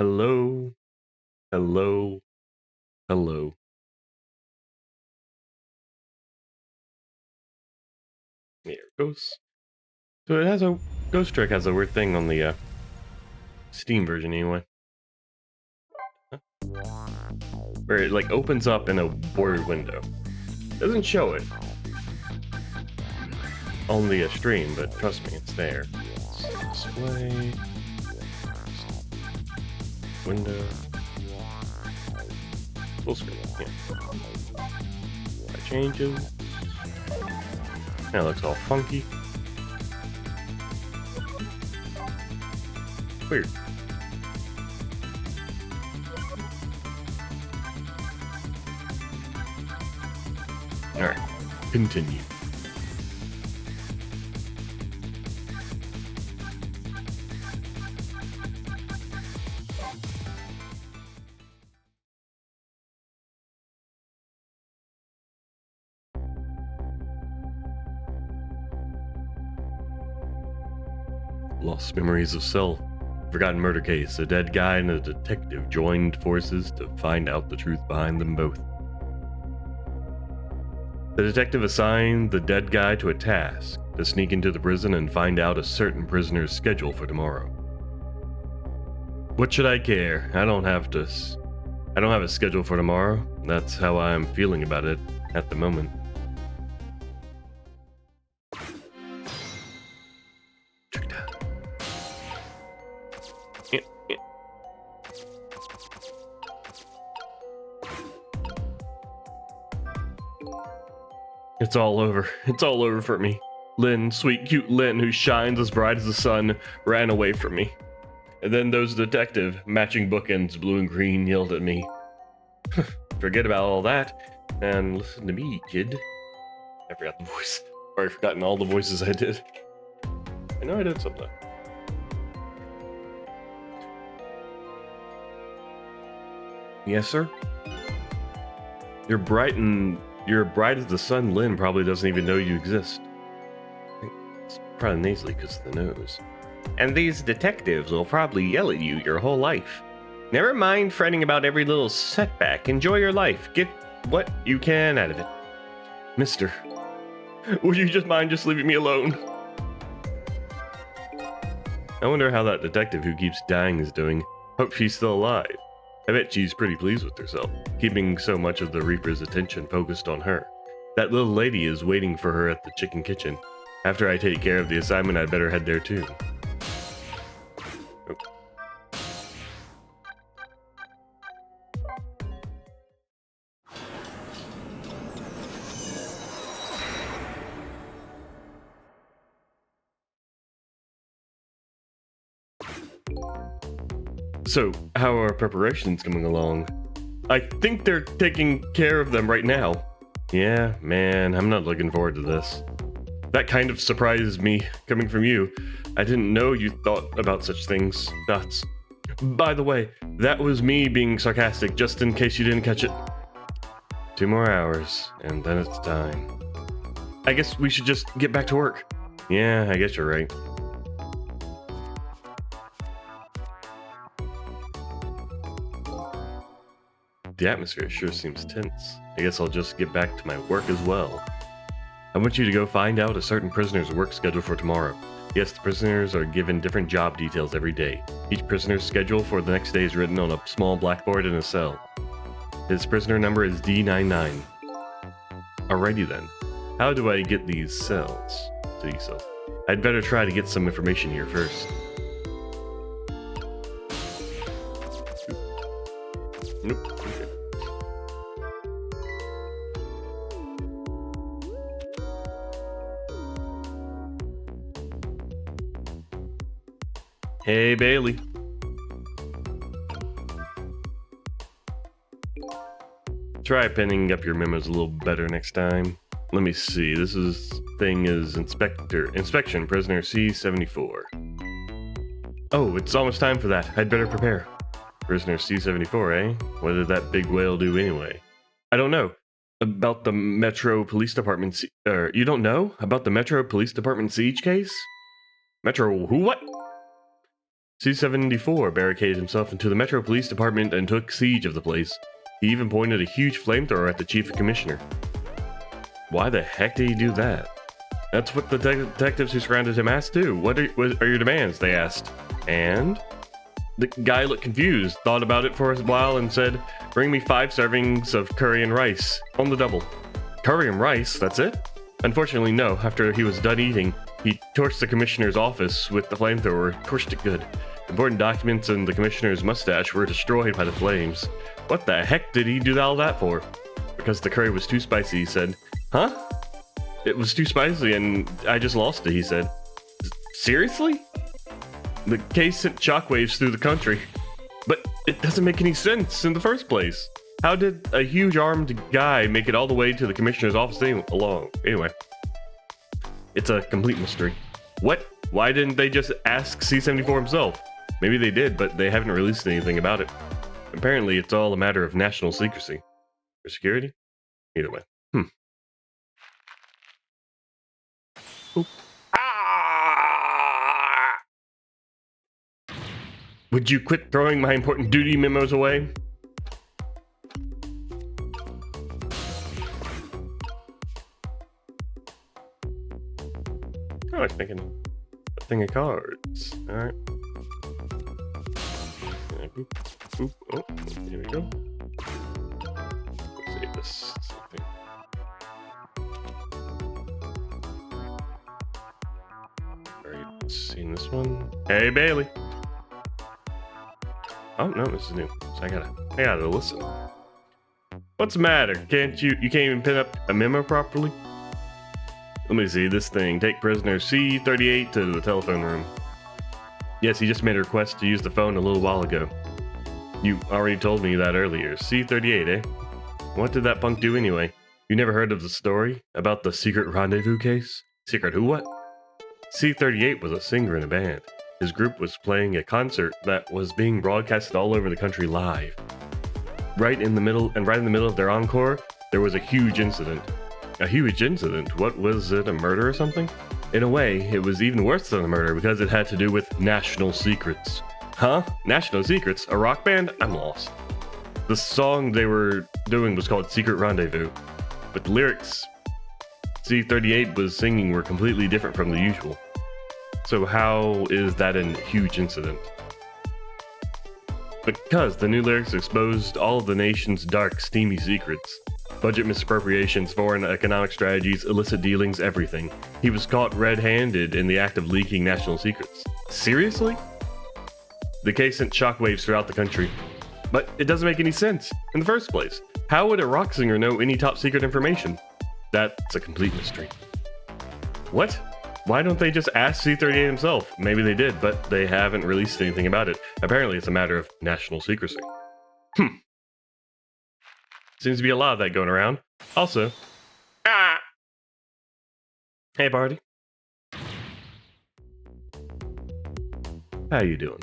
Hello, hello, hello. There it goes. So it has a Ghost Trick has a weird thing on the Steam version anyway, where it like opens up in a bordered window. Doesn't show it on the stream, but trust me, it's there. Display, window, full screen. Yeah. That changes. Now it looks all funky. Weird. Alright, continue. Lost memories of Cell. Forgotten murder case. A dead guy and a detective joined forces to find out the truth behind them both. The detective assigned the dead guy to a task to sneak into the prison and find out a certain prisoner's schedule for tomorrow. What should I care? I don't have a schedule for tomorrow. That's how I'm feeling about it at the moment. It's all over. It's all over for me. Lynn, sweet, cute Lynn, who shines as bright as the sun, ran away from me. And then those detective, matching bookends, blue and green, yelled at me. Forget about all that, and listen to me, kid. I forgot the voice. Or I've forgotten all the voices I did. I know I did something. Yes, sir? You're bright as the sun. Lynn probably doesn't even know you exist. It's probably nasally because of the nose. And these detectives will probably yell at you your whole life. Never mind fretting about every little setback. Enjoy your life. Get what you can out of it. Mister, would you just mind just leaving me alone? I wonder how that detective who keeps dying is doing. Hope she's still alive. I bet she's pretty pleased with herself, keeping so much of the Reaper's attention focused on her. That little lady is waiting for her at the chicken kitchen. After I take care of the assignment, I'd better head there too. Oh. So, how are preparations coming along? I think they're taking care of them right now. Yeah, man, I'm not looking forward to this. That kind of surprised me, coming from you. I didn't know you thought about such things. Nuts. By the way, that was me being sarcastic, just in case you didn't catch it. 2 more hours, and then it's time. I guess we should just get back to work. Yeah, I guess you're right. The atmosphere sure seems tense. I guess I'll just get back to my work as well. I want you to go find out a certain prisoner's work schedule for tomorrow. Yes, the prisoners are given different job details every day. Each prisoner's schedule for the next day is written on a small blackboard in a cell. His prisoner number is D99. Alrighty then. How do I get these cells? I'd better try to get some information here first. Nope. Okay. Hey, Bailey. Try pinning up your memos a little better next time. Let me see. This thing is inspection prisoner C74. Oh, it's almost time for that. I'd better prepare. Prisoner C74, eh? What did that big whale do anyway? I don't know. About the Metro Police Department you don't know? About the Metro Police Department siege case? Metro who what? C-74 barricaded himself into the Metro Police Department and took siege of the place. He even pointed a huge flamethrower at the Chief Commissioner. Why the heck did he do that? That's what the detectives who surrounded him asked too. What are your demands? They asked. And? The guy looked confused, thought about it for a while, and said, "Bring me 5 servings of curry and rice, on the double." Curry and rice, that's it? Unfortunately, no. After he was done eating, he torched the commissioner's office with the flamethrower, torched it good. Important documents and the commissioner's mustache were destroyed by the flames. What the heck did he do all that for? Because the curry was too spicy, he said. Huh? It was too spicy and I just lost it, he said. Seriously? The case sent shockwaves through the country. But it doesn't make any sense in the first place. How did a huge armed guy make it all the way to the commissioner's office Anyway. It's a complete mystery. What? Why didn't they just ask C-74 himself? Maybe they did, but they haven't released anything about it. Apparently, it's all a matter of national secrecy. Or security? Either way. Oop. Ah! Would you quit throwing my important duty memos away? Oh, I was making a thing of cards. Alright. Oh, here we go. Let's see this thing. Alright, seen this one. Hey, Bailey. Oh no, this is new. So I gotta listen. What's the matter? You can't even pin up a memo properly? Let me see this thing. Take prisoner C-38 to the telephone room. Yes, he just made a request to use the phone a little while ago. You already told me that earlier. C-38, eh? What did that punk do anyway? You never heard of the story about the secret rendezvous case? Secret who what? C-38 was a singer in a band. His group was playing a concert that was being broadcasted all over the country live. Right in the middle of their encore, there was a huge incident. A huge incident? What was it, a murder or something? In a way, it was even worse than a murder because it had to do with national secrets. Huh? National Secrets? A rock band? I'm lost. The song they were doing was called Secret Rendezvous, but the lyrics C-38 was singing were completely different from the usual. So how is that a huge incident? Because the new lyrics exposed all of the nation's dark, steamy secrets. Budget misappropriations, foreign economic strategies, illicit dealings, everything. He was caught red-handed in the act of leaking national secrets. Seriously? The case sent shockwaves throughout the country. But it doesn't make any sense in the first place. How would a rock singer know any top secret information? That's a complete mystery. What? Why don't they just ask C-38 himself? Maybe they did, but they haven't released anything about it. Apparently it's a matter of national secrecy. Seems to be a lot of that going around. Also, hey Barty. How you doing?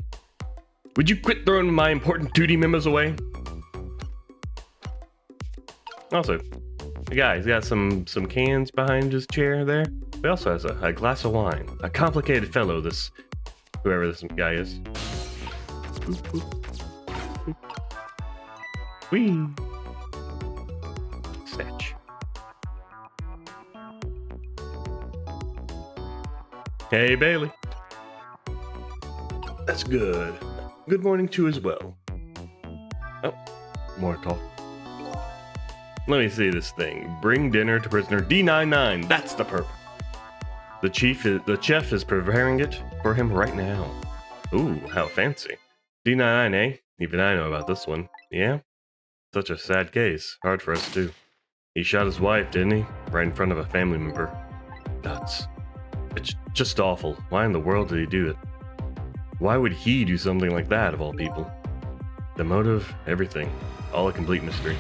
Would you quit throwing my important duty memos away? Also, the guy's got some cans behind his chair there. He also has a glass of wine. A complicated fellow, whoever this guy is. Whee! Snatch. Hey, Bailey. That's good. Good morning to you as well. Oh, more talk. Let me see this thing. Bring dinner to prisoner D-99. That's the purpose. The chef is preparing it for him right now. Ooh, how fancy. D-99, eh? Even I know about this one. Yeah? Such a sad case. Hard for us too. He shot his wife, didn't he? Right in front of a family member. Nuts. It's just awful. Why in the world did he do it? Why would he do something like that, of all people? The motive, everything. All a complete mystery.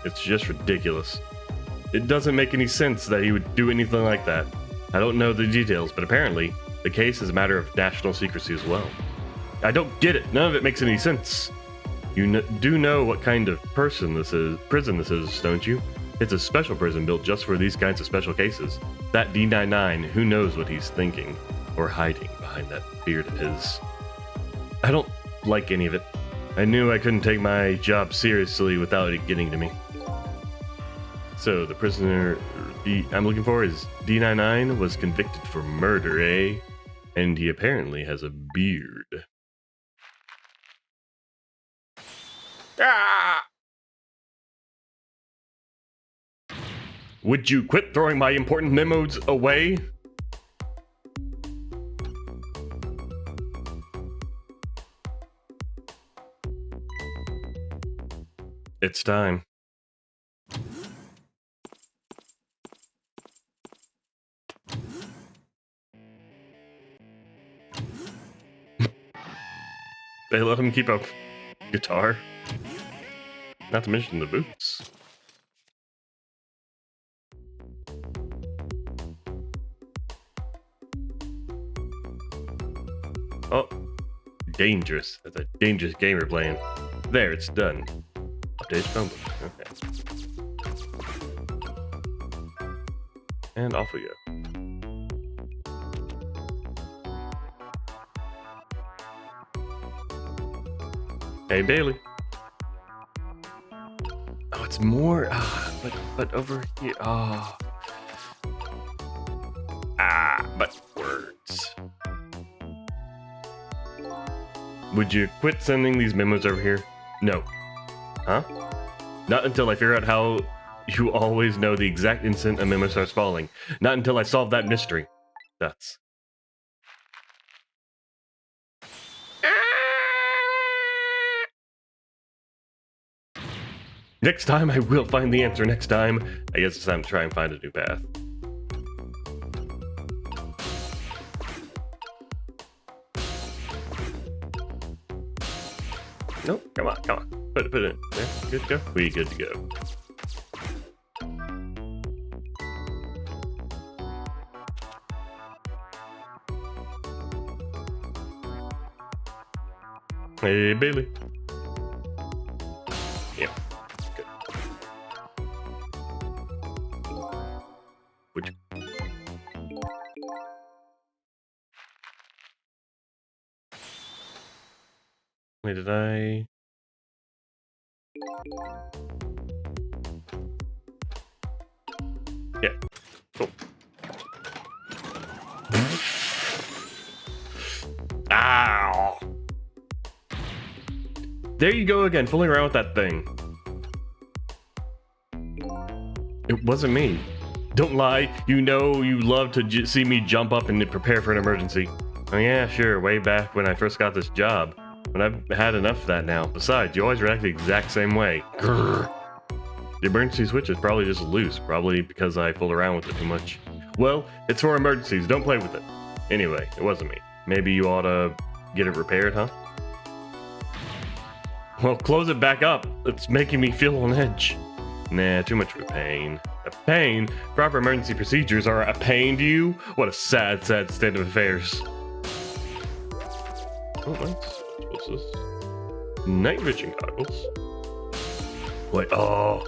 It's just ridiculous. It doesn't make any sense that he would do anything like that. I don't know the details, but apparently, the case is a matter of national secrecy as well. I don't get it. None of it makes any sense. You do know what kind of prison this is, don't you? It's a special prison built just for these kinds of special cases. That D-99, who knows what he's thinking or hiding behind that beard of his. I don't like any of it. I knew I couldn't take my job seriously without it getting to me. So, the prisoner I'm looking for is D99 was convicted for murder, eh? And he apparently has a beard. Ah! Would you quit throwing my important memos away? It's time. They let him keep a guitar. Not to mention the boots. Oh, dangerous. That's a dangerous game we're playing. There, it's done. Update phone book. Okay. And off we go. Hey, Bailey. Oh, it's more. But over here. Oh. But words. Would you quit sending these memos over here? No. Huh? Not until I figure out how you always know the exact instant a memo starts falling. Not until I solve that mystery. That's. Next time I will find the answer next time. I guess it's time to try and find a new path. Nope, come on. Put it in. Yeah, good to go. We good to go. Hey, Bailey. Yeah, good. Which? Wait, did I? Yeah, cool. Ow! There you go again, fooling around with that thing. It wasn't me. Don't lie, you know you love to see me jump up and prepare for an emergency. Oh yeah, sure, way back when I first got this job. But I've had enough of that now. Besides, you always react the exact same way. Grrr. The emergency switch is probably just loose, probably because I fooled around with it too much. Well, it's for emergencies, don't play with it. Anyway, it wasn't me. Maybe you ought to get it repaired, huh? Well, close it back up. It's making me feel on edge. Nah, too much of a pain. A pain? Proper emergency procedures are a pain to you? What a sad, sad state of affairs. Oh, nice. What's this? Night vision goggles. Wait, oh.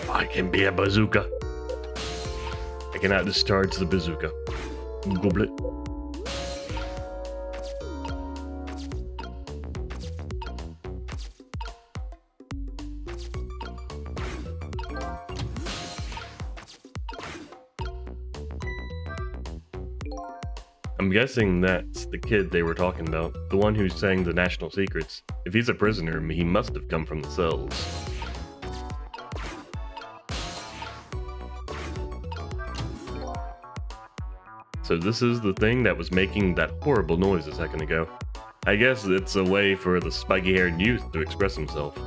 I can be a bazooka. I cannot discharge the bazooka. Goblet. I'm guessing that's the kid they were talking about, the one who's saying the national secrets. If he's a prisoner, he must have come from the cells. So this is the thing that was making that horrible noise a second ago. I guess it's a way for the spiky-haired youth to express himself.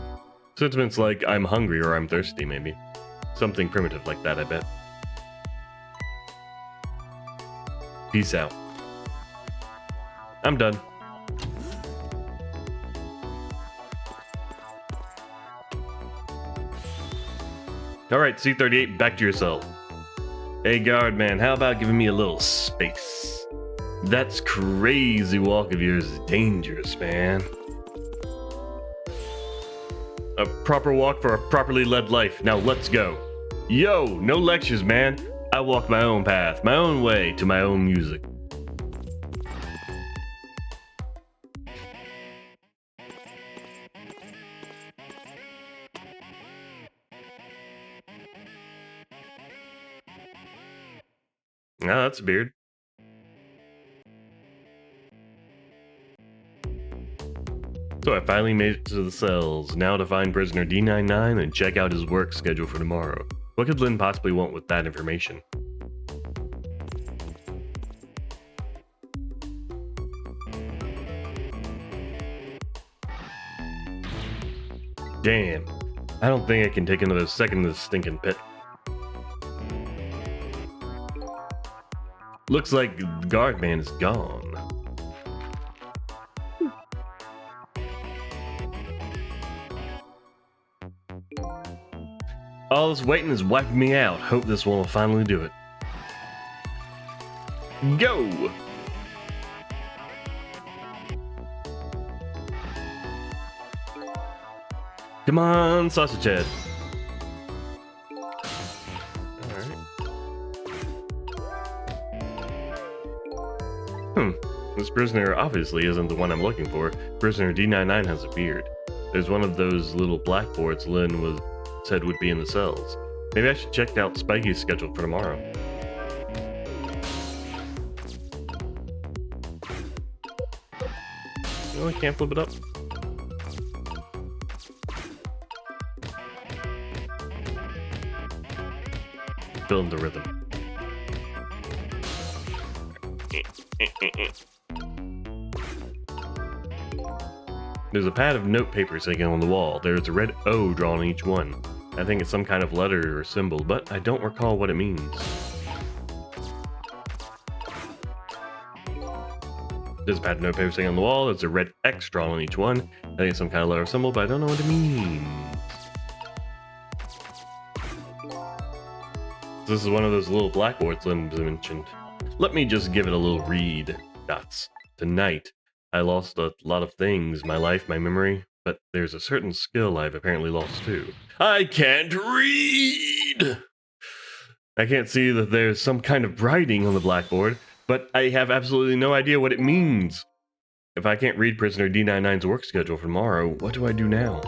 Sentiments like, I'm hungry or I'm thirsty, maybe. Something primitive like that, I bet. Peace out. I'm done. Alright, C-38, back to your cell. Hey guard man, how about giving me a little space? That crazy walk of yours is dangerous, man. A proper walk for a properly led life. Now let's go. Yo, no lectures, man. I walk my own path, my own way, to my own music. Ah, that's a beard. So I finally made it to the cells. Now to find prisoner D99 and check out his work schedule for tomorrow. What could Lynn possibly want with that information? Damn. I don't think I can take another second in this stinking pit. Looks like the guard man is gone. All this waiting is wiping me out. Hope this one will finally do it. Go! Come on, sausage head. Alright. This prisoner obviously isn't the one I'm looking for. Prisoner D99 has a beard. There's one of those little blackboards Lynn said would be in the cells. Maybe I should check out Spiky's schedule for tomorrow. Oh, I can't flip it up. Feeling the rhythm. There's a pad of notepaper sitting on the wall. There's a red O drawn on each one. I think it's some kind of letter or symbol, but I don't recall what it means. There's a pad of notepaper sitting on the wall. There's a red X drawn on each one. I think it's some kind of letter or symbol, but I don't know what it means. This is one of those little blackboards Lynn mentioned. Let me just give it a little read. Dots. Tonight, I lost a lot of things, my life, my memory, but there's a certain skill I've apparently lost too. I can't read! I can't see that there's some kind of writing on the blackboard, but I have absolutely no idea what it means. If I can't read prisoner D99's work schedule for tomorrow, what do I do now?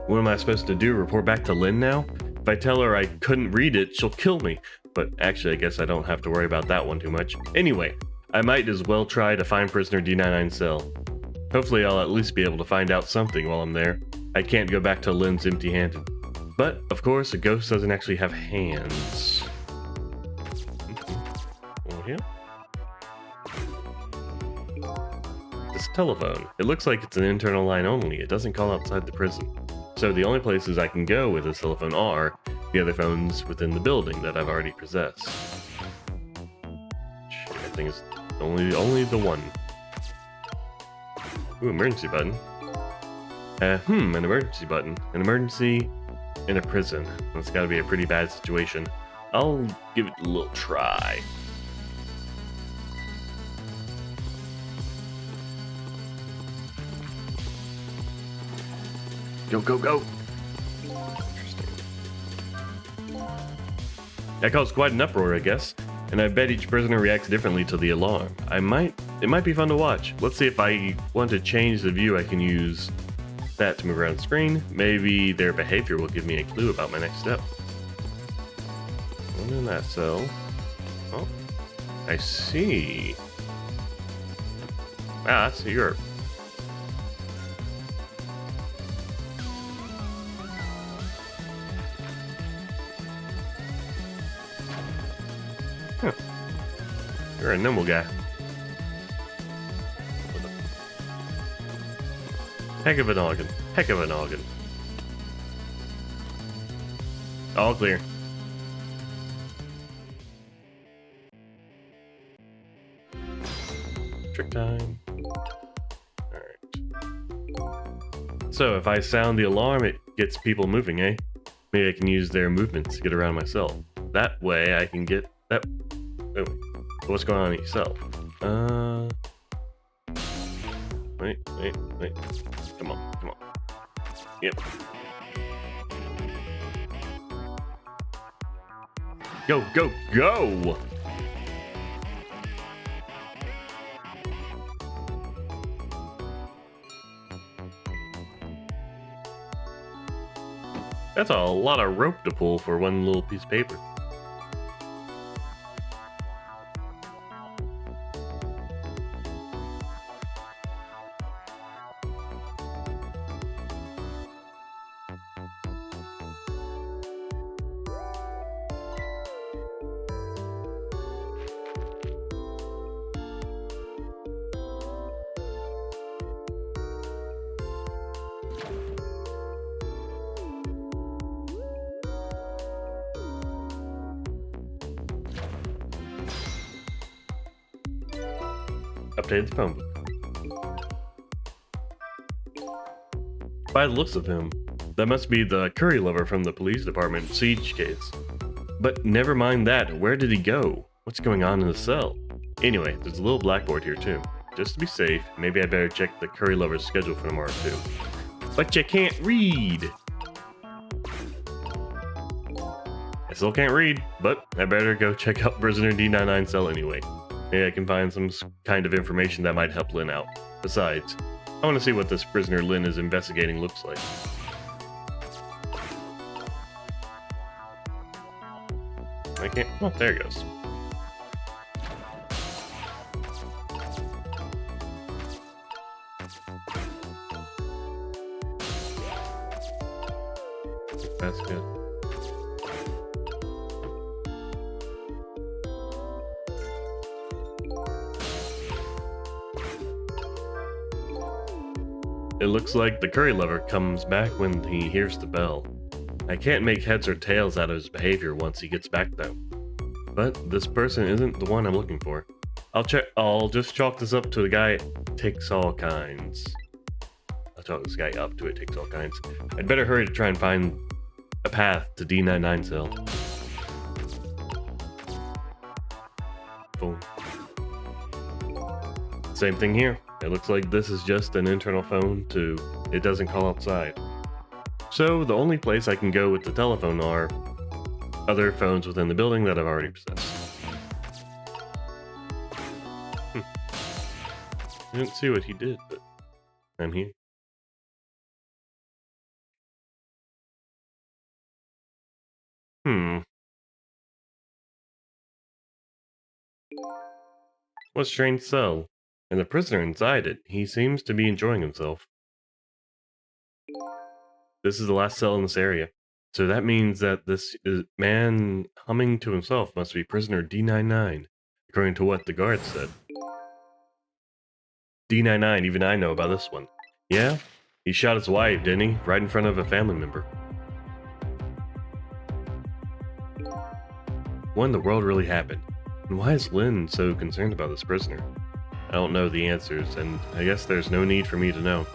What am I supposed to do? Report back to Lynn now? If I tell her I couldn't read it, she'll kill me. But actually, I guess I don't have to worry about that one too much. Anyway, I might as well try to find prisoner D99's cell. Hopefully I'll at least be able to find out something while I'm there. I can't go back to Lynn's empty-handed. But, of course, a ghost doesn't actually have hands. Over here. This telephone. It looks like it's an internal line only. It doesn't call outside the prison. So the only places I can go with this telephone are the other phones within the building that I've already possessed. I think it's only the one. Ooh, emergency button. An emergency button. An emergency in a prison. That's gotta be a pretty bad situation. I'll give it a little try. Go, go, go! Interesting. That caused quite an uproar, I guess. And I bet each prisoner reacts differently to the alarm. It might be fun to watch. Let's see if I want to change the view, I can use that to move around the screen. Maybe their behavior will give me a clue about my next step. One in that cell. Oh, I see. Wow, that's Europe. Huh. You're a nimble guy. Heck of a noggin. Heck of a noggin. All clear. Trick time. Alright. So if I sound the alarm, it gets people moving, eh? Maybe I can use their movements to get around myself. That way I can get that. Oh, what's going on in each cell? Wait. Come on. Yep. Go! That's a lot of rope to pull for one little piece of paper. Updated the phone book. By the looks of him, that must be the curry lover from the police department siege case. But never mind that, where did he go? What's going on in the cell? Anyway, there's a little blackboard here too. Just to be safe, maybe I better check the curry lover's schedule for tomorrow too. But you can't read! I still can't read, but I better go check out prisoner D99's cell anyway. Maybe I can find some kind of information that might help Lynn out. Besides, I want to see what this prisoner Lynn is investigating looks like. I can't... Oh, there it goes. That's good. It looks like the curry lover comes back when he hears the bell. I can't make heads or tails out of his behavior once he gets back though. But this person isn't the one I'm looking for. I'll just chalk this up to the guy takes all kinds. I'll chalk this guy up to it takes all kinds. I'd better hurry to try and find a path to D99 cell. Boom. Same thing here. It looks like this is just an internal phone to it doesn't call outside. So the only place I can go with the telephone are other phones within the building that I've already possessed. I didn't see what he did, but I'm here. What a strange cell. And the prisoner inside it, he seems to be enjoying himself. This is the last cell in this area. So that means that this man humming to himself must be prisoner D99, according to what the guard said. D99, even I know about this one. Yeah? He shot his wife, didn't he? Right in front of a family member. What in the world really happened? And why is Lynn so concerned about this prisoner? I don't know the answers, and I guess there's no need for me to know.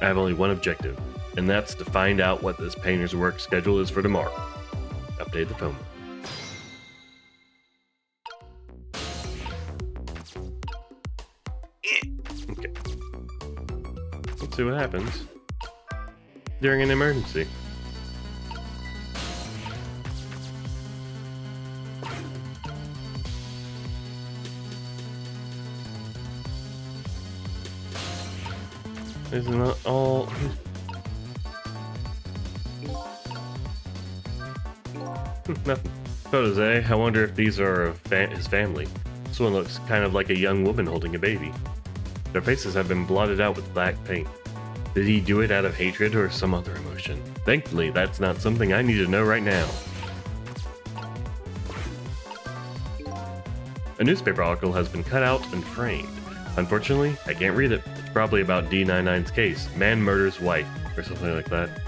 I have only one objective, and that's to find out what this painter's work schedule is for tomorrow. Update the phone. Okay. Let's see what happens during an emergency. Isn't that all? Nothing. Photos, eh? I wonder if these are his family. This one looks kind of like a young woman holding a baby. Their faces have been blotted out with black paint. Did he do it out of hatred or some other emotion? Thankfully, that's not something I need to know right now. A newspaper article has been cut out and framed. Unfortunately, I can't read it. It's probably about D99's case. Man murders wife, or something like that.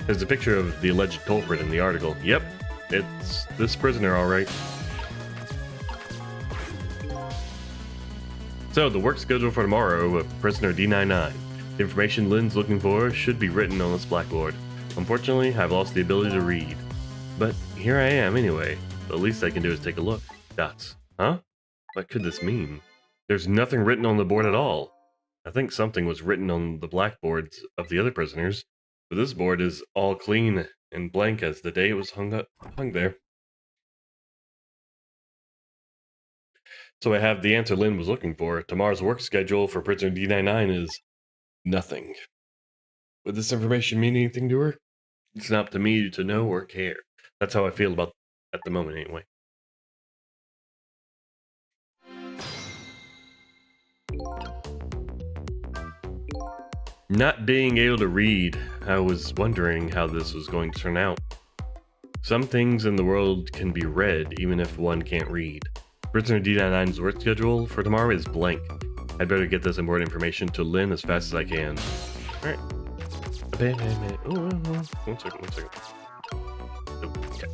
There's a picture of the alleged culprit in the article. Yep, it's this prisoner, alright. So, the work schedule for tomorrow of prisoner D99. The information Lynn's looking for should be written on this blackboard. Unfortunately, I've lost the ability to read. But here I am anyway. The least I can do is take a look. Dots. Huh? What could this mean? There's nothing written on the board at all. I think something was written on the blackboards of the other prisoners, but this board is all clean and blank as the day it was hung there. So I have the answer Lynn was looking for. Tomorrow's work schedule for prisoner D99 is nothing. Would this information mean anything to her? It's not up to me to know or care. That's how I feel about at the moment anyway. Not being able to read, I was wondering how this was going to turn out. Some things in the world can be read even if one can't read. Prisoner D99's work schedule for tomorrow is blank. I'd better get this important information to Lynn as fast as I can. Alright. Oh, one second. Oh, okay.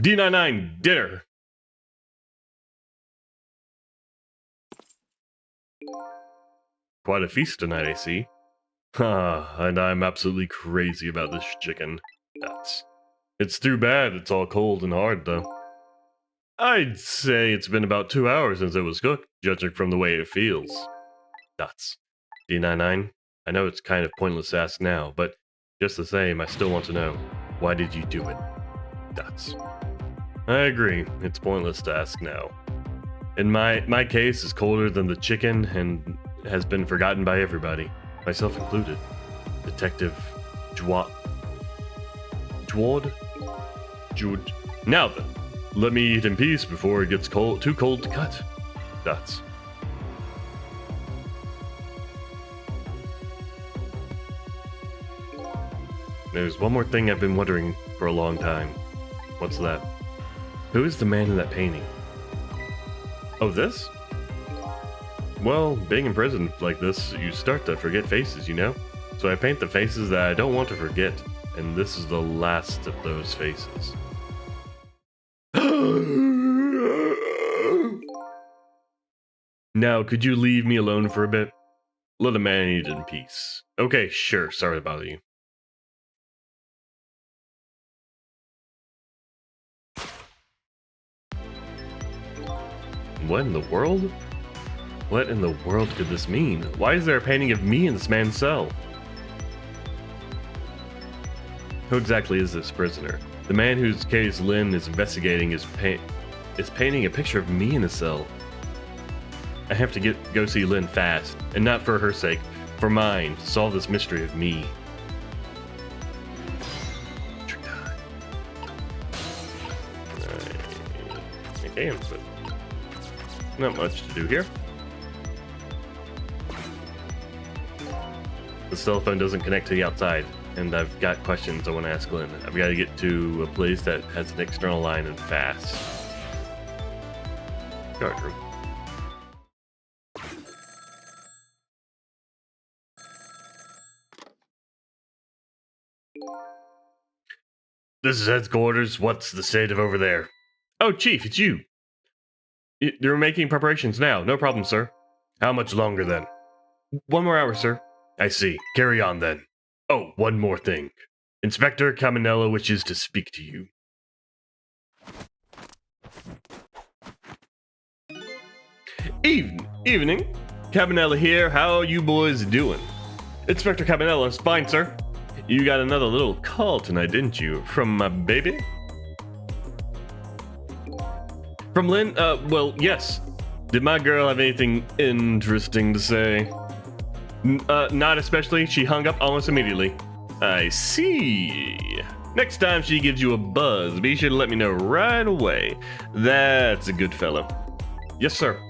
D99 dinner. Quite a feast tonight, I see. And I'm absolutely crazy about this chicken. It's too bad it's all cold and hard, though. I'd say it's been about 2 hours since it was cooked, judging from the way it feels. Nuts. D99, I know it's kind of pointless to ask now, but just the same, I still want to know, why did you do it? Nuts. I agree, it's pointless to ask now. In my case is colder than the chicken and has been forgotten by everybody, myself included. Detective Jwad. Now then, let me eat in peace before it gets too cold to cut. Nuts. There's one more thing I've been wondering for a long time. What's that? Who is the man in that painting? Oh, this? Well, being in prison like this, you start to forget faces, you know? So I paint the faces that I don't want to forget, and this is the last of those faces. Now, could you leave me alone for a bit? Let a man eat in peace. Okay, sure, sorry to bother you. What in the world? What in the world could this mean? Why is there a painting of me in this man's cell? Who exactly is this prisoner? The man whose case Lynn is investigating is painting a picture of me in a cell. I have to go see Lynn fast, and not for her sake, for mine, to solve this mystery of me. Okay, but not much to do here. The cell phone doesn't connect to the outside, and I've got questions I want to ask Lynn. I've got to get to a place that has an external line and fast. Guard room. This is headquarters. What's the state of over there? Oh, Chief, it's you. You're making preparations now. No problem, sir. How much longer then? 1 more hour, sir. I see. Carry on then. Oh, one more thing. Inspector Caminella wishes to speak to you. Evening. Caminella here. How are you boys doing? Inspector Caminella, fine, sir. You got another little call tonight, didn't you? From my baby? From Lynn? Well, yes. Did my girl have anything interesting to say? Not especially. She hung up almost immediately. I see. Next time she gives you a buzz, be sure to let me know right away. That's a good fellow. Yes, sir.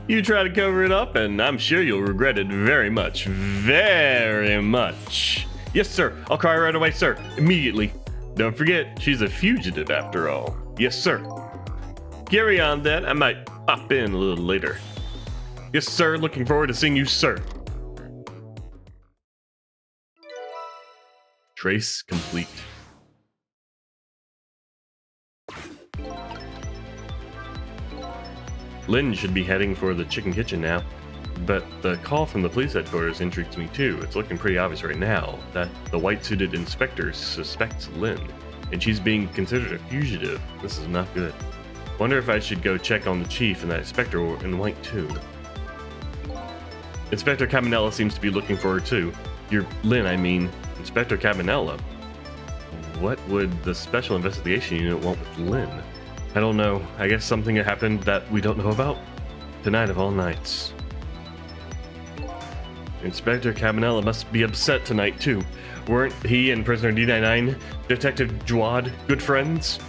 You try to cover it up, and I'm sure you'll regret it very much. Very much. Yes, sir. I'll cry right away, sir. Immediately. Don't forget, she's a fugitive after all. Yes, sir. Carry on then. I might pop in a little later. Yes, sir. Looking forward to seeing you, sir. Trace complete. Lynn should be heading for the chicken kitchen now, but the call from the police headquarters intrigues me too. It's looking pretty obvious right now that the white-suited inspector suspects Lynn, and she's being considered a fugitive. This is not good. Wonder if I should go check on the chief and that inspector in white too. Inspector Caminella seems to be looking for her too. Lynn, I mean. Inspector Caminella. What would the special investigation unit want with Lynn? I don't know. I guess something happened that we don't know about. Tonight of all nights. Inspector Caminella must be upset tonight too. Weren't he and prisoner D99, Detective Jwad, good friends?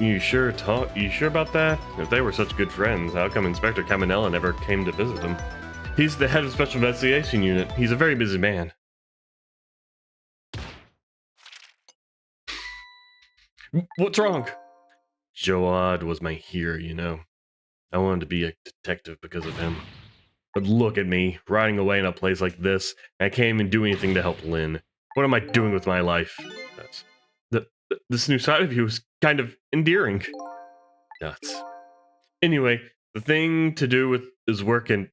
You sure about that? If they were such good friends, how come Inspector Caminella never came to visit them? He's the head of Special Investigation Unit. He's a very busy man. What's wrong? Jwad was my hero, you know. I wanted to be a detective because of him. But look at me, riding away in a place like this, and I can't even do anything to help Lynn. What am I doing with my life? This new side of you is kind of endearing. Nuts. Anyway, the thing to do is working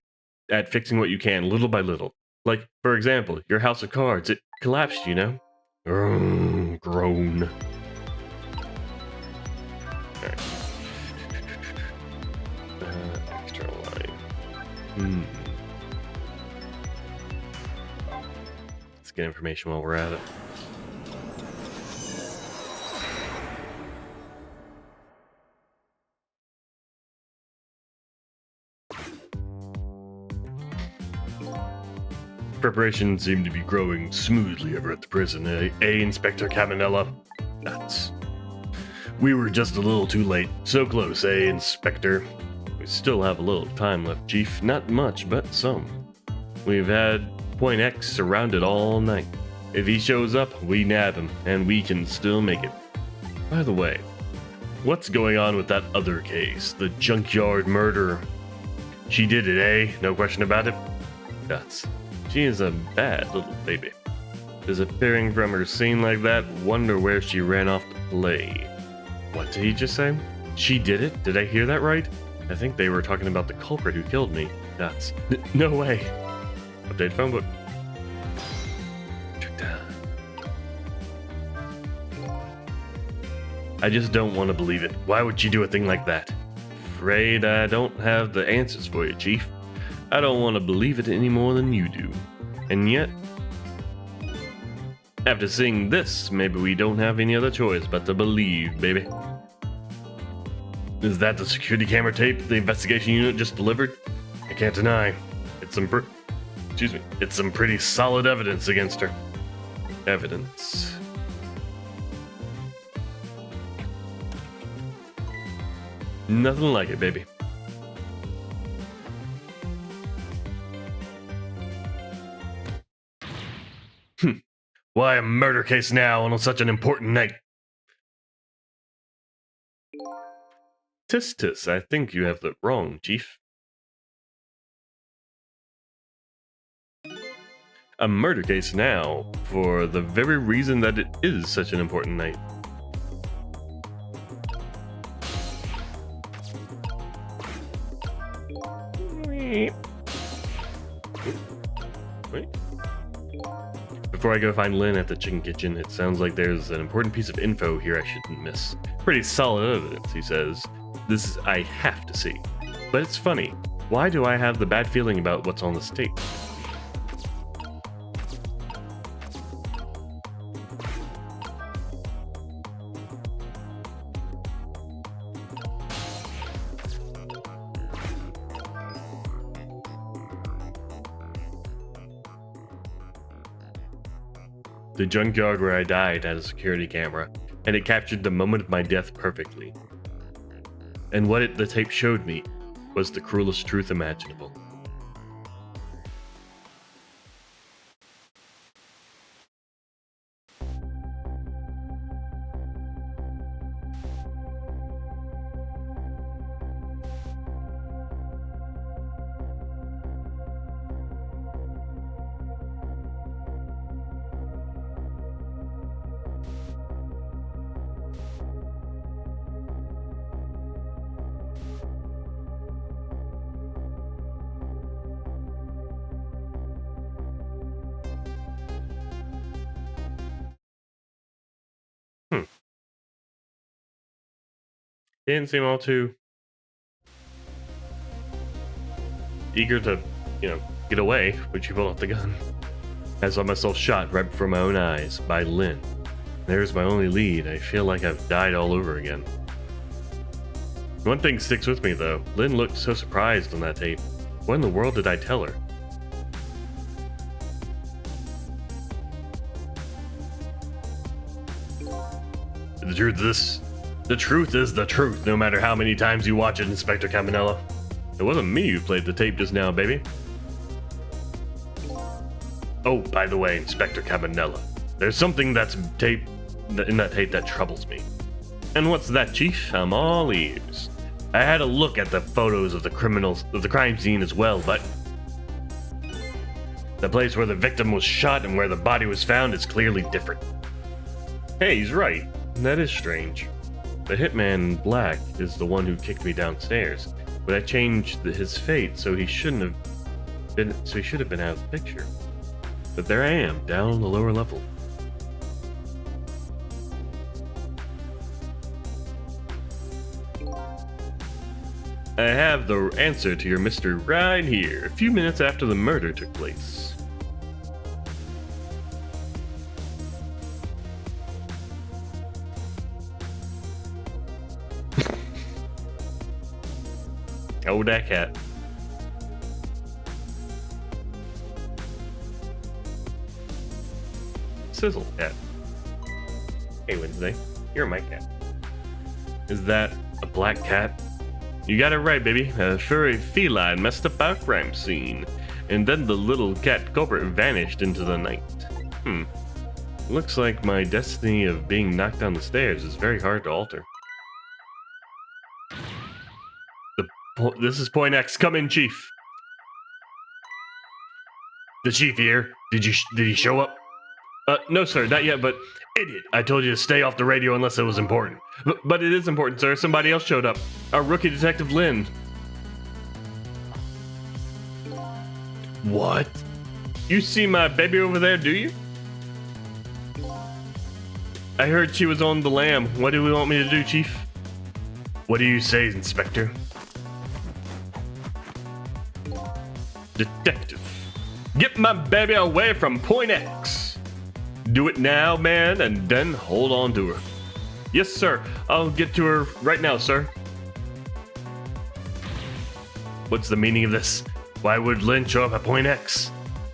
at fixing what you can, little by little. Like, for example, your house of cards, it collapsed, you know? Groan. Alright. External line. Let's get information while we're at it. Preparations seem to be growing smoothly over at the prison, Inspector Cabanela? Nuts. We were just a little too late. So close, Inspector? We still have a little time left, Chief. Not much, but some. We've had Point X surrounded all night. If he shows up, we nab him, and we can still make it. By the way, what's going on with that other case? The junkyard murder? She did it, eh? No question about it? Nuts. She is a bad little baby. Disappearing from her scene like that, wonder where she ran off to play. What did he just say? She did it? Did I hear that right? I think they were talking about the culprit who killed me. Nuts. No way. Update phone book. Check down. I just don't want to believe it. Why would she do a thing like that? Afraid I don't have the answers for you, Chief. I don't want to believe it any more than you do. And yet, after seeing this, maybe we don't have any other choice but to believe, baby. Is that the security camera tape the investigation unit just delivered? I can't deny. It's some pretty solid evidence against her. Evidence. Nothing like it, baby. Why a murder case now on such an important night? Tis, I think you have that wrong, Chief. A murder case now, for the very reason that it is such an important night. Wait. Before I go find Lynn at the chicken kitchen, it sounds like there's an important piece of info here I shouldn't miss. Pretty solid evidence, he says. This I have to see. But it's funny. Why do I have the bad feeling about what's on this tape? The junkyard where I died had a security camera, and it captured the moment of my death perfectly. And what the tape showed me was the cruelest truth imaginable. Didn't seem all too eager to, get away, but she pulled off the gun. I saw myself shot right before my own eyes by Lynn. There's my only lead. I feel like I've died all over again. One thing sticks with me though. Lynn looked so surprised on that tape. What in the world did I tell her? The truth is the truth, no matter how many times you watch it, Inspector Cabanela. It wasn't me who played the tape just now, baby. Oh, by the way, Inspector Cabanela, there's something in that tape that troubles me. And what's that, Chief? I'm all ears. I had a look at the photos of the crime scene as well, but the place where the victim was shot and where the body was found is clearly different. Hey, he's right. that is strange. The hitman in black is the one who kicked me downstairs, but I changed his fate, so he shouldn't have been. So he should have been out of the picture. But there I am, down on the lower level. I have the answer to your mystery right here, a few minutes after the murder took place. Oh, that cat. Sizzle cat. Hey, Wednesday, you're my cat. Is that a black cat? You got it right, baby. A furry feline messed up our crime scene. And then the little cat culprit vanished into the night. Looks like my destiny of being knocked down the stairs is very hard to alter. This is Point X. Come in, Chief. The Chief here. Did he show up? No, sir, not yet, but... Idiot, I told you to stay off the radio unless it was important. But it is important, sir. Somebody else showed up. Our rookie detective, Lynn. What? You see my baby over there, do you? I heard she was on the lam. What do we want me to do, Chief? What do you say, Inspector? Detective. Get my baby away from Point X. Do it now, man, and then hold on to her. Yes, sir. I'll get to her right now, sir. What's the meaning of this? Why would Lynn show up at Point X?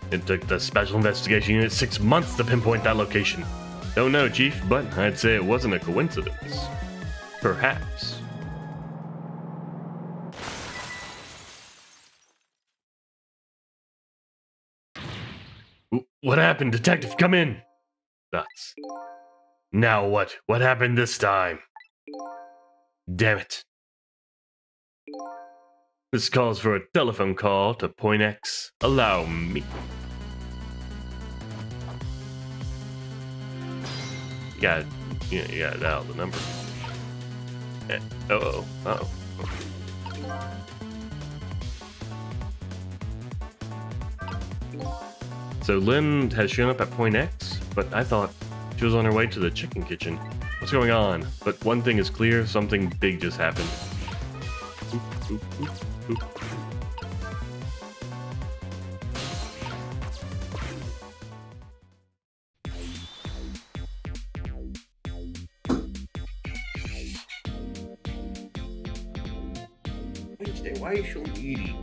It took the Special Investigation Unit 6 months to pinpoint that location. Don't know, Chief, but I'd say it wasn't a coincidence. Perhaps. What happened, Detective? Come in. Nuts. Now what? What happened this time? Damn it. This calls for a telephone call to Point X. Allow me. You gotta dial the number. Uh-oh. So Lynn has shown up at Point X, but I thought she was on her way to the chicken kitchen. What's going on? But one thing is clear, something big just happened. Wednesday, why are you so needy?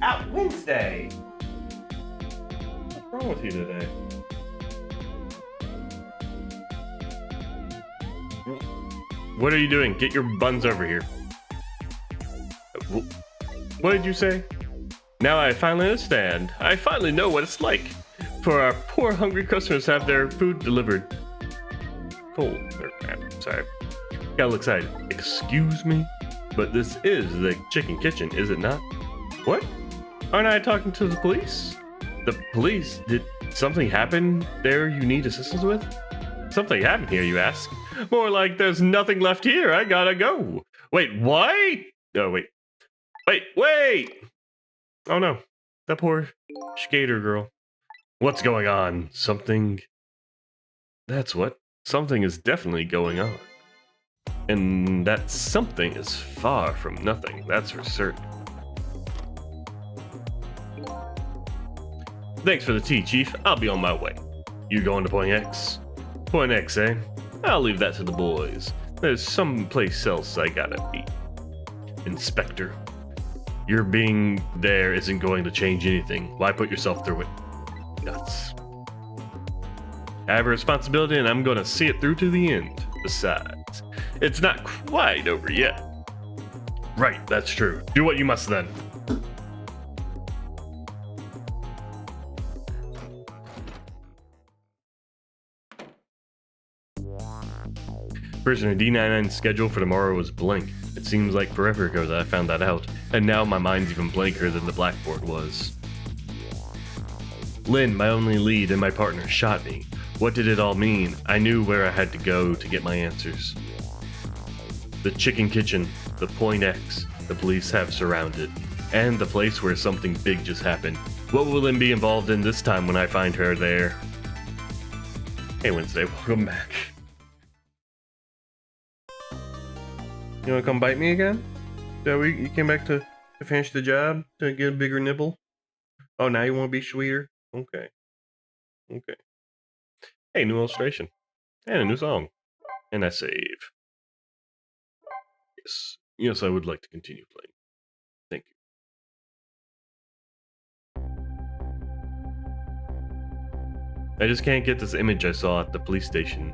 Out Wednesday! What's wrong with you today? What are you doing? Get your buns over here. What did you say? Now I finally understand. I finally know what it's like for our poor hungry customers to have their food delivered cold. Sorry. Got a little excited. Excuse me? But this is the chicken kitchen, is it not? What? Aren't I talking to the police? The police? Did something happen there you need assistance with? Something happened here, you ask? More like there's nothing left here. I gotta go. Wait, what? Oh, wait. Wait! Oh no. That poor skater girl. What's going on? Something... That's what. Something is definitely going on. And that something is far from nothing, that's for certain. Thanks for the tea, Chief. I'll be on my way. You going to Point X? Point X, eh? I'll leave that to the boys. There's someplace else I gotta be. Inspector, your being there isn't going to change anything. Why put yourself through it? Nuts. I have a responsibility and I'm gonna see it through to the end. Besides, it's not quite over yet. Right, that's true. Do what you must then. Prisoner D99's schedule for tomorrow was blank. It seems like forever ago that I found that out, and now my mind's even blanker than the blackboard was. Lynn, my only lead and my partner, shot me. What did it all mean? I knew where I had to go to get my answers. The chicken kitchen, the Point X, the police have surrounded, and the place where something big just happened. What will Lynn be involved in this time when I find her there? Hey Wednesday, welcome back. You wanna come bite me again? So you came back to finish the job? To get a bigger nibble? Oh, now you wanna be sweeter? Okay. Okay. Hey, new illustration. And a new song. And I save. Yes. Yes, I would like to continue playing. Thank you. I just can't get this image I saw at the police station,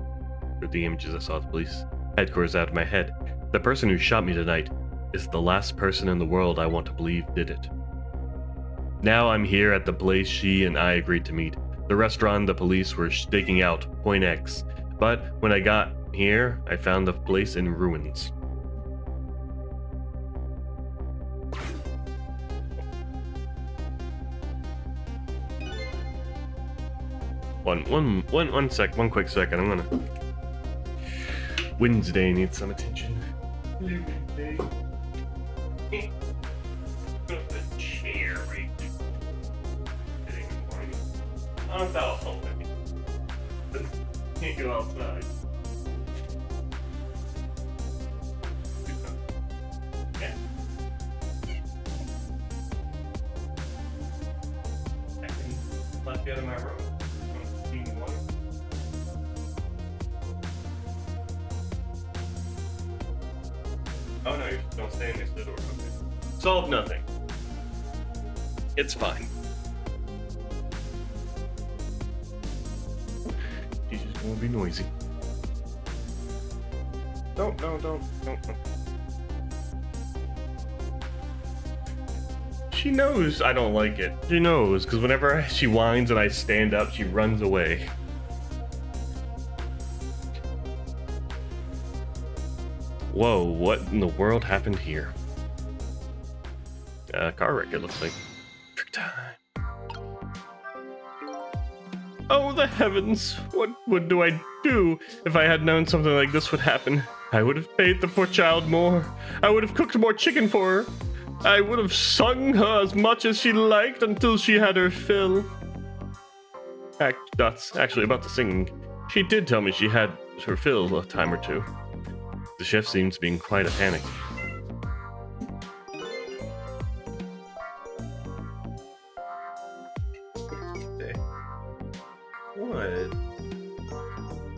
or the images I saw at the police headquarters out of my head. The person who shot me tonight is the last person in the world I want to believe did it. Now I'm here at the place she and I agreed to meet, the restaurant the police were staking out, Point X. But when I got here, I found the place in ruins. One quick second. I'm gonna. Wednesday needs some attention. Wednesday. The chair right. Oh, that'll help me. Can't go outside. Yeah. I can let you out of my room. Oh no, you don't stay next to the door. Okay. Solve nothing. It's fine. She's just gonna be noisy. Don't. She knows I don't like it. She knows, because whenever she whines and I stand up, she runs away. Whoa, what in the world happened here? Car wreck, it looks like. Trick time. Oh, the heavens! What do I do? If I had known something like this would happen, I would have paid the poor child more. I would have cooked more chicken for her. I would have sung her as much as she liked until she had her fill. That's actually about the singing. She did tell me she had her fill a time or two. The chef seems to be in quite a panic.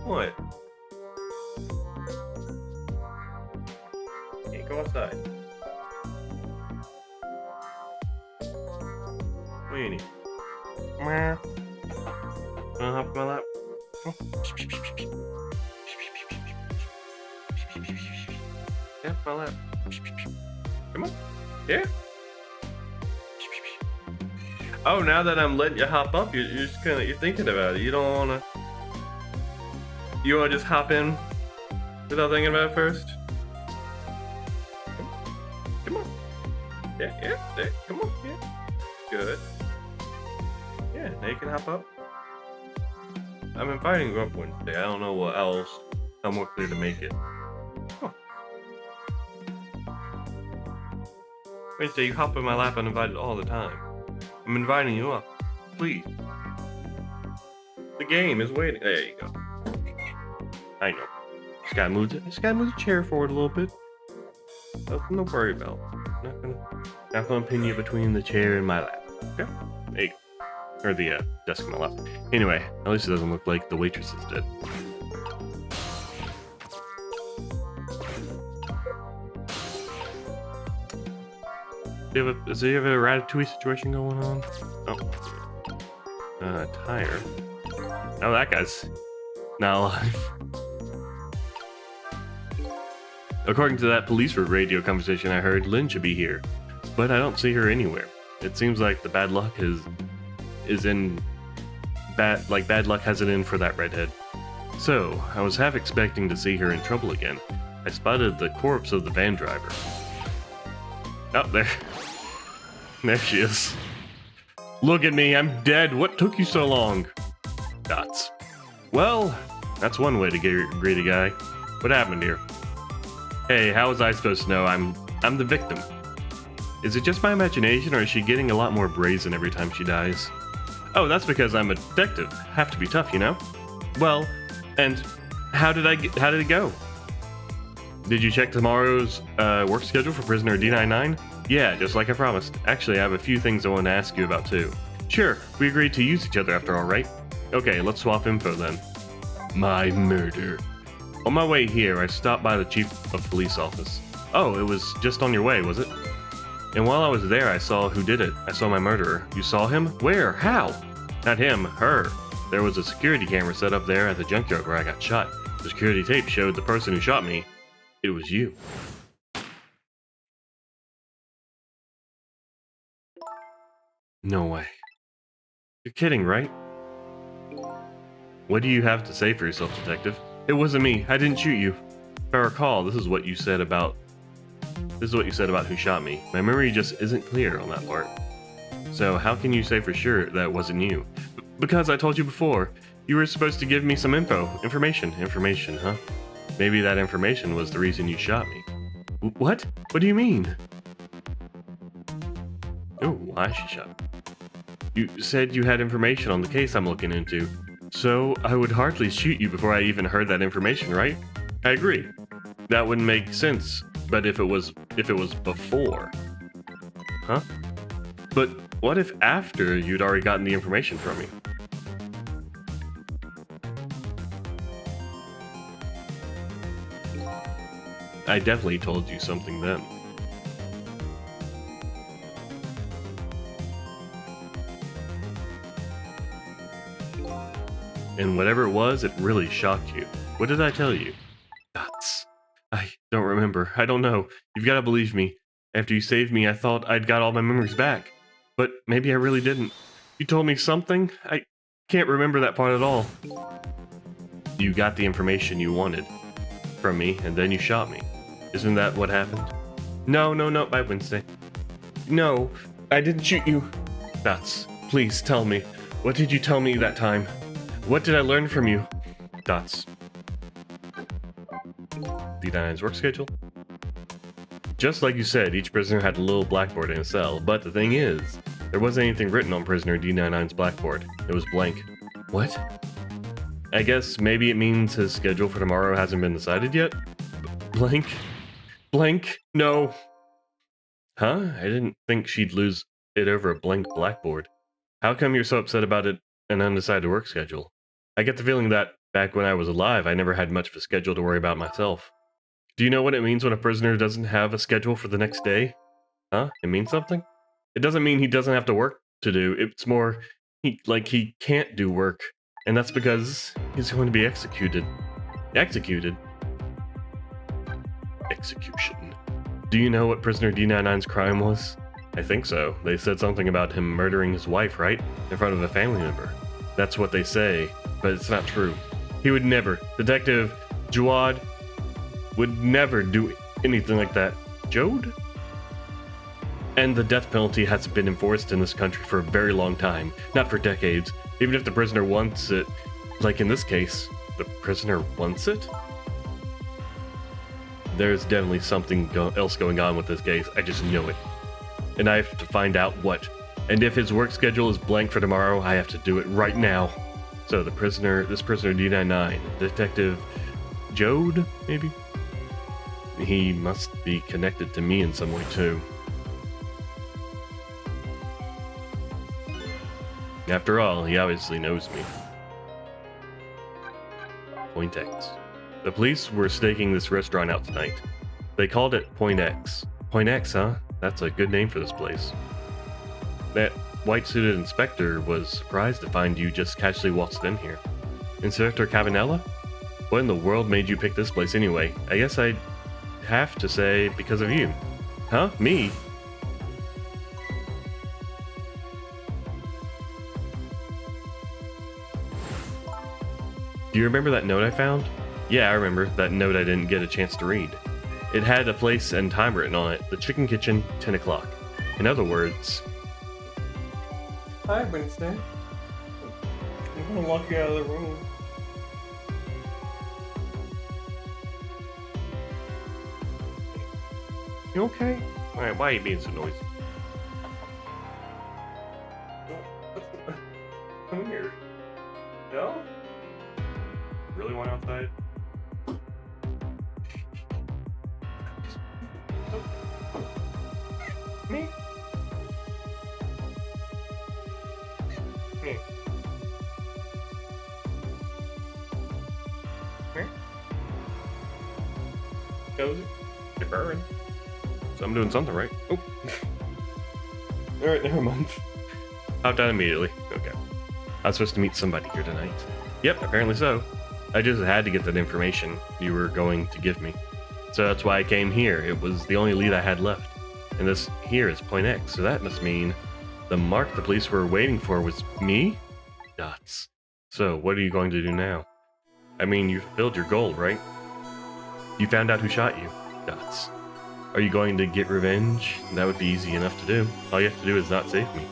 What? Can't go outside. What do you need? Wanna hop in my lap? Yeah, my lap. Come on. Yeah. Oh, now that I'm letting you hop up, you're just you're thinking about it. You don't wanna. You wanna just hop in without thinking about it first? Come on. Yeah. Come on. Yeah. Good. Yeah. Now you can hop up. I'm inviting you up Wednesday. I don't know what else. How more clear to make it. Come on. Wednesday, you hop in my lap uninvited all the time. I'm inviting you up. Please. The game is waiting. There you go. I know. Just gotta move the chair forward a little bit. Nothing to worry about. Not gonna pin you between the chair and my lap. Okay? There you go. Or the desk and my lap. Anyway, at least it doesn't look like the waitress is dead. Does he have a Ratatouille situation going on? Oh. Tire. Oh, that guy's not alive. According to that police radio conversation I heard, Lynn should be here. But I don't see her anywhere. It seems like the bad luck is in... Bad luck has it in for that redhead. So, I was half expecting to see her in trouble again. I spotted the corpse of the van driver. Oh, there. There she is. Look at me, I'm dead. What took you so long? Dots. Well, that's one way to get a greedy guy. What happened here? Hey, how was I supposed to know I'm the victim? Is it just my imagination, or is she getting a lot more brazen every time she dies? Oh, that's because I'm a detective. Have to be tough, you know? Well, and how did it go? Did you check tomorrow's work schedule for prisoner D99? Yeah, just like I promised. Actually, I have a few things I want to ask you about too. Sure, we agreed to use each other after all, right? Okay, let's swap info then. My murder. On my way here, I stopped by the chief of police office. Oh, it was just on your way, was it? And while I was there, I saw who did it. I saw my murderer. You saw him? Where? How? Not him, her. There was a security camera set up there at the junkyard where I got shot. The security tape showed the person who shot me. It was you. No way. You're kidding, right? What do you have to say for yourself, detective? It wasn't me. I didn't shoot you. If I recall, this is what you said about who shot me. My memory just isn't clear on that part. So how can you say for sure that wasn't you? Because I told you before, you were supposed to give me some information, huh? Maybe that information was the reason you shot me. What? What do you mean? Oh, why she shot me? You said you had information on the case I'm looking into. So I would hardly shoot you before I even heard that information, right? I agree. That wouldn't make sense. But if it was before, huh? But what if after you'd already gotten the information from me? I definitely told you something then. And whatever it was, it really shocked you. What did I tell you? Dots. I don't remember. I don't know. You've got to believe me. After you saved me, I thought I'd got all my memories back. But maybe I really didn't. You told me something? I can't remember that part at all. You got the information you wanted from me, and then you shot me. Isn't that what happened? No, by Wednesday. No, I didn't shoot you. Dots, please tell me. What did you tell me that time? What did I learn from you? Dots. D99's work schedule? Just like you said, each prisoner had a little blackboard in a cell, but the thing is, there wasn't anything written on prisoner D99's blackboard. It was blank. What? I guess maybe it means his schedule for tomorrow hasn't been decided yet? Blank? Blank? No. Huh? I didn't think she'd lose it over a blank blackboard. How come you're so upset about it, an undecided work schedule? I get the feeling that, back when I was alive, I never had much of a schedule to worry about myself. Do you know what it means when a prisoner doesn't have a schedule for the next day? Huh? It means something? It doesn't mean he doesn't have to work to do. It's more, he can't do work. And that's because he's going to be executed. Executed? Execution. Do you know what prisoner D99's crime was? I think so. They said something about him murdering his wife, right? In front of a family member. That's what they say, but it's not true. He would never. Detective Jawad would never do anything like that. Jode? And the death penalty hasn't been enforced in this country for a very long time. Not for decades. Even if the prisoner wants it, like in this case, the prisoner wants it? There's definitely something else going on with this case. I just know it. And I have to find out what. And if his work schedule is blank for tomorrow, I have to do it right now. So this prisoner D99, Detective Jode, maybe? He must be connected to me in some way too. After all, he obviously knows me. Point X. The police were staking this restaurant out tonight. They called it Point X. Point X, huh? That's a good name for this place. That white-suited inspector was surprised to find you just casually waltzed in here. Inspector Cabanella? What in the world made you pick this place anyway? I guess I'd have to say because of you. Huh? Me? Do you remember that note I found? Yeah, I remember. That note I didn't get a chance to read. It had a place and time written on it. The Chicken Kitchen, 10 o'clock. In other words, Hi, Winston. I'm gonna lock you out of the room. You okay? Alright, why are you being so noisy? Come here. No? Really want outside? Me? Me? Here? Cozy? You're burning. So I'm doing something right. Oh. Alright, never mind. Hopped out immediately. Okay. I was supposed to meet somebody here tonight. Yep, apparently so. I just had to get that information you were going to give me. So that's why I came here. It was the only lead I had left. And this here is Point X, so that must mean the mark the police were waiting for was me? Dots. So, what are you going to do now? I mean, you fulfilled your goal, right? You found out who shot you. Dots. Are you going to get revenge? That would be easy enough to do. All you have to do is not save me.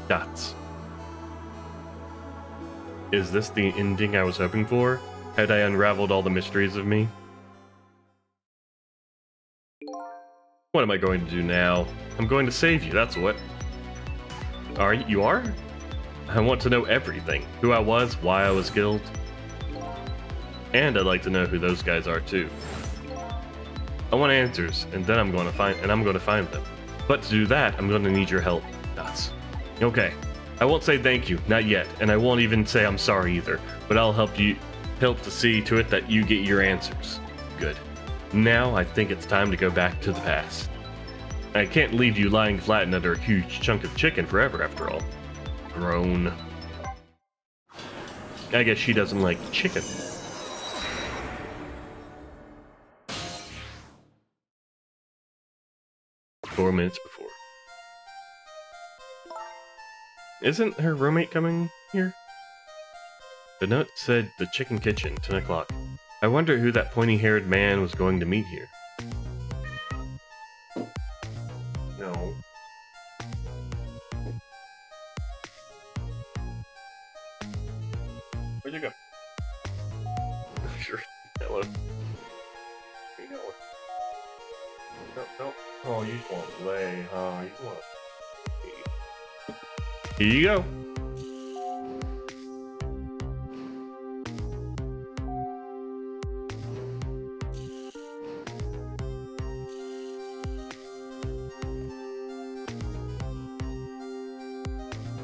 Dots. Is this the ending I was hoping for? Had I unraveled all the mysteries of me? What am I going to do now? I'm going to save you, that's what. Are you? You are? I want to know everything. Who I was, why I was killed. And I'd like to know who those guys are too. I want answers, and then I'm going to find them. But to do that, I'm going to need your help. Dots. Okay. I won't say thank you, not yet, and I won't even say I'm sorry either, but I'll help to see to it that you get your answers. Good. Now I think it's time to go back to the past. I can't leave you lying flat under a huge chunk of chicken forever, after all. Groan. I guess she doesn't like chicken. Four minutes before. Isn't her roommate coming here? The note said the chicken kitchen, 10 o'clock. I wonder who that pointy-haired man was going to meet here. No. Where'd you go? Sure. Hello. Where you going? No. Oh, you just want to play, huh? You just want to... Here you go.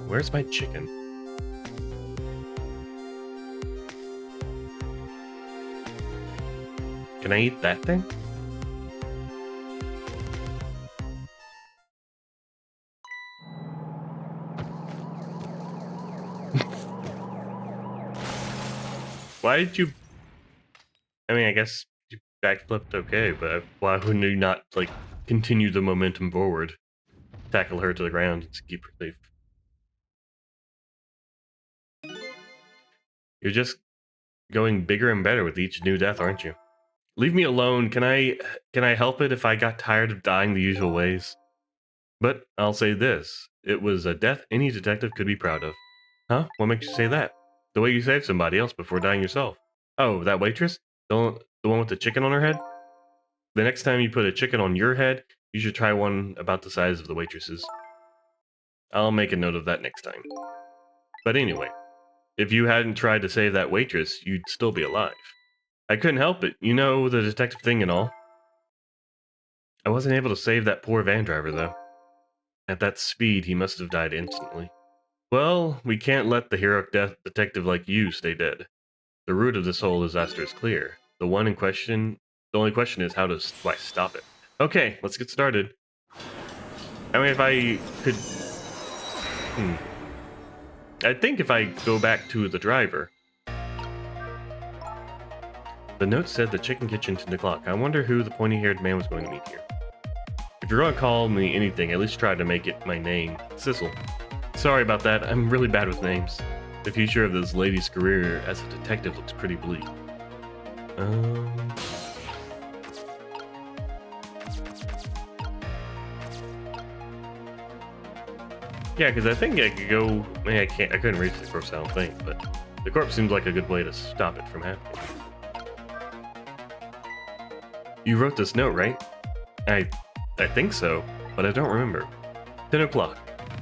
Where's my chicken? Can I eat that thing? Why did you... I mean, I guess you backflipped okay, but why wouldn't you not, like, continue the momentum forward? Tackle her to the ground and keep her safe. You're just going bigger and better with each new death, aren't you? Leave me alone. Can I help it if I got tired of dying the usual ways? But I'll say this. It was a death any detective could be proud of. Huh? What makes you say that? The way you saved somebody else before dying yourself. Oh, that waitress? The one with the chicken on her head? The next time you put a chicken on your head, you should try one about the size of the waitress's. I'll make a note of that next time. But anyway, if you hadn't tried to save that waitress, you'd still be alive. I couldn't help it. You know, the detective thing and all. I wasn't able to save that poor van driver, though. At that speed, he must have died instantly. Well, we can't let the heroic detective like you stay dead. The root of this whole disaster is clear. The only question is how do I stop it? Okay, let's get started. I mean, if I could... I think if I go back to the driver... The note said the chicken kitchen 10 o'clock. I wonder who the pointy-haired man was going to meet here. If you're going to call me anything, at least try to make it my name. Sissel. Sorry about that, I'm really bad with names. The future of this lady's career as a detective looks pretty bleak. Yeah, because I think I could go. I couldn't reach the corpse, I don't think, but the corpse seems like a good way to stop it from happening. You wrote this note, right? I think so, but I don't remember. 10 o'clock.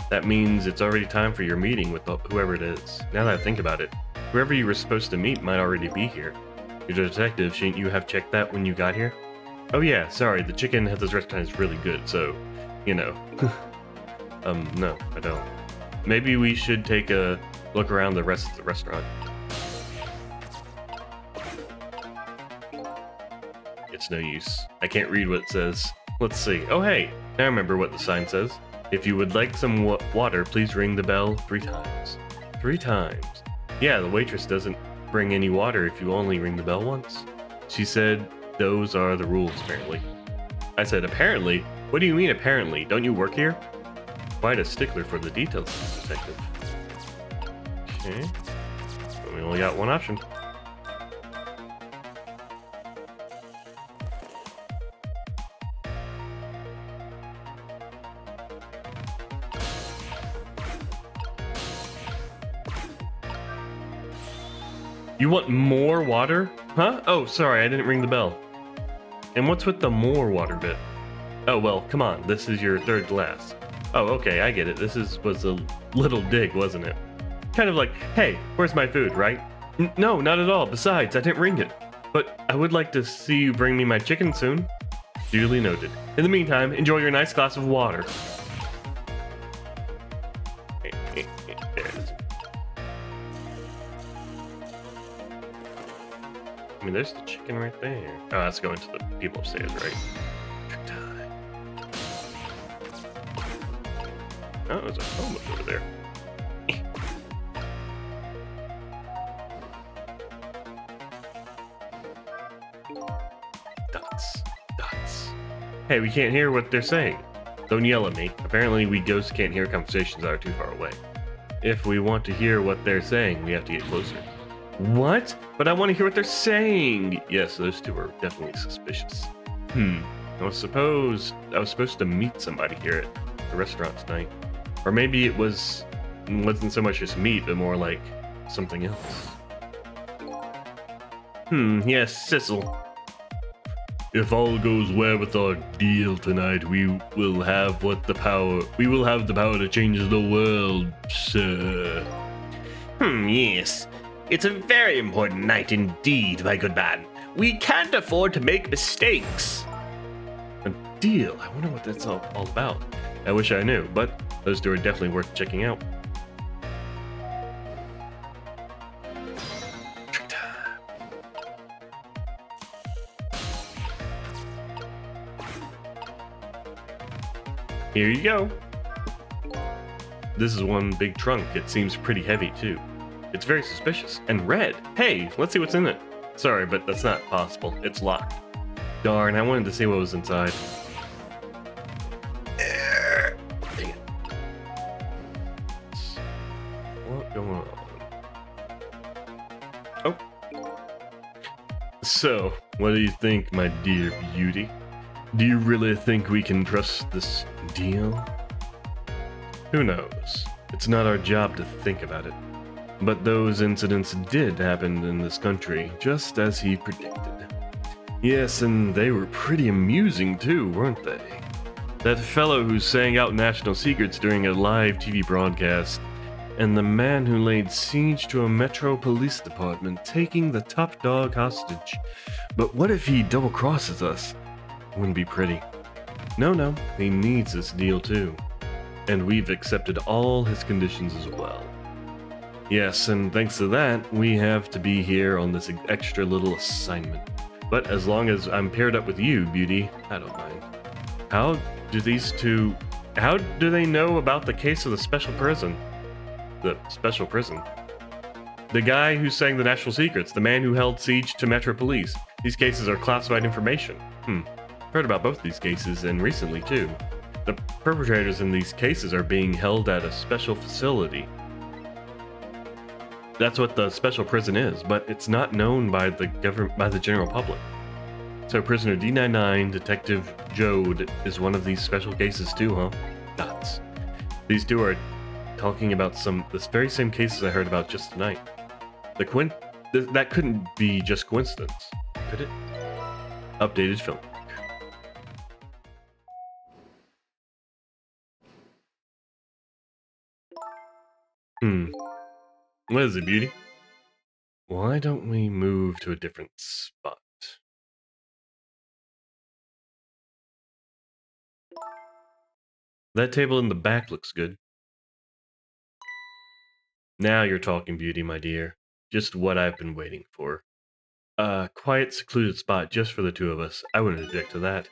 That means it's already time for your meeting with whoever it is. Now that I think about it, whoever you were supposed to meet might already be here. You're a detective, shouldn't you have checked that when you got here? Oh yeah, sorry, the chicken at this restaurant is really good, so, you know. No, I don't. Maybe we should take a look around the rest of the restaurant. It's no use. I can't read what it says. Let's see. Oh hey, I remember what the sign says. If you would like some water, please ring the bell 3 times. 3 times. Yeah, the waitress doesn't bring any water if you only ring the bell once. She said those are the rules, apparently. I said, apparently? What do you mean, apparently? Don't you work here? Quite a stickler for the details, detective. Okay. We only got one option. You want more water? Huh? Oh, sorry, I didn't ring the bell. And what's with the more water bit? Oh, well, come on, this is your 3rd glass. Oh, okay, I get it. This was a little dig, wasn't it? Kind of like, hey, where's my food, right? No, not at all. Besides, I didn't ring it. But I would like to see you bring me my chicken soon. Duly noted. In the meantime, enjoy your nice glass of water. There it is. I mean, there's the chicken right there. Oh, that's going to the people upstairs, right? Trick time. Oh, there's a helmet over there. Dots. Hey, we can't hear what they're saying. Don't yell at me. Apparently, we ghosts can't hear conversations that are too far away. If we want to hear what they're saying, we have to get closer. What? But I want to hear what they're saying! Yes, those two are definitely suspicious. I was supposed to meet somebody here at the restaurant tonight. Or maybe it wasn't so much just meet, but more like something else. Yes, Cecil. If all goes well with our deal tonight, we will have the power to change the world, sir. Yes. It's a very important night indeed, my good man. We can't afford to make mistakes. A deal? I wonder what that's all about. I wish I knew, but those two are definitely worth checking out. Trick time. Here you go. This is one big trunk. It seems pretty heavy, too. It's very suspicious. And red. Hey, let's see what's in it. Sorry, but that's not possible. It's locked. Darn, I wanted to see what was inside. Dang it. What's going on? Oh. So, what do you think, my dear beauty? Do you really think we can trust this deal? Who knows? It's not our job to think about it. But those incidents did happen in this country, just as he predicted. Yes, and they were pretty amusing too, weren't they? That fellow who sang out national secrets during a live TV broadcast, and the man who laid siege to a metro police department, taking the top dog hostage. But what if he double-crosses us? Wouldn't be pretty. No, he needs this deal too. And we've accepted all his conditions as well. Yes, and thanks to that, we have to be here on this extra little assignment. But as long as I'm paired up with you, Beauty, I don't mind. How do they know about the case of the special prison? The special prison? The guy who sang the national secrets, the man who held siege to Metro Police. These cases are classified information. Heard about both these cases, and recently too. The perpetrators in these cases are being held at a special facility. That's what the special prison is, but it's not known by the general public. So prisoner D99, Detective Jode, is one of these special cases too, huh? Dots. These two are talking about this very same cases I heard about just tonight. That couldn't be just coincidence, could it? Updated film. What is it, beauty? Why don't we move to a different spot? That table in the back looks good. Now you're talking, beauty, my dear. Just what I've been waiting for. A quiet, secluded spot just for the two of us. I wouldn't object to that.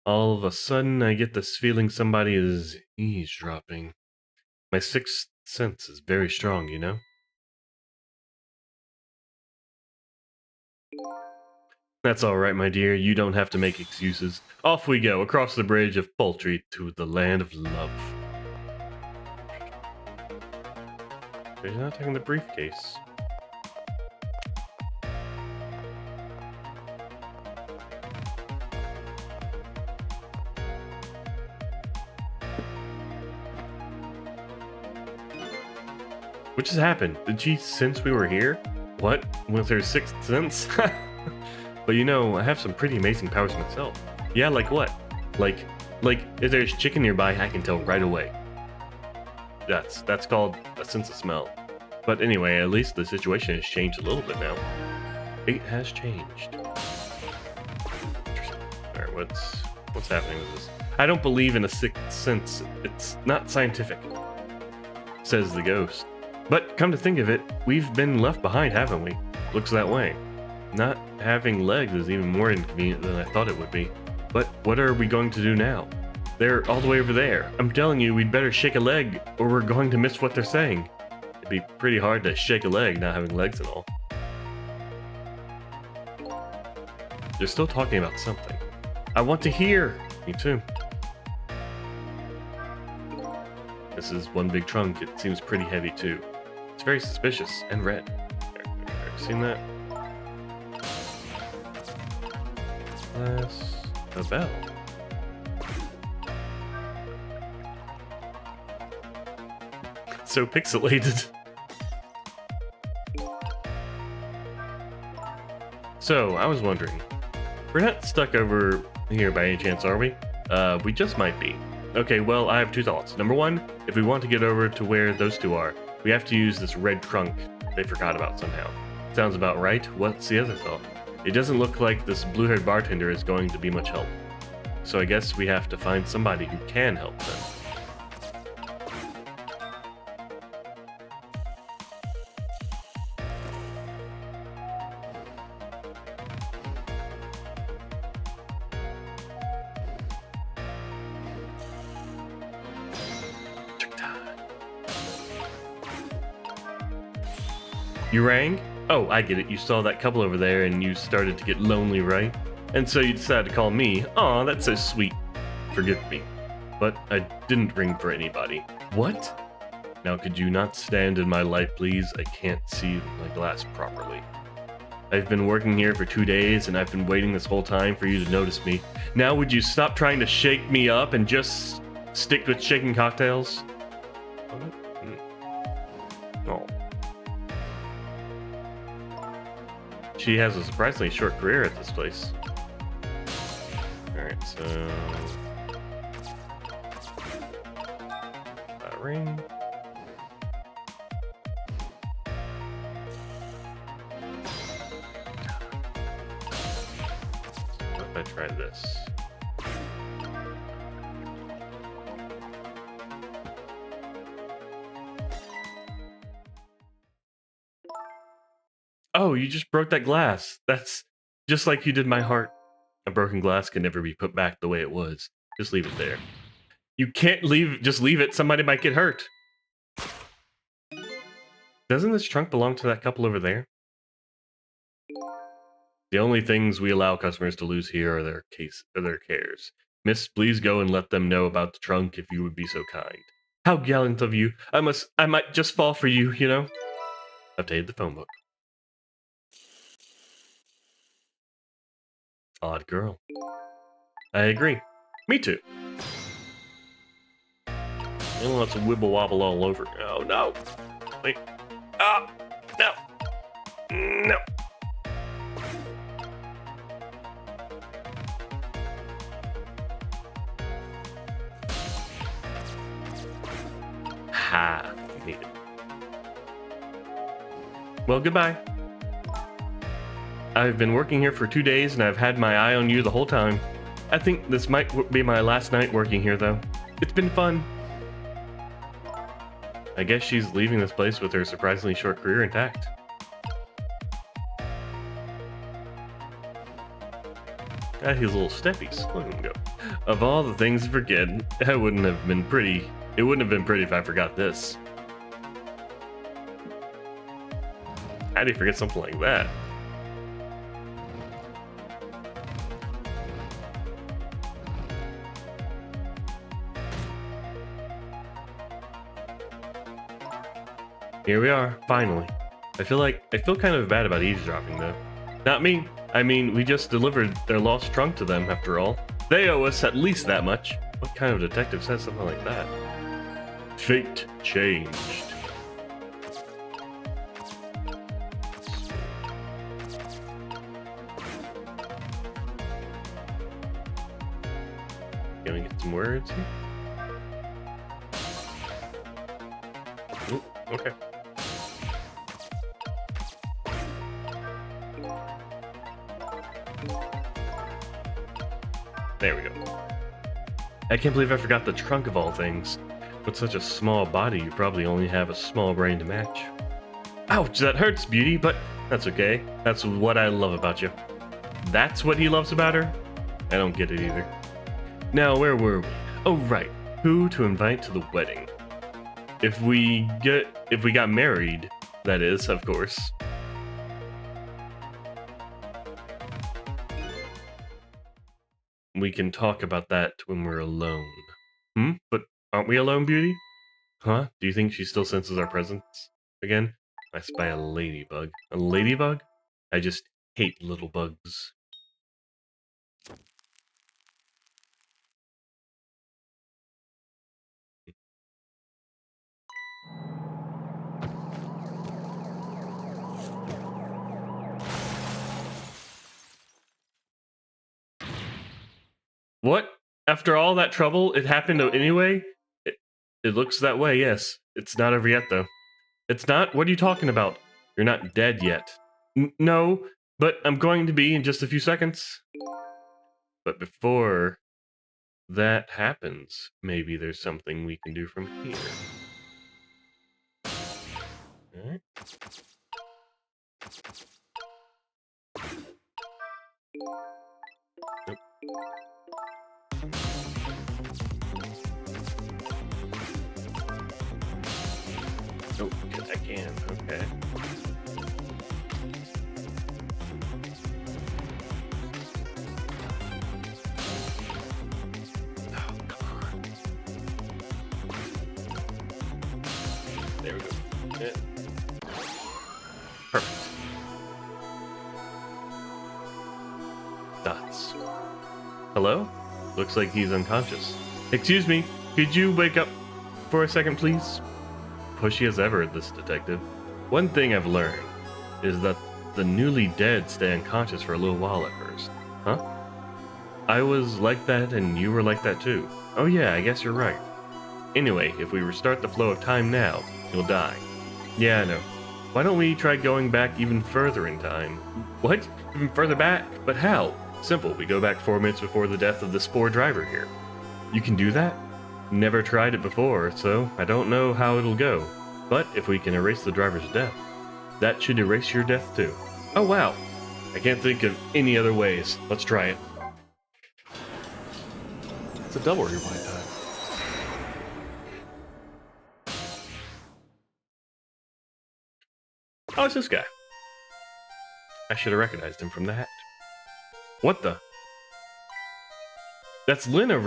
All of a sudden, I get this feeling somebody is eavesdropping. My sixth sense is very strong, you know? That's alright, my dear. You don't have to make excuses. Off we go, across the bridge of Poultry to the land of love. They're not taking the briefcase. What just happened? Did she sense we were here? What? Was her sixth sense? But you know, I have some pretty amazing powers myself. Yeah, like what? Like, if there's chicken nearby, I can tell right away. That's called a sense of smell. But anyway, at least the situation has changed a little bit now. It has changed. Alright, what's happening with this? I don't believe in a sixth sense. It's not scientific, says the ghost. But come to think of it, we've been left behind, haven't we? Looks that way. Not having legs is even more inconvenient than I thought it would be. But what are we going to do now? They're all the way over there. I'm telling you, we'd better shake a leg, or we're going to miss what they're saying. It'd be pretty hard to shake a leg not having legs and all. They're still talking about something. I want to hear! Me too. This is one big trunk. It seems pretty heavy too. It's very suspicious and red. Seen that? That's a bell. So pixelated. So, I was wondering, we're not stuck over here by any chance, are we? We just might be. Okay, well, I have two thoughts. Number one, if we want to get over to where those two are, we have to use this red trunk they forgot about somehow. Sounds about right. What's the other thought? It doesn't look like this blue-haired bartender is going to be much help. So I guess we have to find somebody who can help them. You rang? Oh, I get it. You saw that couple over there and you started to get lonely, right? And so you decided to call me. Aw, that's so sweet. Forgive me. But I didn't ring for anybody. What? Now could you not stand in my light, please? I can't see my glass properly. I've been working here for 2 days and I've been waiting this whole time for you to notice me. Now would you stop trying to shake me up and just stick with shaking cocktails? Oh. She has a surprisingly short career at this place. Alright, so... that ring. What if I try this? Oh, you just broke that glass. That's just like you did my heart. A broken glass can never be put back the way it was. Just leave it there. You can't just leave it. Somebody might get hurt. Doesn't this trunk belong to that couple over there? The only things we allow customers to lose here are their cares. Miss, please go and let them know about the trunk if you would be so kind. How gallant of you. I might just fall for you, you know? Updated the phone book. Odd girl. I agree. Me too. And let's wibble wobble all over. Oh no! Wait. Ah! No! No! Ha! Made it. Well, goodbye. I've been working here for 2 days and I've had my eye on you the whole time. I think this might be my last night working here, though. It's been fun. I guess she's leaving this place with her surprisingly short career intact. Ah, his little steppies. Look at him go. Of all the things to forget, it wouldn't have been pretty if I forgot this. How do you forget something like that? Here we are, finally. I feel kind of bad about eavesdropping, though. Not me. I mean, we just delivered their lost trunk to them, after all. They owe us at least that much. What kind of detective says something like that? Fate changed. Can we get some words here? Ooh, okay. There we go. I can't believe I forgot the trunk of all things. With such a small body, you probably only have a small brain to match. Ouch, that hurts, Beauty, but that's okay. That's what I love about you. That's what he loves about her? I don't get it either. Now, where were we? Oh, right. Who to invite to the wedding? If we got married, that is, of course. We can talk about that when we're alone. But aren't we alone, Beauty? Huh? Do you think she still senses our presence? Again? I spy a ladybug. A ladybug? I just hate little bugs. What? After all that trouble, it happened anyway? It looks that way, yes. It's not over yet, though. It's not? What are you talking about? You're not dead yet. No, but I'm going to be in just a few seconds. But before that happens, maybe there's something we can do from here. Alright. Nope. Oh, yes, I can. Okay. Oh, come on. There we go. Yeah. Perfect. Dots. Hello? Looks like he's unconscious. Excuse me, could you wake up for a second, please? Pushy as ever, this detective. One thing I've learned is that the newly dead stay unconscious for a little while at first. Huh? I was like that and you were like that too. Oh yeah, I guess you're right. Anyway, if we restart the flow of time now, you'll die. Yeah, I know. Why don't we try going back even further in time? What? Even further back? But how? Simple, we go back 4 minutes before the death of the Spore driver here. You can do that? Never tried it before, so I don't know how it'll go. But if we can erase the driver's death, that should erase your death too. Oh wow! I can't think of any other ways. Let's try it. It's a double rewind time. Oh, it's this guy. I should have recognized him from the hat. What the? That's Lynn, our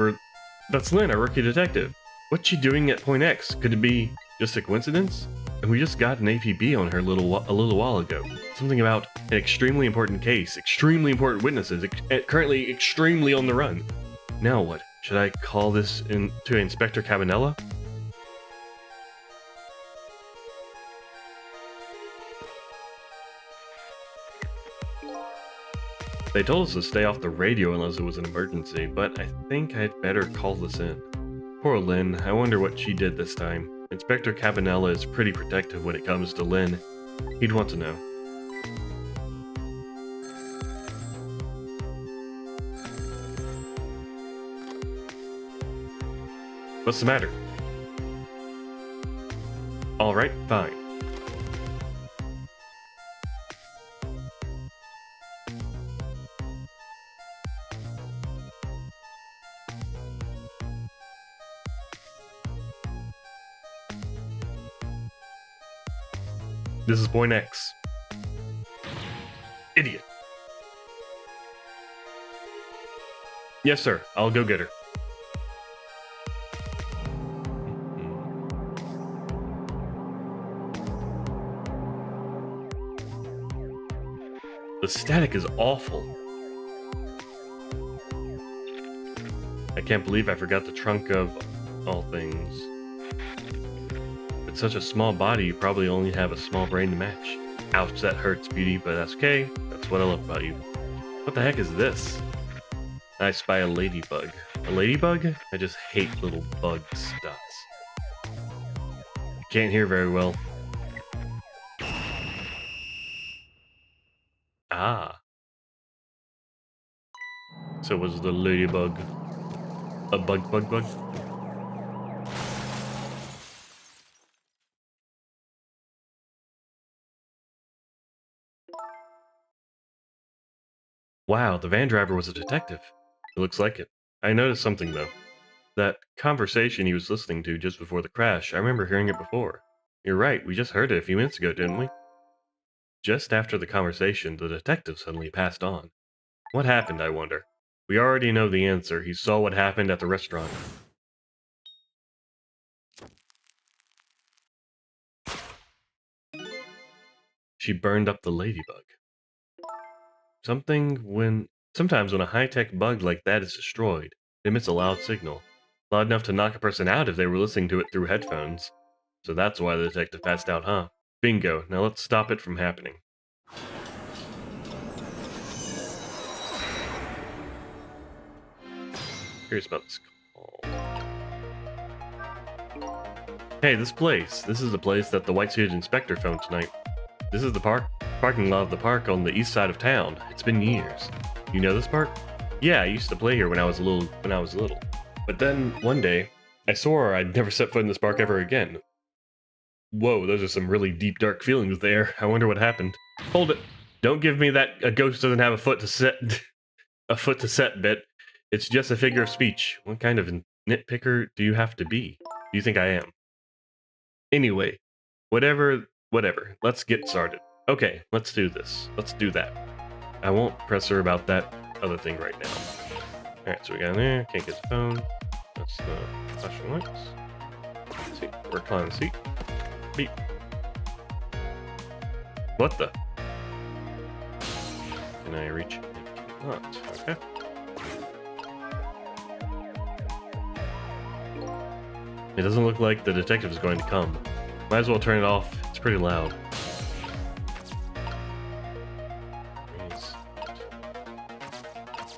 rookie detective. What's she doing at Point X? Could it be just a coincidence? And we just got an APB on her a little while ago. Something about an extremely important case, extremely important witnesses, currently extremely on the run. Now what? Should I call this in to Inspector Cabanela? They told us to stay off the radio unless it was an emergency, but I think I'd better call this in. Poor Lynn, I wonder what she did this time. Inspector Cabanela is pretty protective when it comes to Lynn. He'd want to know. What's the matter? Alright, fine. This is Point X. Idiot. Yes, sir. I'll go get her. The static is awful. I can't believe I forgot the trunk of all things. With such a small body, you probably only have a small brain to match. Ouch, that hurts, Beauty, but that's okay. That's what I love about you. What the heck is this? I spy a ladybug. A ladybug? I just hate little bug stuffs. Can't hear very well. Ah. So was the ladybug a bug? Wow, the van driver was a detective. It looks like it. I noticed something though. That conversation he was listening to just before the crash, I remember hearing it before. You're right, we just heard it a few minutes ago, didn't we? Just after the conversation, the detective suddenly passed on. What happened, I wonder? We already know the answer. He saw what happened at the restaurant. She burned up the ladybug. Sometimes when a high-tech bug like that is destroyed, it emits a loud signal. Loud enough to knock a person out if they were listening to it through headphones. So that's why the detective passed out, huh? Bingo. Now let's stop it from happening. Curious about this call. Hey, this place. This is the place that the white-suited inspector found tonight. This is the parking lot of the park on the east side of town. It's been years. You know this park? Yeah, I used to play here when I was little. But then, one day, I swore I'd never set foot in this park ever again. Whoa, those are some really deep, dark feelings there. I wonder what happened. Hold it. Don't give me that a ghost doesn't have a foot to set bit. It's just a figure of speech. What kind of nitpicker do you have to be? Do you think I am? Anyway, whatever. Let's get started. Okay, let's do this. Let's do that. I won't press her about that other thing right now. Alright, so we got in there. Can't get the phone. That's the flashing lights. Let's see. Recline the seat. Beep. What the? Can I reach it? Not. Okay. It doesn't look like the detective is going to come. Might as well turn it off. It's pretty loud.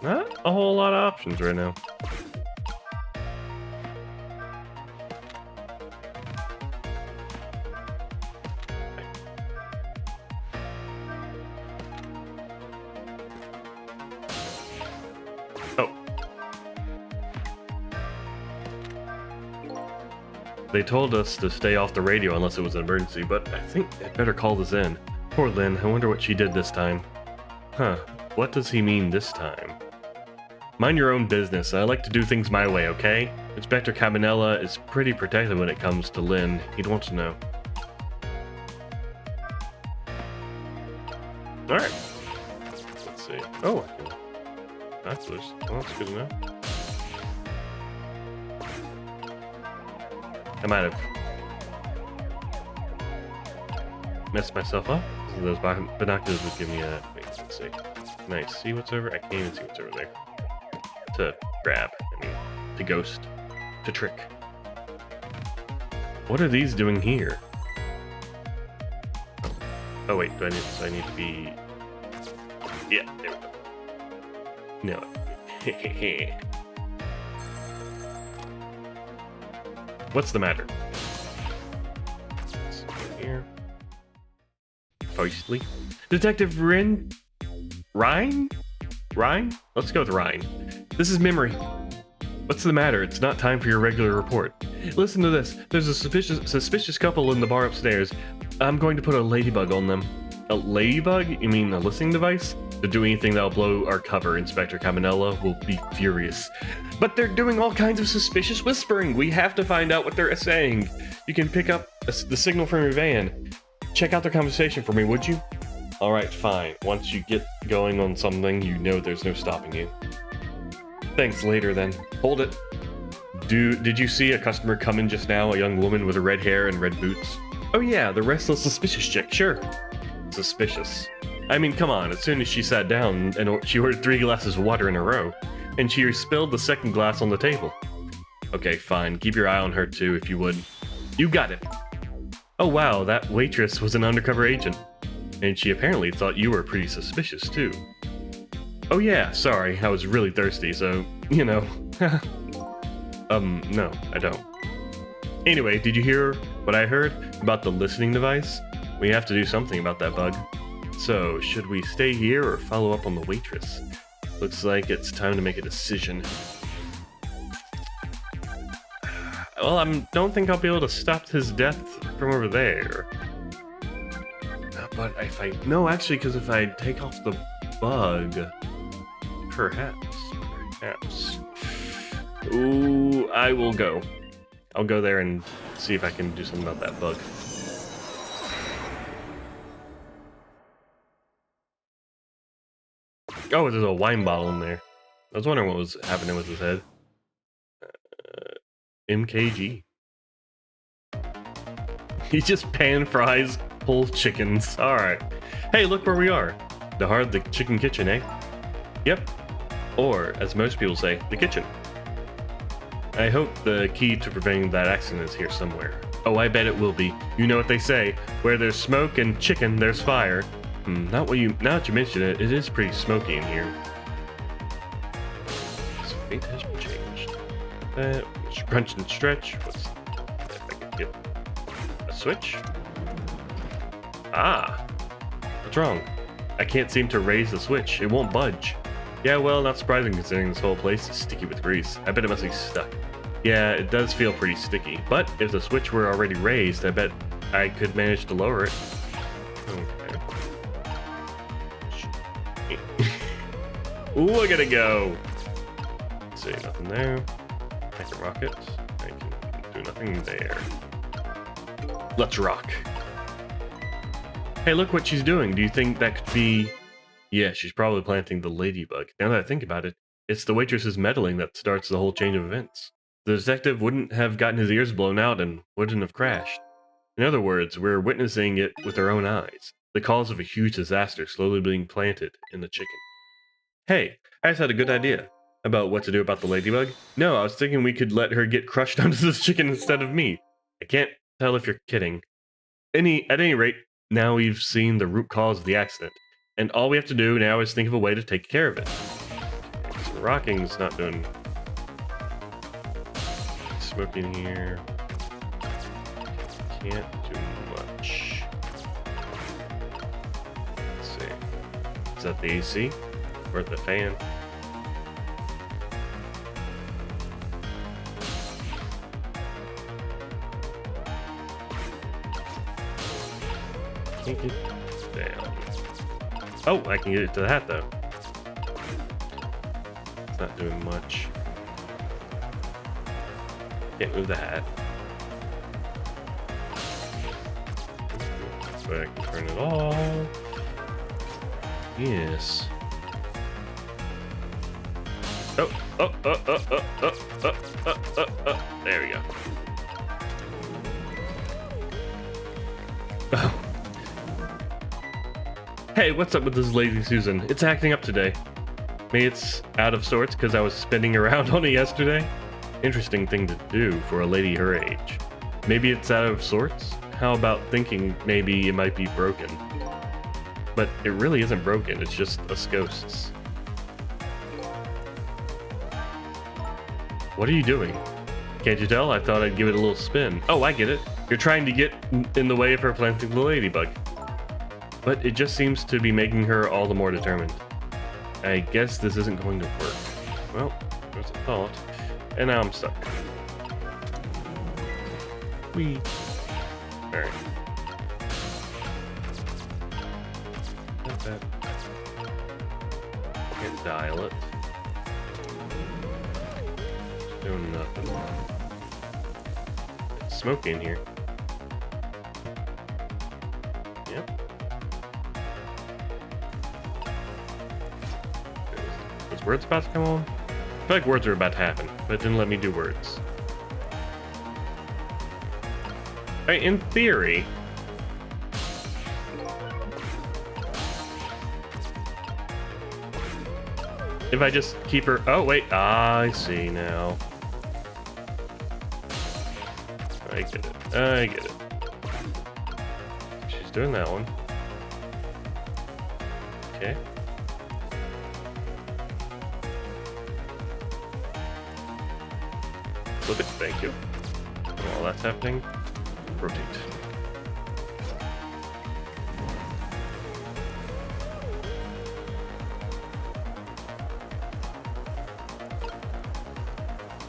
Not a whole lot of options right now. Oh. They told us to stay off the radio unless it was an emergency, but I think I'd better call this in. Poor Lynn, I wonder what she did this time. Huh, what does he mean this time? Mind your own business. I like to do things my way, okay? Inspector Cabanela is pretty protective when it comes to Lynn. He'd want to know. Alright. Let's see. Oh, that's loose. Well, that's good enough. I might have messed myself up. Those binoculars would give me a... Wait, let's see. Can I see what's over? I can't even see what's over there. To grab, to ghost, to trick. What are these doing here? Oh wait, I need to be... Yeah, there we go. No. What's the matter? Here. Feisty. Detective Ryan? Ryan? Let's go with Ryan. This is Memory. What's the matter? It's not time for your regular report. Listen to this. There's a suspicious couple in the bar upstairs. I'm going to put a ladybug on them. A ladybug? You mean a listening device? To do anything that'll blow our cover, Inspector Cabanella will be furious. But they're doing all kinds of suspicious whispering. We have to find out what they're saying. You can pick up the signal from your van. Check out their conversation for me, would you? Alright, fine. Once you get going on something, you know there's no stopping you. Thanks, later then. Hold it. Did you see a customer come in just now? A young woman with red hair and red boots? Oh yeah, the restless suspicious chick, sure. Suspicious. I mean, come on, as soon as she sat down, and she ordered 3 glasses of water in a row, and she spilled the second glass on the table. Okay, fine. Keep your eye on her too, if you would. You got it. Oh wow, that waitress was an undercover agent. And she apparently thought you were pretty suspicious too. Oh yeah, sorry, I was really thirsty, so, you know. No, I don't. Anyway, did you hear what I heard about the listening device? We have to do something about that bug. So, should we stay here or follow up on the waitress? Looks like it's time to make a decision. Well, I don't think I'll be able to stop his death from over there. But if I... No, actually, because if I take off the bug... Perhaps. Ooh, I will go. I'll go there and see if I can do something about that bug. Oh, there's a wine bottle in there. I was wondering what was happening with his head. MKG. He just pan fries whole chickens. Alright. Hey, look where we are. The Heart of the Chicken Kitchen, eh? Yep. Or, as most people say, the kitchen. I hope the key to preventing that accident is here somewhere. Oh, I bet it will be. You know what they say, where there's smoke and chicken, there's fire. Now that you mention it, it is pretty smoky in here. So it has changed. Crunch and stretch. If I could get a switch? Ah! What's wrong? I can't seem to raise the switch. It won't budge. Yeah, well, not surprising considering this whole place is sticky with grease. I bet it must be stuck. Yeah, it does feel pretty sticky. But if the switch were already raised, I bet I could manage to lower it. Okay. Ooh, I gotta go. Let's see, nothing there. I can rocket. I can do nothing there. Let's rock. Hey, look what she's doing. Do you think that could be... Yeah, she's probably planting the ladybug. Now that I think about it, it's the waitress's meddling that starts the whole chain of events. The detective wouldn't have gotten his ears blown out and wouldn't have crashed. In other words, we're witnessing it with our own eyes. The cause of a huge disaster slowly being planted in the chicken. Hey, I just had a good idea. About what to do about the ladybug? No, I was thinking we could let her get crushed onto this chicken instead of me. I can't tell if you're kidding. At any rate, now we've seen the root cause of the accident. And all we have to do now is think of a way to take care of it. So rocking's not doing... Smoking here. Can't do much. Let's see. Is that the AC? Or the fan? Can't get down. Oh, I can get it to the hat though. It's not doing much. Can't move the hat. But I can turn it off. Yes. There we go. Oh. Hey, what's up with this lazy Susan? It's acting up today. Maybe it's out of sorts because I was spinning around on it yesterday. Interesting thing to do for a lady her age. Maybe it's out of sorts? How about thinking maybe it might be broken? But it really isn't broken, it's just us ghosts. What are you doing? Can't you tell? I thought I'd give it a little spin. Oh, I get it. You're trying to get in the way of her planting the ladybug. But it just seems to be making her all the more determined. I guess this isn't going to work. Well, there's a thought. And now I'm stuck. Whee. Alright. Like that. Can't dial it. Doing nothing. It's smoky in here. Yep. Was words about to come on? I feel like words are about to happen, but it didn't let me do words. Right, in theory, if I just keep her... Oh, wait. I see now. I get it. I get it. She's doing that one. Okay. Flip it. Thank you. While that's happening, rotate.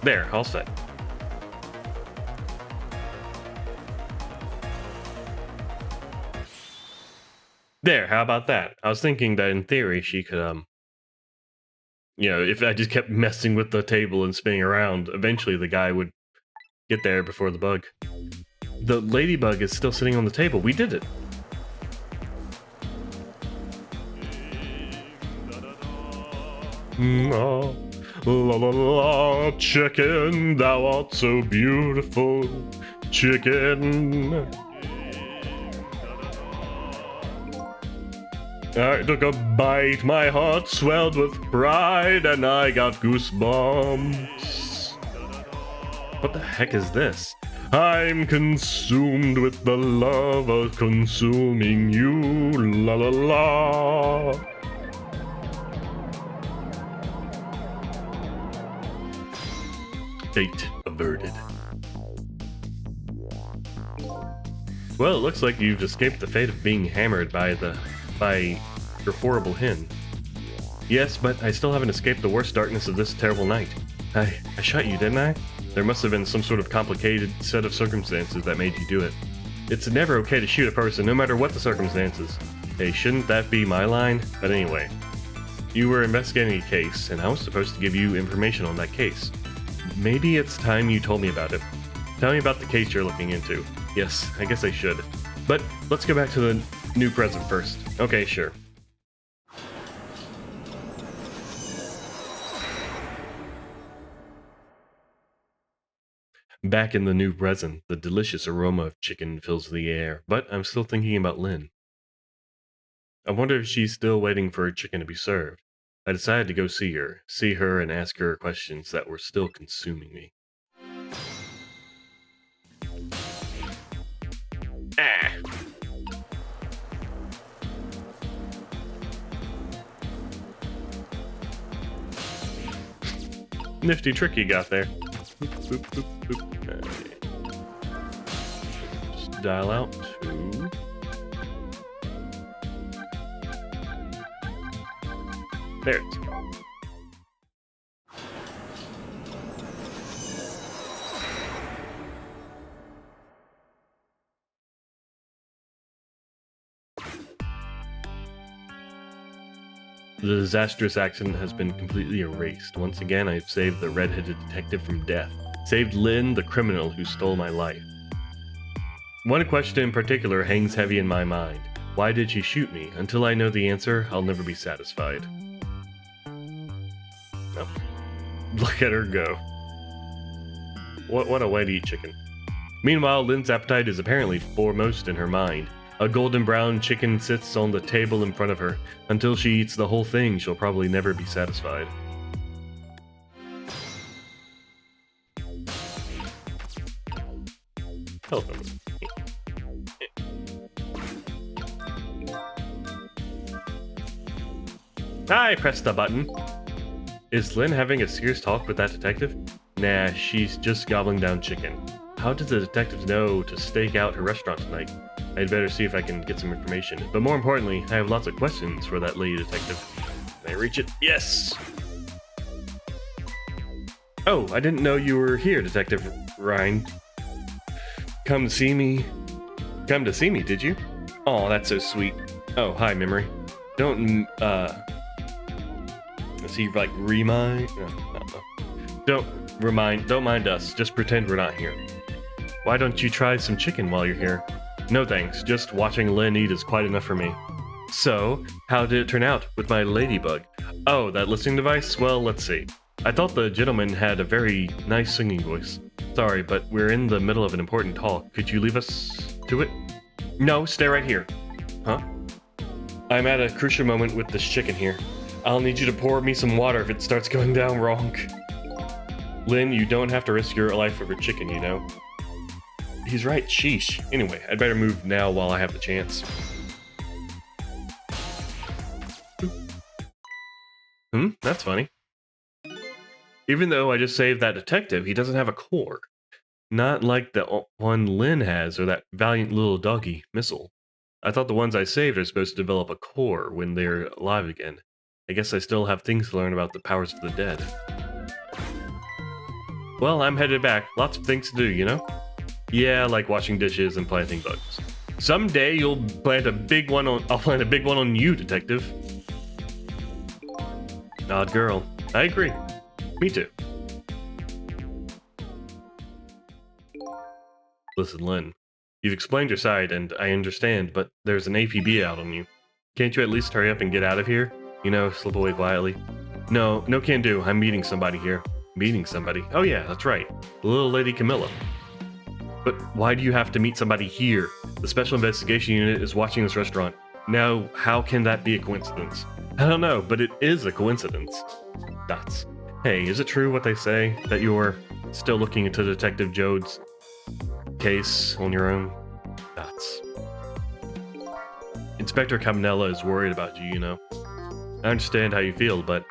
There, all set. There, how about that? I was thinking that in theory she could, you know, if I just kept messing with the table and spinning around, eventually the guy would get there before the bug. The ladybug is still sitting on the table. We did it. La la la, chicken, thou art so beautiful, chicken. I took a bite, my heart swelled with pride, and I got goosebumps. What the heck is this? I'm consumed with the love of consuming you, la la la. Fate averted. Well, it looks like you've escaped the fate of being hammered by your horrible hen. Yes, but I still haven't escaped the worst darkness of this terrible night. I shot you, didn't I? There must have been some sort of complicated set of circumstances that made you do it. It's never okay to shoot a person, no matter what the circumstances. Hey, shouldn't that be my line? But anyway, you were investigating a case, and I was supposed to give you information on that case. Maybe it's time you told me about it. Tell me about the case you're looking into. Yes, I guess I should. But let's go back to the new present first. Okay, sure. Back in the new present, the delicious aroma of chicken fills the air, but I'm still thinking about Lynn. I wonder if she's still waiting for her chicken to be served. I decided to go see her and ask her questions that were still consuming me. Ah! Nifty trick you got there. Boop, boop, boop, boop. Just dial out to... There it is. The disastrous accident has been completely erased. Once again, I've saved the red-headed detective from death. Saved Lynn, the criminal who stole my life. One question in particular hangs heavy in my mind. Why did she shoot me? Until I know the answer, I'll never be satisfied. No. Look at her go. What a way to eat chicken. Meanwhile, Lynn's appetite is apparently foremost in her mind. A golden brown chicken sits on the table in front of her. Until she eats the whole thing, she'll probably never be satisfied. Help him. I pressed the button. Is Lynn having a serious talk with that detective? Nah, she's just gobbling down chicken. How did the detectives know to stake out her restaurant tonight? I'd better see if I can get some information. But more importantly, I have lots of questions for that lady detective. Can I reach it? Yes! Oh, I didn't know you were here, Detective Rind. Come to see me, did you? Oh, that's so sweet. Oh, hi, Memory. Don't, is he like remind? No. Don't mind us. Just pretend we're not here. Why don't you try some chicken while you're here? No thanks. Just watching Lynn eat is quite enough for me. So, how did it turn out with my ladybug? Oh, that listening device? Well, let's see. I thought the gentleman had a very nice singing voice. Sorry, but we're in the middle of an important talk. Could you leave us to it? No, stay right here. Huh? I'm at a crucial moment with this chicken here. I'll need you to pour me some water if it starts going down wrong. Lynn, you don't have to risk your life over chicken, you know. He's right, sheesh. Anyway, I'd better move now while I have the chance. That's funny. Even though I just saved that detective, he doesn't have a core. Not like the one Lynn has, or that valiant little doggy, Missile. I thought the ones I saved are supposed to develop a core when they're alive again. I guess I still have things to learn about the powers of the dead. Well, I'm headed back. Lots of things to do, you know? Yeah, like washing dishes and planting bugs. Someday you'll plant a big one on. I'll plant a big one on you, detective. Odd girl. I agree. Me too. Listen, Lynn. You've explained your side, and I understand, but there's an APB out on you. Can't you at least hurry up and get out of here? You know, slip away quietly. No can do. I'm meeting somebody here. Meeting somebody? Oh yeah, that's right. The little lady Camilla. But why do you have to meet somebody here? The Special Investigation Unit is watching this restaurant. Now, how can that be a coincidence? I don't know, but it is a coincidence. Dots. Hey, is it true what they say, that you're still looking into Detective Jode's case on your own? Dots. Inspector Caminella is worried about you, you know. I understand how you feel, but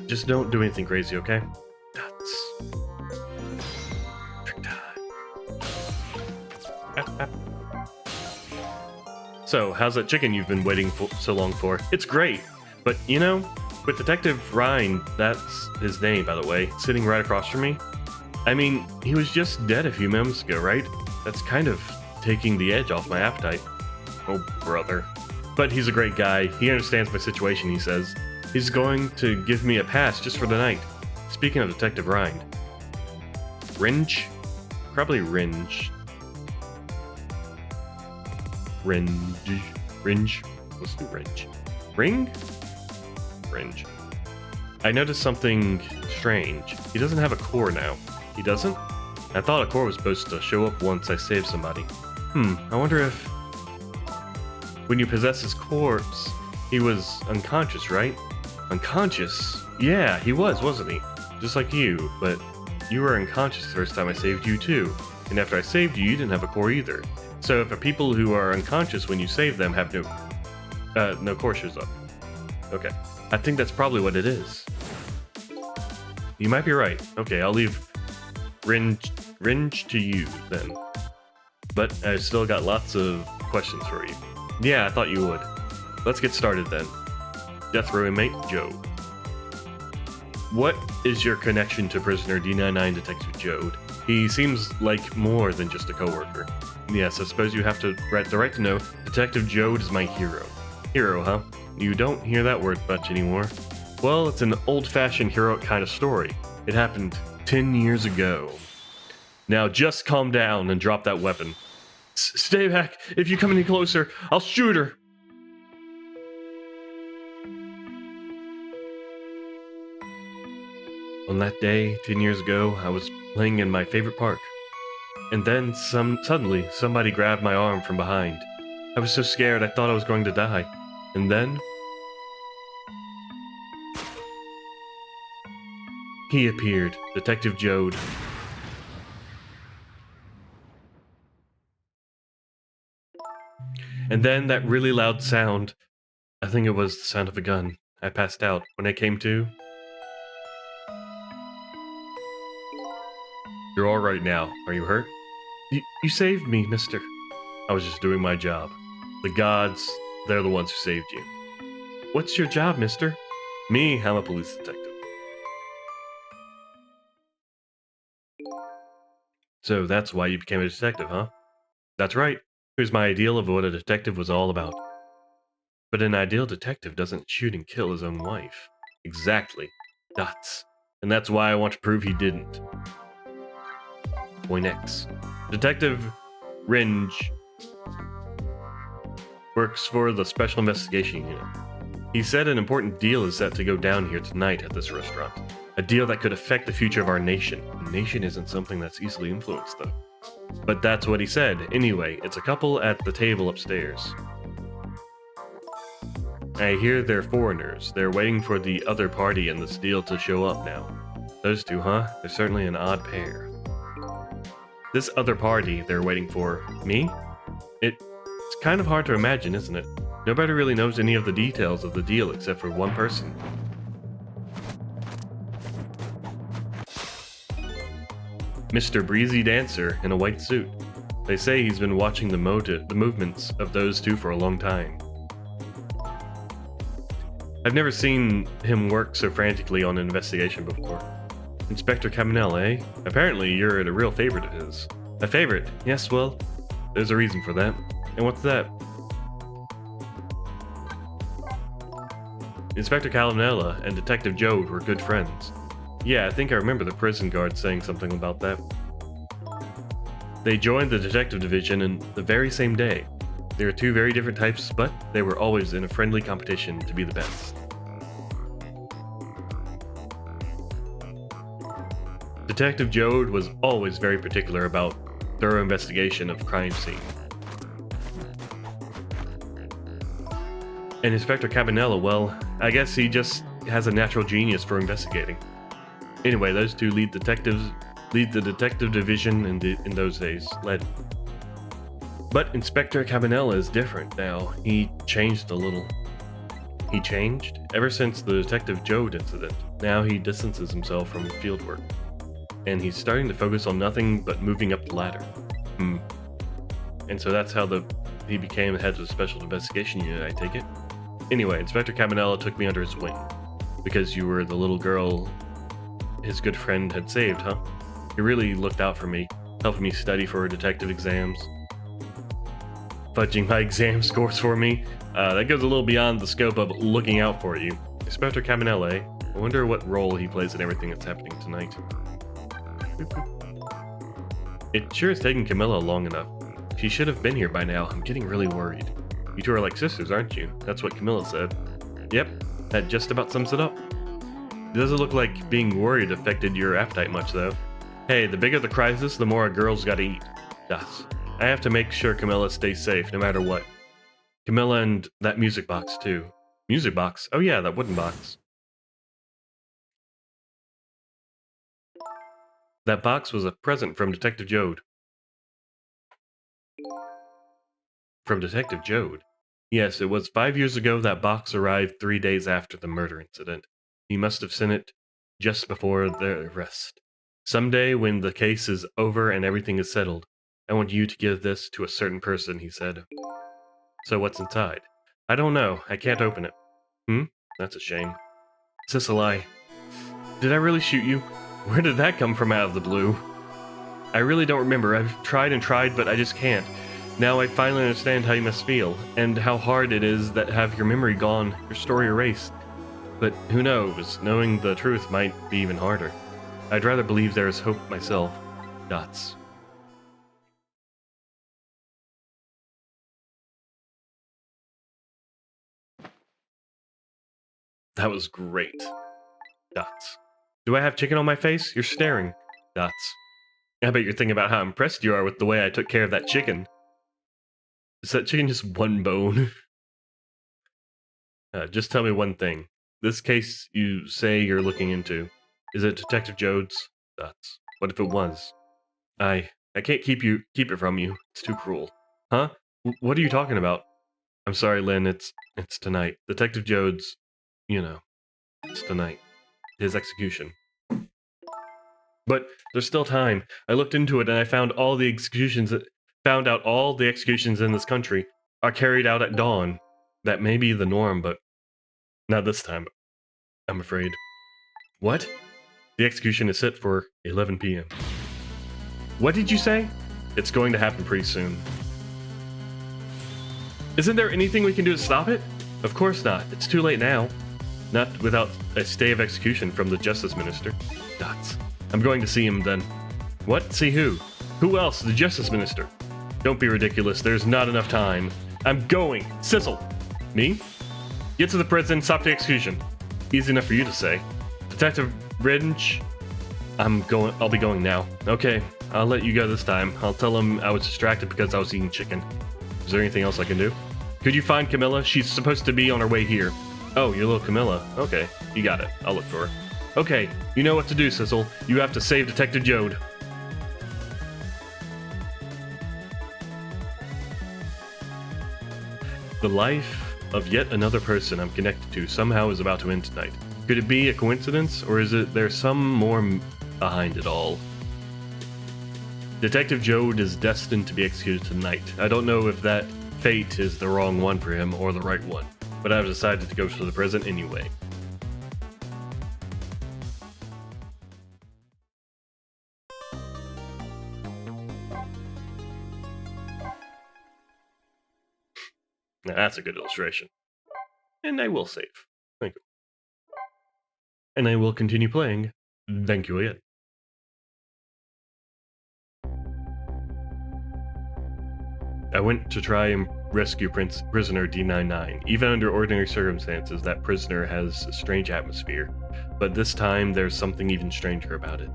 just don't do anything crazy, okay? Dots. Trick time. So, how's that chicken you've been waiting for so long for? It's great, but you know, with Detective Rind, that's his name, by the way, sitting right across from me. I mean, he was just dead a few moments ago, right? That's kind of taking the edge off my appetite. Oh, brother. But he's a great guy. He understands my situation, he says. He's going to give me a pass just for the night. Speaking of Detective Rind. Ringe? Probably Ringe. Ringe? Let's do Ringe. Ring? Ringe. I noticed something strange. He doesn't have a core now. He doesn't? I thought a core was supposed to show up once I saved somebody. I wonder if... When you possess his corpse, he was unconscious, right? Unconscious? Yeah, he was, wasn't he? Just like you, but you were unconscious the first time I saved you too. And after I saved you, you didn't have a core either. So if people who are unconscious when you save them have no core shows up. Okay, I think that's probably what it is. You might be right. Okay, I'll leave Ringe to you then. But I've still got lots of questions for you. Yeah, I thought you would. Let's get started then. Death row inmate, Jode. What is your connection to prisoner D99 Detective Jode? He seems like more than just a coworker. Yes, I suppose you have the right to know. Detective Jode is my hero. Hero, huh? You don't hear that word much anymore. Well, it's an old-fashioned heroic kind of story. It happened 10 years ago. Now just calm down and drop that weapon. Stay back. If you come any closer, I'll shoot her. On that day, 10 years ago, I was playing in my favorite park. And then suddenly, somebody grabbed my arm from behind. I was so scared I thought I was going to die. And then... he appeared, Detective Jode. And then that really loud sound. I think it was the sound of a gun. I passed out. When I came to... You're all right now. Are you hurt? You saved me, mister. I was just doing my job. The gods, they're the ones who saved you. What's your job, mister? Me, I'm a police detective. So that's why you became a detective, huh? That's right. Here's my ideal of what a detective was all about. But an ideal detective doesn't shoot and kill his own wife. Exactly. Dots. And that's why I want to prove he didn't. Point X. Detective Ringe works for the Special Investigation Unit. He said an important deal is set to go down here tonight at this restaurant. A deal that could affect the future of our nation. A nation isn't something that's easily influenced, though. But that's what he said. Anyway, it's a couple at the table upstairs. I hear they're foreigners. They're waiting for the other party in this deal to show up now. Those two, huh? They're certainly an odd pair. This other party they're waiting for, me? It's kind of hard to imagine, isn't it? Nobody really knows any of the details of the deal except for one person. Mr. Breezy Dancer in a white suit. They say he's been watching the movements of those two for a long time. I've never seen him work so frantically on an investigation before. Inspector Cabanel, eh? Apparently you're a real favorite of his. A favorite? Yes, well, there's a reason for that. And what's that? Inspector Cabanela and Detective Jode were good friends. Yeah, I think I remember the prison guard saying something about that. They joined the detective division in the very same day. They were two very different types, but they were always in a friendly competition to be the best. Detective Jode was always very particular about thorough investigation of crime scene. And Inspector Cabanela, well, I guess he just has a natural genius for investigating. Anyway, those two lead the detective division in those days. But Inspector Cabanela is different now. He changed a little. He changed? Ever since the Detective Jode incident. Now he distances himself from fieldwork. And he's starting to focus on nothing but moving up the ladder. And so that's how he became the head of the Special Investigation Unit, I take it? Anyway, Inspector Cabanela took me under his wing. Because you were the little girl his good friend had saved, huh? He really looked out for me, helping me study for detective exams. Fudging my exam scores for me. That goes a little beyond the scope of looking out for you. Inspector Cabanela, eh? I wonder what role he plays in everything that's happening tonight. It sure has taken Camilla long enough. She should have been here by now. I'm getting really worried. You two are like sisters, aren't you? That's what Camilla said. Yep, that just about sums it up. It doesn't look like being worried affected your appetite much, though. Hey, the bigger the crisis, the more a girl's gotta eat. Yes. I have to make sure Camilla stays safe, no matter what. Camilla and that music box, too. Music box? Oh yeah, that wooden box. That box was a present from Detective Jode. From Detective Jode? Yes, it was 5 years ago that box arrived 3 days after the murder incident. He must have sent it just before the arrest. Someday, when the case is over and everything is settled, I want you to give this to a certain person, he said. So what's inside? I don't know. I can't open it. That's a shame. Cicely, did I really shoot you? Where did that come from out of the blue? I really don't remember. I've tried and tried, but I just can't. Now I finally understand how you must feel, and how hard it is that have your memory gone, your story erased. But who knows, knowing the truth might be even harder. I'd rather believe there is hope myself. Dots. That was great. Dots. Do I have chicken on my face? You're staring. Dots. I bet you're thinking about how impressed you are with the way I took care of that chicken. Is that chicken just one bone? Just tell me one thing. This case you say you're looking into, is it Detective Jode's? Dots. What if it was? I can't keep it from you. It's too cruel. Huh? What are you talking about? I'm sorry, Lynn. It's tonight. Detective Jode's, it's tonight. His execution. But there's still time. I looked into it and I found out all the executions in this country are carried out at dawn. That may be the norm, but not this time, I'm afraid. What? The execution is set for 11 p.m. What did you say? It's going to happen pretty soon. Isn't there anything we can do to stop it? Of course not. It's too late now. Not without a stay of execution from the Justice Minister. Dots. I'm going to see him then. What? See who? Who else? The Justice Minister. Don't be ridiculous. There's not enough time. I'm going. Sizzle. Me? Get to the prison. Stop the execution. Easy enough for you to say. Detective Ridge. I'll be going now. Okay. I'll let you go this time. I'll tell him I was distracted because I was eating chicken. Is there anything else I can do? Could you find Camilla? She's supposed to be on her way here. Oh, your little Camilla. Okay, you got it. I'll look for her. Okay, you know what to do, Sizzle. You have to save Detective Jode. The life of yet another person I'm connected to somehow is about to end tonight. Could it be a coincidence, or is there some more behind it all? Detective Jode is destined to be executed tonight. I don't know if that fate is the wrong one for him or the right one, but I've decided to go to the prison anyway. Now that's a good illustration. And I will save. Thank you. And I will continue playing. Thank you again. I went to try and rescue prisoner D99. Even under ordinary circumstances, that prisoner has a strange atmosphere. But this time, there's something even stranger about it.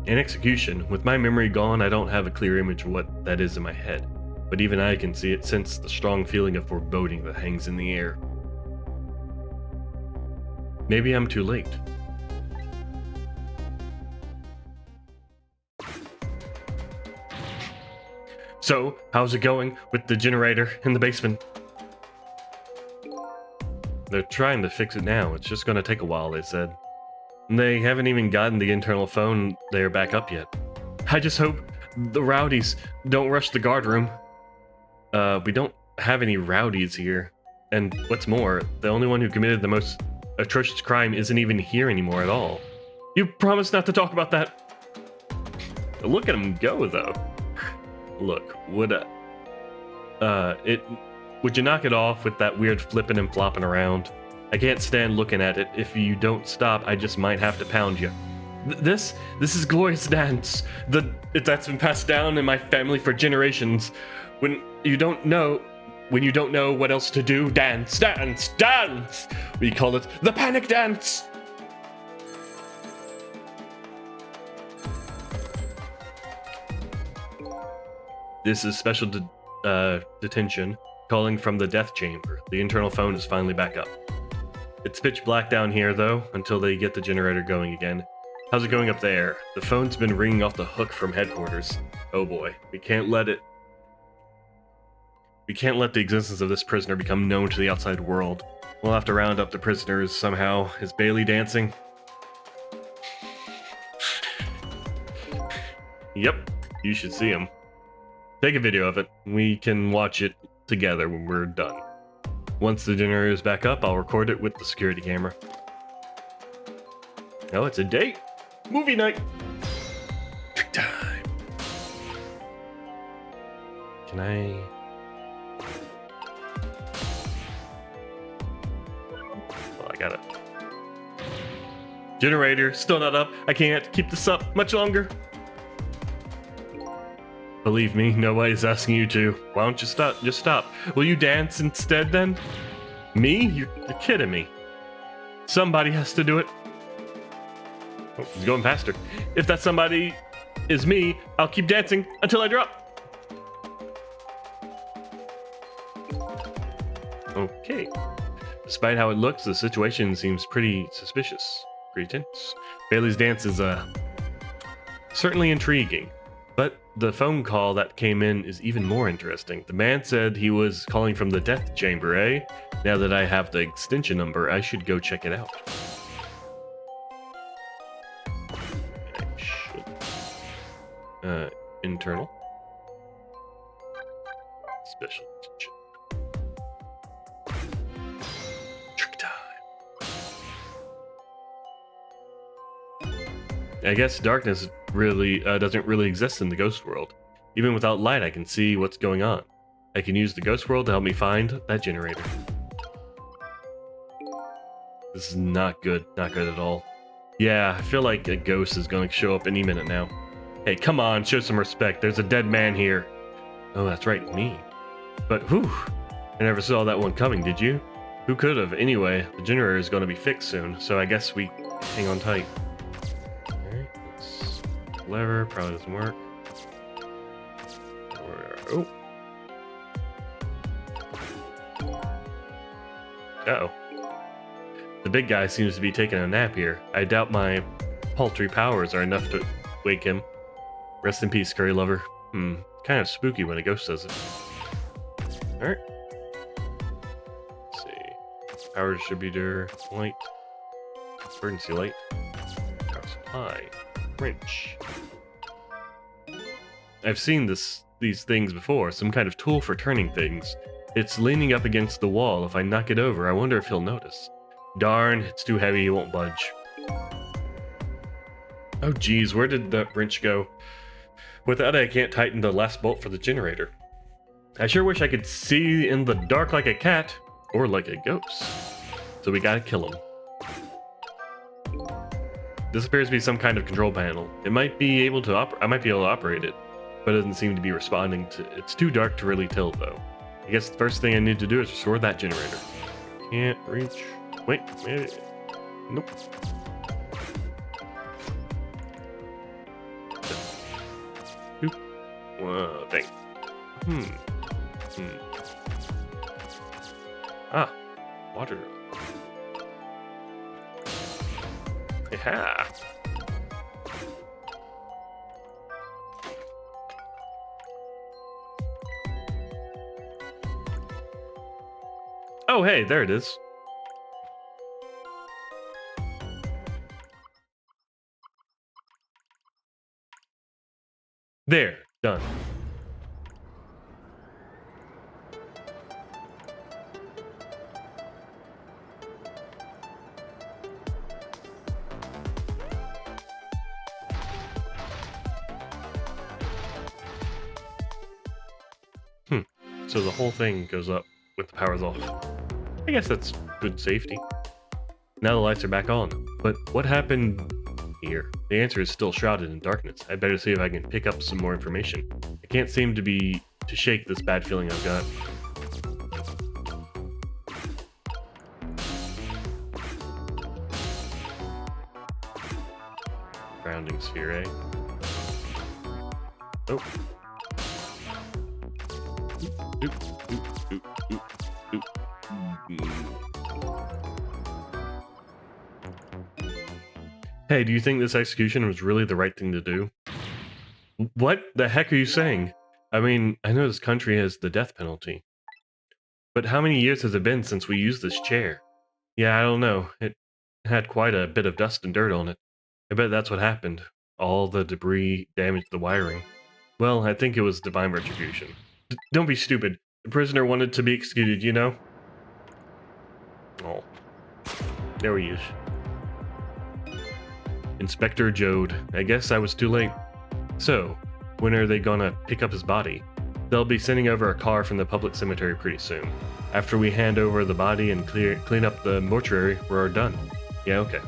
In execution, with my memory gone, I don't have a clear image of what that is in my head. But even I can sense the strong feeling of foreboding that hangs in the air. Maybe I'm too late. So, how's it going with the generator in the basement? They're trying to fix it now. It's just going to take a while, they said. And they haven't even gotten the internal phone there back up yet. I just hope the rowdies don't rush the guard room. We don't have any rowdies here. And what's more, the only one who committed the most atrocious crime isn't even here anymore at all. You promised not to talk about that. Look at him go, though. Look, would you knock it off with that weird flipping and flopping around? I can't stand looking at it. If you don't stop, I just might have to pound you. This is glorious dance. That's been passed down in my family for generations. When you don't know what else to do, dance, dance, dance. We call it the panic dance. This is special detention, calling from the death chamber. The internal phone is finally back up. It's pitch black down here, though, until they get the generator going again. How's it going up there? The phone's been ringing off the hook from headquarters. Oh boy, we can't let the existence of this prisoner become known to the outside world. We'll have to round up the prisoners somehow. Is Bailey dancing? Yep, you should see him. Take a video of it. We can watch it together when we're done. Once the generator is back up, I'll record it with the security camera. Oh, it's a date. Movie night. Trick time. Can I... Well, I got it. Generator, still not up. I can't keep this up much longer. Believe me, nobody's asking you to. Why don't you stop? Just stop. Will you dance instead then? Me? You're kidding me. Somebody has to do it. Oh, he's going faster. If that somebody is me, I'll keep dancing until I drop. Okay. Despite how it looks, the situation seems pretty suspicious. Pretty tense. Bailey's dance is certainly intriguing. But the phone call that came in is even more interesting. The man said he was calling from the death chamber, eh? Now that I have the extension number, I should go check it out. Internal. Special attention. Trick time. I guess darkness really doesn't really exist in the ghost world. Even without light, I can see what's going on. I can use the ghost world to help me find that generator. This is not good. Not good at all. Yeah, I feel like a ghost is going to show up any minute now. Hey, come on, show some respect. There's a dead man here. Oh, that's right, me. But whew, I never saw that one coming, did you? Who could have? Anyway, the generator is going to be fixed soon, so I guess we hang on tight. Alright, let's... lever, probably doesn't work. Oh. Uh-oh. The big guy seems to be taking a nap here. I doubt my paltry powers are enough to wake him. Rest in peace, curry lover. Kind of spooky when a ghost does it. Alright. Let's see. Power distributor, light. Emergency light. Power supply. Wrench. I've seen these things before, some kind of tool for turning things. It's leaning up against the wall. If I knock it over, I wonder if he'll notice. Darn, it's too heavy, it won't budge. Oh geez, where did the wrench go? Without it, I can't tighten the last bolt for the generator. I sure wish I could see in the dark like a cat, or like a ghost. So we gotta kill him. This appears to be some kind of control panel. It might be able to I might be able to operate it, but it doesn't seem to be responding to. It's too dark to really tell though. I guess the first thing I need to do is restore that generator. Can't reach. Wait. Nope. Oop. Whoa, dang. Ah, water. Yeah. Oh, hey, there it is. There, done. So the whole thing goes up with the powers off. I guess that's good safety. Now the lights are back on. But what happened here? The answer is still shrouded in darkness. I'd better see if I can pick up some more information. I can't seem to shake this bad feeling I've got. Grounding sphere, eh? Oh. Hey, do you think this execution was really the right thing to do? What the heck are you saying? I mean, I know this country has the death penalty. But how many years has it been since we used this chair? Yeah, I don't know. It had quite a bit of dust and dirt on it. I bet that's what happened. All the debris damaged the wiring. Well, I think it was divine retribution. Don't be stupid. The prisoner wanted to be executed, you know? Oh. There he is. Inspector Jode. I guess I was too late. So, when are they gonna pick up his body? They'll be sending over a car from the public cemetery pretty soon. After we hand over the body and clean up the mortuary, we're done. Yeah, okay.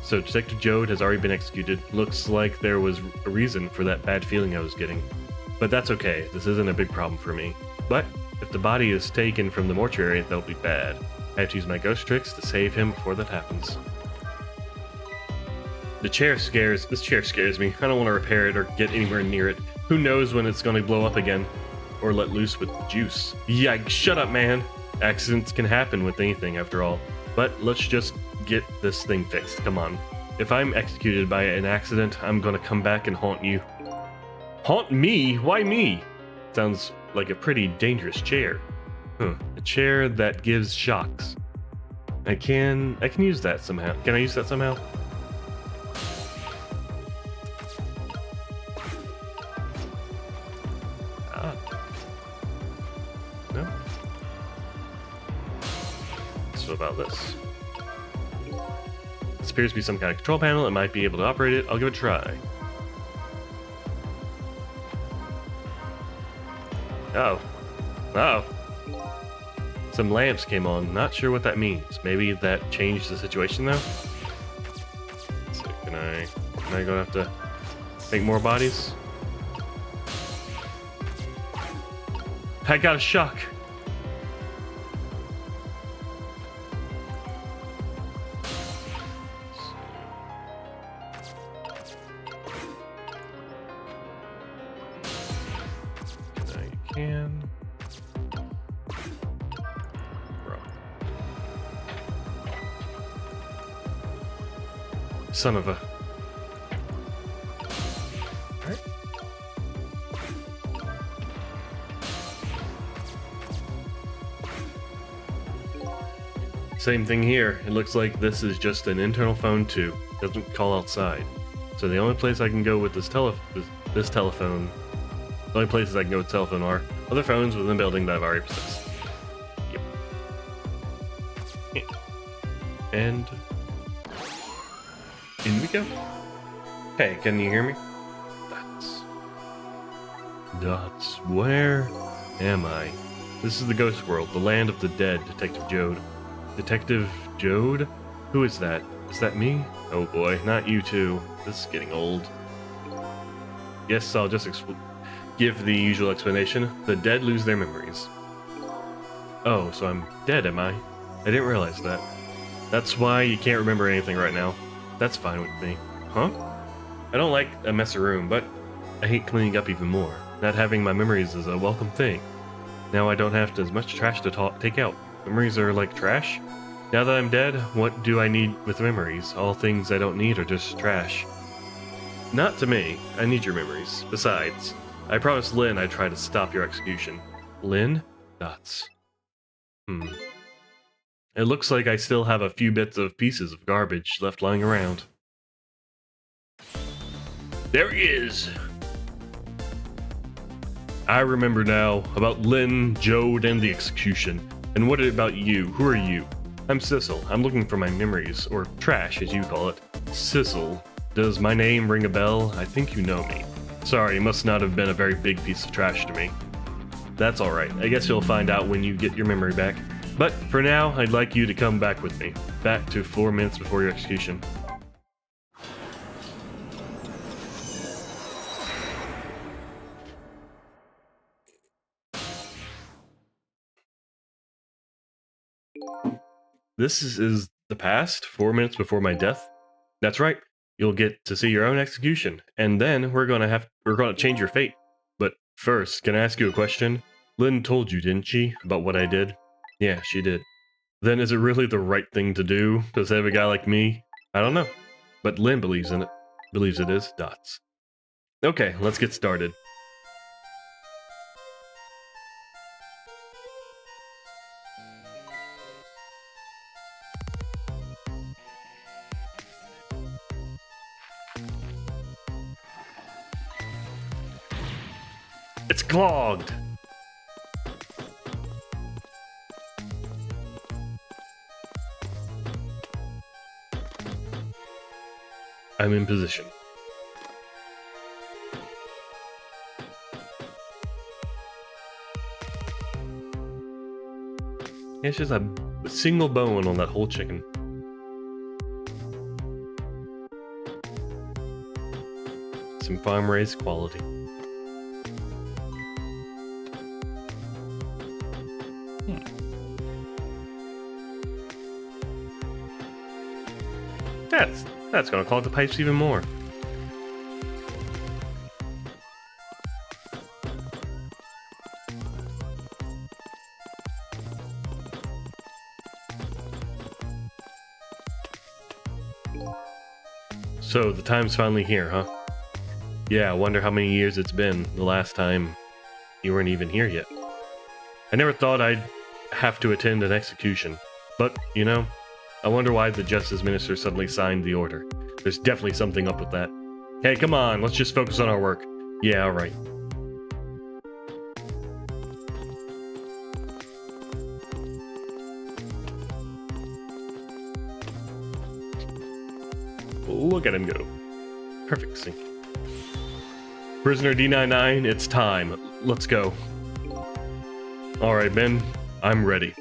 So Detective Jode has already been executed. Looks like there was a reason for that bad feeling I was getting. But that's okay, this isn't a big problem for me. But if the body is taken from the mortuary, that'll be bad. I have to use my ghost tricks to save him before that happens. This chair scares me. I don't want to repair it or get anywhere near it. Who knows when it's going to blow up again? Or let loose with the juice. Yeah, shut up, man! Accidents can happen with anything, after all. But let's just get this thing fixed. Come on. If I'm executed by an accident, I'm gonna come back and haunt you. Haunt me? Why me? Sounds like a pretty dangerous chair. A chair that gives shocks. I can use that somehow. Can I use that somehow? Ah. No? So about this. This appears to be some kind of control panel. It might be able to operate it. I'll give it a try. Oh. Oh. Some lamps came on. Not sure what that means. Maybe that changed the situation though? So can I go have to make more bodies? I got a shock. I can. Son of a... Right. Same thing here. It looks like this is just an internal phone too. Doesn't call outside. So the only place I can go with this telephone, the only places I can go with telephone are other phones within the building that I've already possessed. Yep. And in we go. Hey, can you hear me? Dots. Where am I? This is the ghost world, the land of the dead, Detective Jode. Detective Jode? Who is that? Is that me? Oh boy, not you too. This is getting old. Yes, I'll just give the usual explanation. The dead lose their memories. Oh, so I'm dead, am I? I didn't realize that. That's why you can't remember anything right now. That's fine with me. Huh? I don't like a messy room, but I hate cleaning up even more. Not having my memories is a welcome thing. Now I don't have as much trash to take out. Memories are like trash? Now that I'm dead, what do I need with memories? All things I don't need are just trash. Not to me. I need your memories. Besides, I promised Lynn I'd try to stop your execution. Lynn? Dots. It looks like I still have a few bits of pieces of garbage left lying around. There he is! I remember now about Lynn, Jode, and the execution. And what about you? Who are you? I'm Sissel. I'm looking for my memories, or trash as you call it. Sissel. Does my name ring a bell? I think you know me. Sorry, it must not have been a very big piece of trash to me. That's alright. I guess you'll find out when you get your memory back. But for now, I'd like you to come back with me. Back to 4 minutes before your execution. This is the past, 4 minutes before my death. That's right. You'll get to see your own execution, and then we're gonna change your fate. But first, can I ask you a question? Lynn told you, didn't she, about what I did? Yeah, she did. Then is it really the right thing to do to save a guy like me? I don't know. But Lynn believes in it. Believes it is. Dots. Okay, let's get started. It's clogged! I'm in position. It's just a single bone on that whole chicken. Some farm-raised quality. That's gonna clog the pipes even more. So, the time's finally here, huh? Yeah, I wonder how many years it's been the last time you weren't even here yet. I never thought I'd have to attend an execution, but, you know, I wonder why the Justice Minister suddenly signed the order. There's definitely something up with that. Hey, come on, let's just focus on our work. Yeah, alright. Look at him go. Perfect sync. Prisoner D99, it's time. Let's go. Alright, Ben, I'm ready.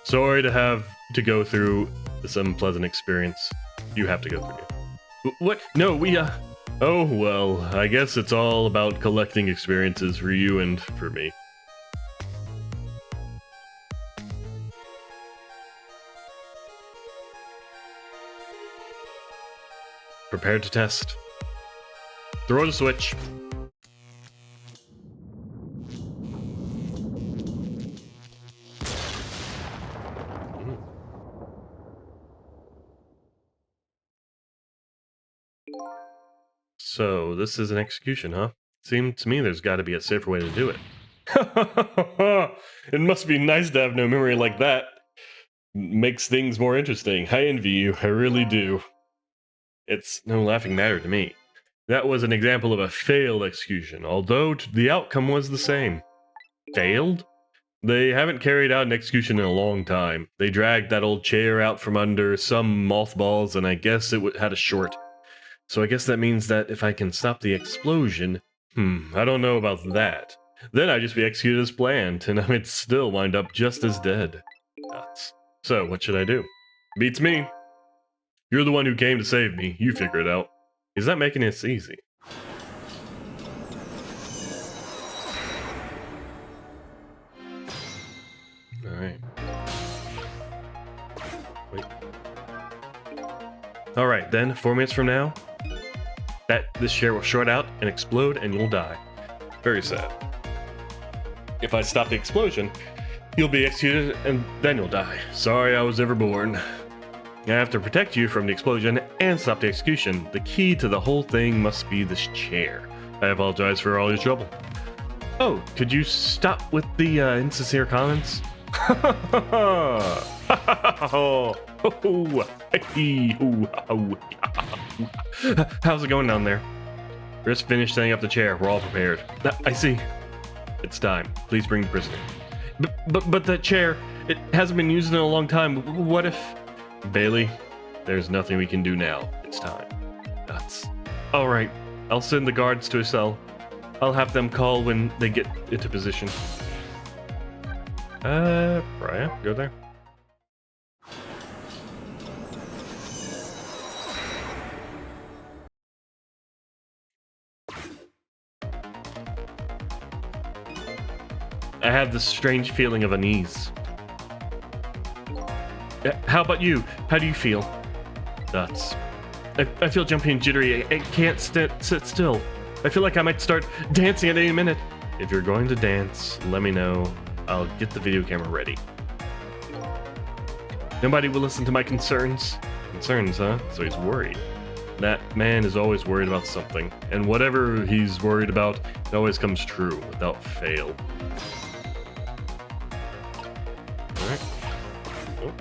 Sorry to have to go through this unpleasant experience. You have to go through it. What? No, Oh, well, I guess it's all about collecting experiences for you and for me. Prepare to test. Throw the switch. So, this is an execution, huh? Seemed to me there's got to be a safer way to do it. It must be nice to have no memory like that. Makes things more interesting. I envy you, I really do. It's no laughing matter to me. That was an example of a failed execution, although the outcome was the same. Failed? They haven't carried out an execution in a long time. They dragged that old chair out from under some mothballs, and I guess it had a short. So I guess that means that if I can stop the explosion... I don't know about that. Then I'd just be executed as planned, and I would still wind up just as dead. Nuts. So, what should I do? Beats me. You're the one who came to save me. You figure it out. Is that making it easy? Alright. Wait. Alright, then, 4 minutes from now, this chair will short out and explode and you'll die. Very sad. If I stop the explosion, you'll be executed and then you'll die. Sorry I was ever born. I have to protect you from the explosion and stop the execution. The key to the whole thing must be this chair. I apologize for all your trouble. Oh, could you stop with the insincere comments? How's it going down there? Just finished setting up the chair. We're all prepared. I see. It's time. Please bring the prisoner. But that chair, it hasn't been used in a long time. What if... Bailey, there's nothing we can do now. It's time. Nuts. Alright, I'll send the guards to a cell. I'll have them call when they get into position. Brian, go there. I have this strange feeling of unease. How about you? How do you feel? Nuts. I feel jumpy and jittery. I can't sit still. I feel like I might start dancing at any minute. If you're going to dance, let me know. I'll get the video camera ready. Nobody will listen to my concerns. Concerns, huh? So he's worried. That man is always worried about something. And whatever he's worried about, it always comes true without fail. Alright. Oh.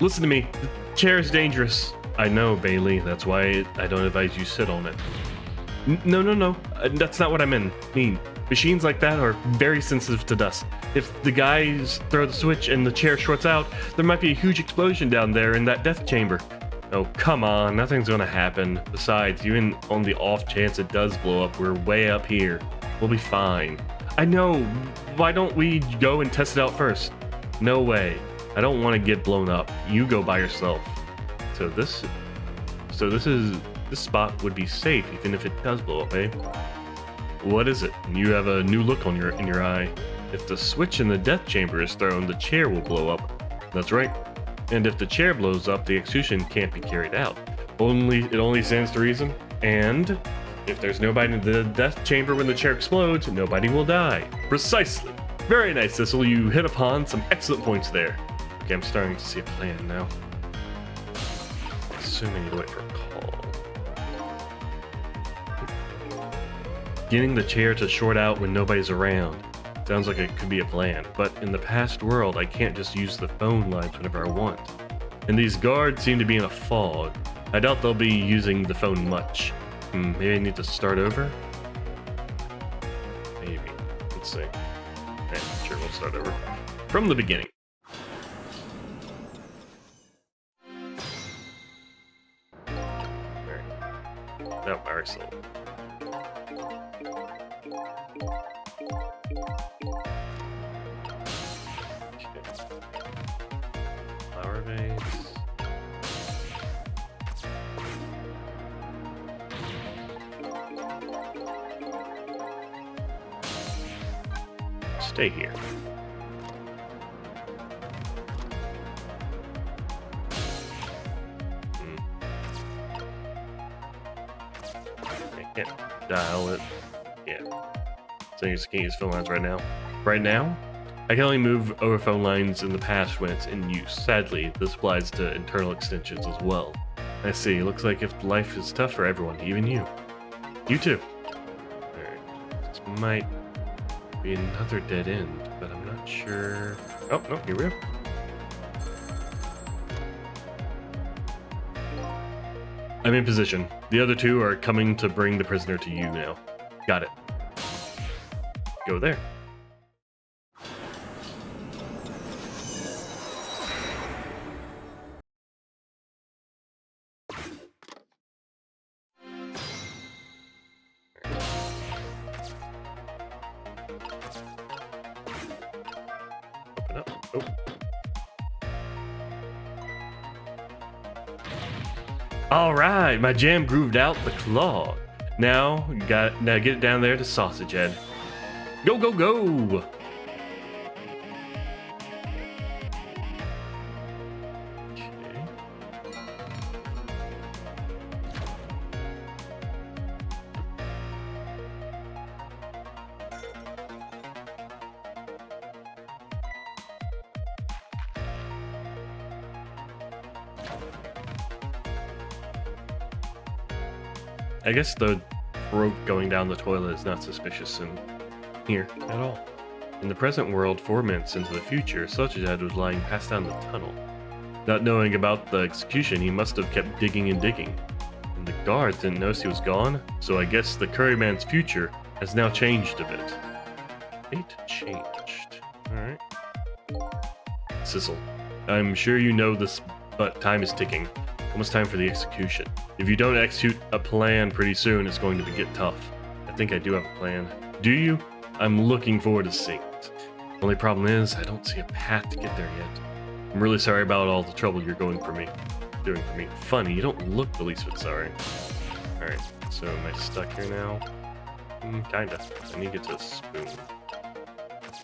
Listen to me. The chair is dangerous. I know, Bailey. That's why I don't advise you sit on it. No. That's not what I mean. Machines like that are very sensitive to dust. If the guys throw the switch and the chair shorts out, there might be a huge explosion down there in that death chamber. Oh, come on. Nothing's gonna happen. Besides, even on the off chance it does blow up, we're way up here. We'll be fine. I know. Why don't we go and test it out first? No way. I don't want to get blown up. You go by yourself. This spot would be safe even if it does blow up, eh? What is it? You have a new look in your eye. If the switch in the death chamber is thrown, the chair will blow up. That's right. And if the chair blows up, the execution can't be carried out. It only stands to reason. And if there's nobody in the death chamber when the chair explodes, nobody will die. Precisely. Very nice, Cecil. You hit upon some excellent points there. Okay, I'm starting to see a plan now. I assume I need to wait for a call. Getting the chair to short out when nobody's around. Sounds like it could be a plan, but in the past world, I can't just use the phone lines whenever I want. And these guards seem to be in a fog. I doubt they'll be using the phone much. Maybe I need to start over? Maybe. Let's see. Sure, we'll start over. From the beginning. Alright. No, Marisol. Flower vase. Stay here. I can't dial it. Yeah. So you just can't use phone lines right now. Right now? I can only move over phone lines in the past when it's in use. Sadly, this applies to internal extensions as well. I see. Looks like if life is tough for everyone, even you. You too. Alright. This might be another dead end, but I'm not sure. Oh, no, here we go. I'm in position. The other two are coming to bring the prisoner to you now. Got it. Go there. Open up. Oh. All right, my jam grooved out the claw. Now get it down there to Sausage Head. Go, go, go! Okay. I guess the rope going down the toilet is not suspicious in here at all. In the present world, 4 minutes into the future, Sausage Head was lying passed down the tunnel. Not knowing about the execution, he must have kept digging and digging. And the guards didn't notice he was gone, so I guess the Curryman's future has now changed a bit. Fate changed. Alright. Sissel, I'm sure you know this, but time is ticking. Almost time for the execution. If you don't execute a plan pretty soon, it's going to get tough. I think I do have a plan. Do you? I'm looking forward to seeing it. Only problem is, I don't see a path to get there yet. I'm really sorry about all the trouble you're doing for me. Funny, you don't look the least bit sorry. Alright, so am I stuck here now? Kinda. I need to get to a spoon.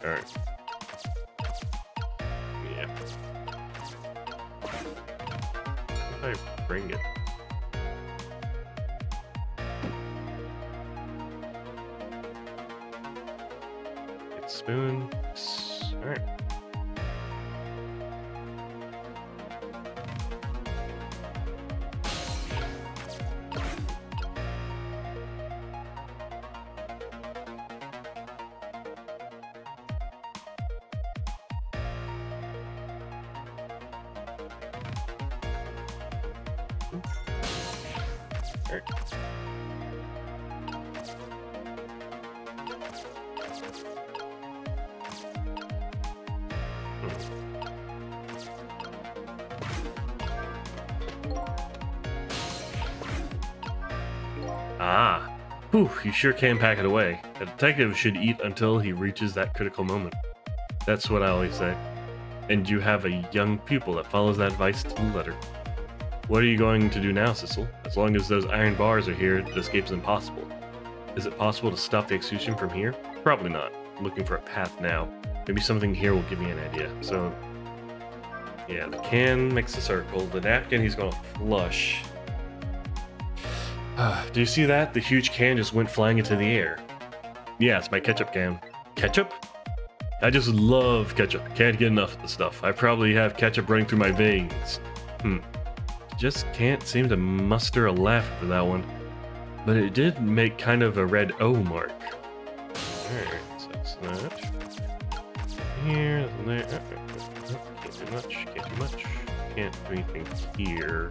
Alright. Yeah. How do I bring it? Spoon. Alright. Alright. Ah. Whew, you sure can pack it away. A detective should eat until he reaches that critical moment. That's what I always say. And you have a young pupil that follows that advice to the letter. What are you going to do now, Sissel? As long as those iron bars are here, the escape is impossible. Is it possible to stop the execution from here? Probably not. I'm looking for a path now. Maybe something here will give me an idea. So, yeah, the can makes a circle. The napkin he's gonna flush. Do you see that? The huge can just went flying into the air. Yeah, it's my ketchup can. Ketchup? I just love ketchup. Can't get enough of the stuff. I probably have ketchup running through my veins. Just can't seem to muster a laugh for that one. But it did make kind of a red O mark. Alright, so that's that. here, nothing there. Can't do much, can't do much. Can't do anything here.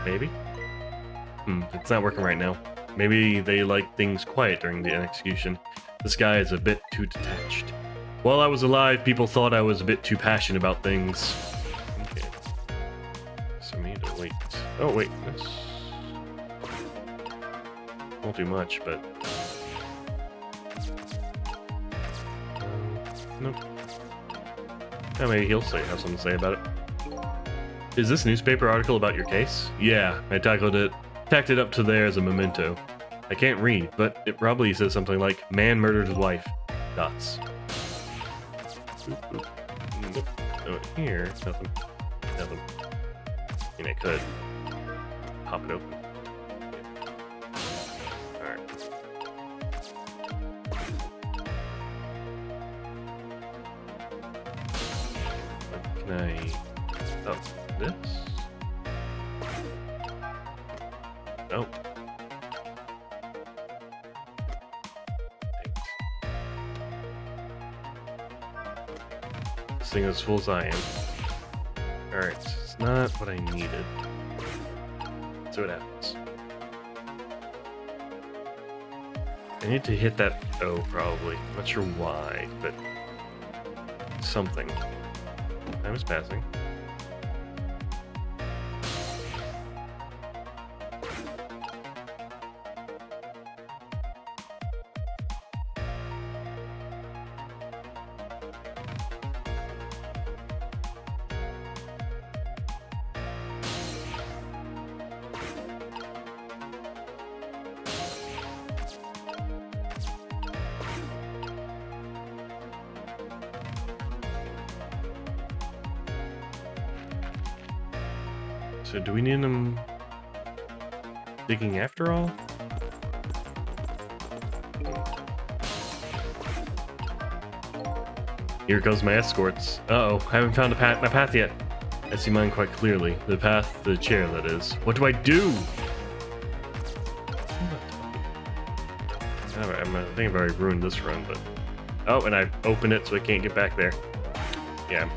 Maybe? It's not working right now. Maybe they like things quiet during the execution. This guy is a bit too detached. While I was alive, people thought I was a bit too passionate about things. Okay. So we need to wait. Oh, wait. This won't do much, but... nope. Oh, maybe he'll have something to say about it. Is this newspaper article about your case? Yeah, I tacked it up to there as a memento. I can't read, but it probably says something like, man murdered his wife. Dots. Oop, oop. Nope. Oh, here, nothing. Nothing. I mean, I could pop it open. Alright. Can I... oh, this? No. This thing is as full as I am. Alright, it's not what I needed. Let's see what happens. I need to hit that O, probably. Not sure why, but something. Time is passing. So do we need them digging after all? Here goes my escorts. Uh-oh, haven't found my path yet. I see mine quite clearly. The path, the chair, that is. What do I do? I think I've already ruined this run, but... oh, and I opened it so I can't get back there. Yeah.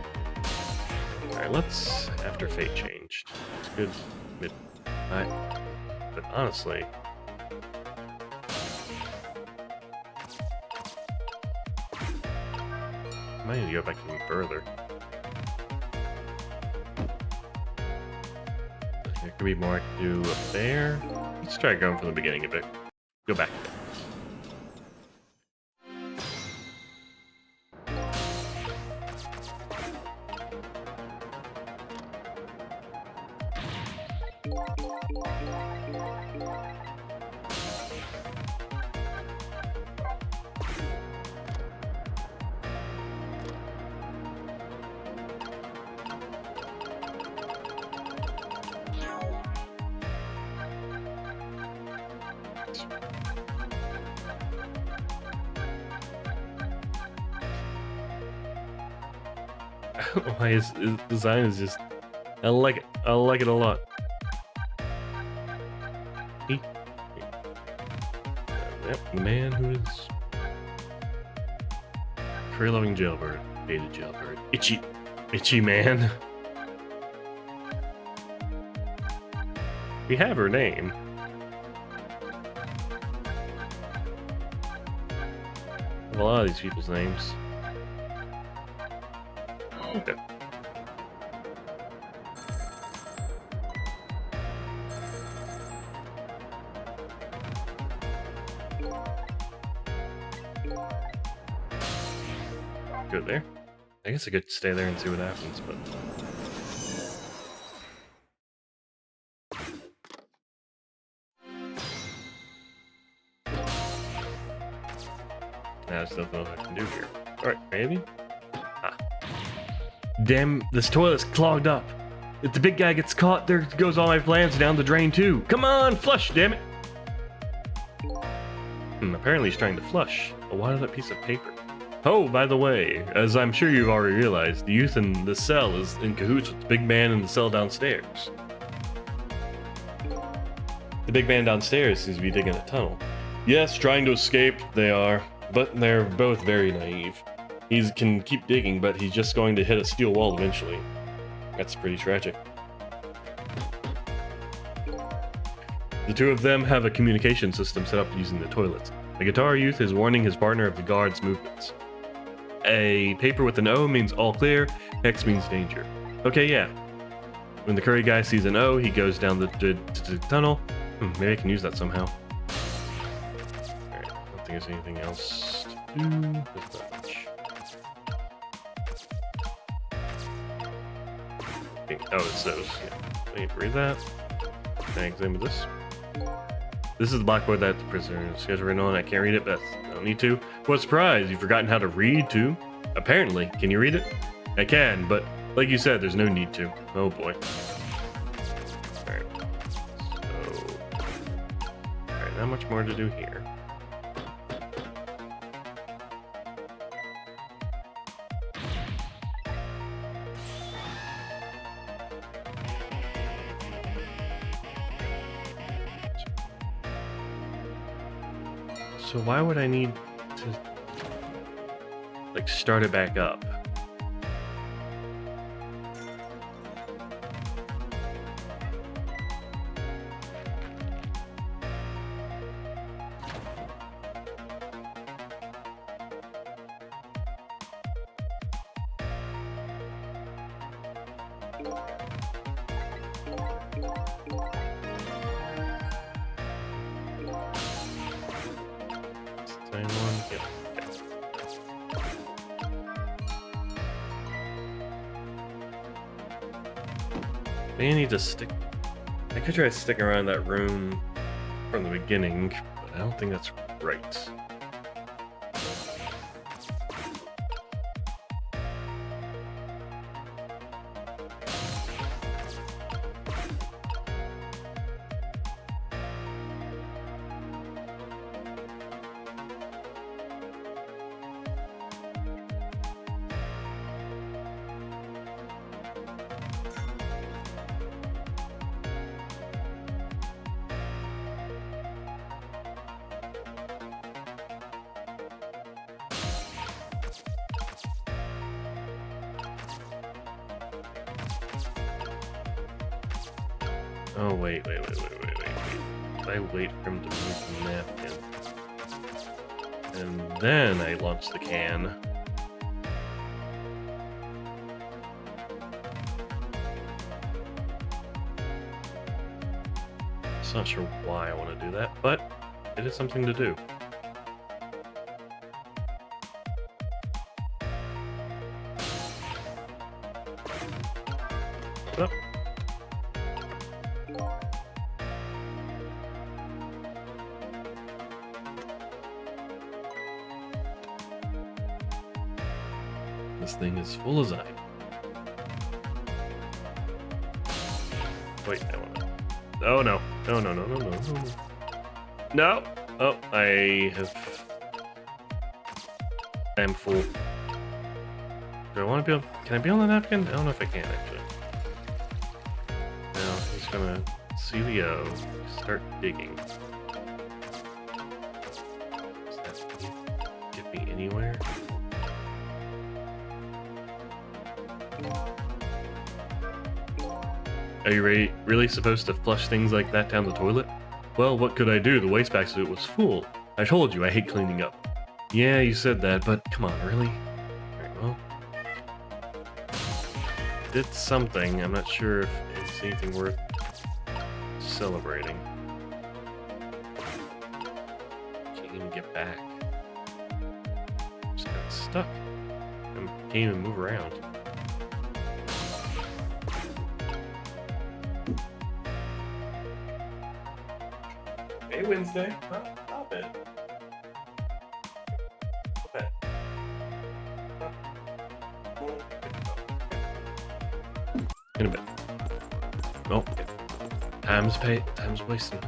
Alright, let's... after fate changed. It's good. But honestly... I might need to go back even further. There could be more I can do up there. Let's try going from the beginning a bit. Go back a bit. I don't know why his design is just... I like it. I like it a lot. Yep, the man who is... career-loving jailbird. Hated jailbird. Itchy man. We have her name. A lot of these people's names. Okay. Good there. I guess I could stay there and see what happens, but... I just don't know what I can do here. Alright, maybe? Ah. Damn, this toilet's clogged up. If the big guy gets caught, there goes all my plans down the drain too. Come on, flush, damn it! Apparently he's trying to flush. But why that piece of paper? Oh, by the way, as I'm sure you've already realized, the youth in the cell is in cahoots with the big man in the cell downstairs. The big man downstairs seems to be digging a tunnel. Yes, trying to escape, they are. But they're both very naive. He can keep digging, but he's just going to hit a steel wall eventually. That's pretty tragic. The two of them have a communication system set up using the toilets. The guitar youth is warning his partner of the guard's movements. A paper with an O means all clear, X means danger. Okay, yeah. When the curry guy sees an O, he goes down the tunnel. Maybe I can use that somehow. Alright, I don't think there's anything else to do. There's not much. Okay. Oh, it's those. Yeah. Wait, read that. Can I examine this? This is the blackboard that the prisoner is scheduled written on. I can't read it, but I don't need to. What a surprise! You've forgotten how to read, too? Apparently. Can you read it? I can, but like you said, there's no need to. Oh boy. Alright. So... Alright, not much more to do here. So why would I need to, like, start it back up? Same one? Yep. Okay. They need to stick. I could try to stick around that room from the beginning, but I don't think that's right. Oh, wait. I wait for him to move the napkin. And then I launch the can. Just not sure why I want to do that, but it is something to do. Oh. This thing is full of Zion. Wait, I want to... Oh, no. No. No! Oh, I am full. Do I want to be on... Can I be on the napkin? I don't know if I can, actually. No, he's gonna see the O, start digging. Does that get me anywhere? Are you really supposed to flush things like that down the toilet? Well, what could I do? The wastebasket was full. I told you, I hate cleaning up. Yeah, you said that, but come on, really? Alright, well. Did something. I'm not sure if it's anything worth celebrating. Can't even get back. I'm just got stuck. I can't even move around. Hey, Wednesday. Stop it. Okay. In a bit. Oh, time's wasting.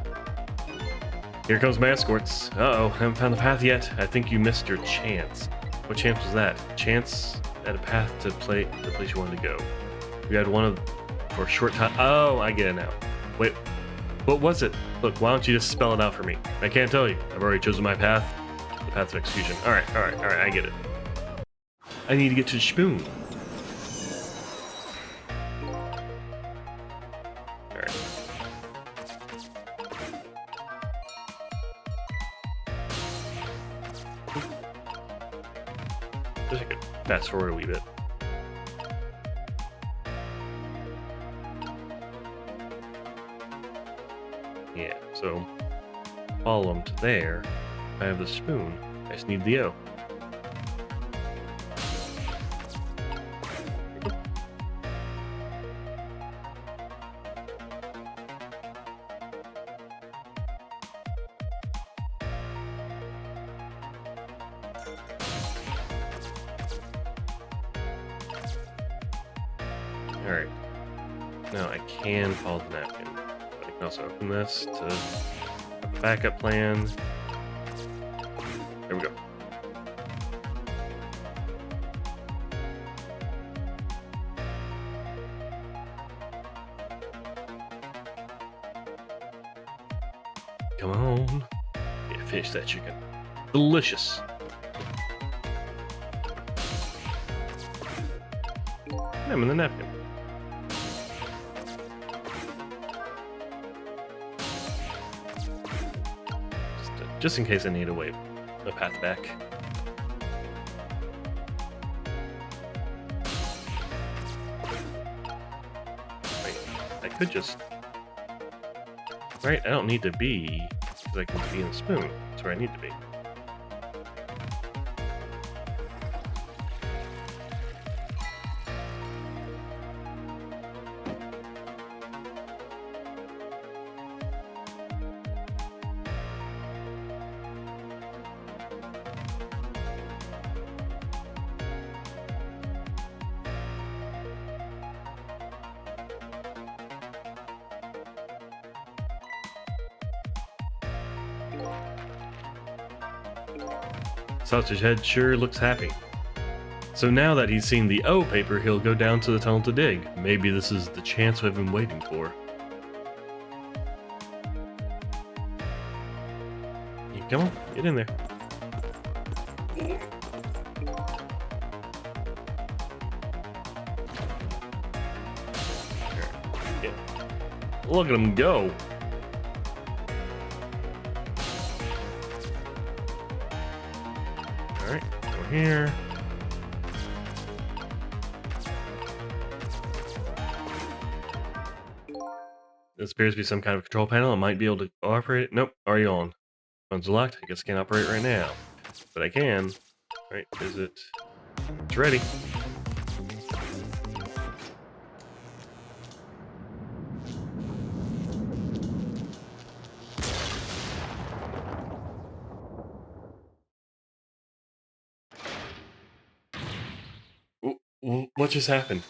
Here comes my escorts. Uh-oh, haven't found the path yet. I think you missed your chance. What chance was that? Chance at a path to the place you wanted to go. We had one for a short time. Oh, I get it now. Wait, what was it? Look, why don't you just spell it out for me? I can't tell you. I've already chosen my path. The path of execution. Alright, I get it. I need to get to the spoon. Alright. Just I could fast forward a wee bit. Yeah, so follow them to there. I have the spoon. I just need the O. Alright. Now I can follow the napkin. But I can also open this to have a backup plan. There we go. Come on. Yeah, finish that chicken. Delicious. I'm in the napkin. Just in case I need a path back. Wait, I could just... Right, I don't need to be, because I can be in the spoon. That's where I need to be. Sausage Head sure looks happy. So now that he's seen the O paper, he'll go down to the tunnel to dig. Maybe this is the chance we've been waiting for. Yeah, come on, get in there. Yeah. Look at him go. Alright, over here. This appears to be some kind of control panel. I might be able to operate it. Nope, already on. Phone's locked. I guess I can't operate right now. But I can. Right, is it? It's ready. What just happened?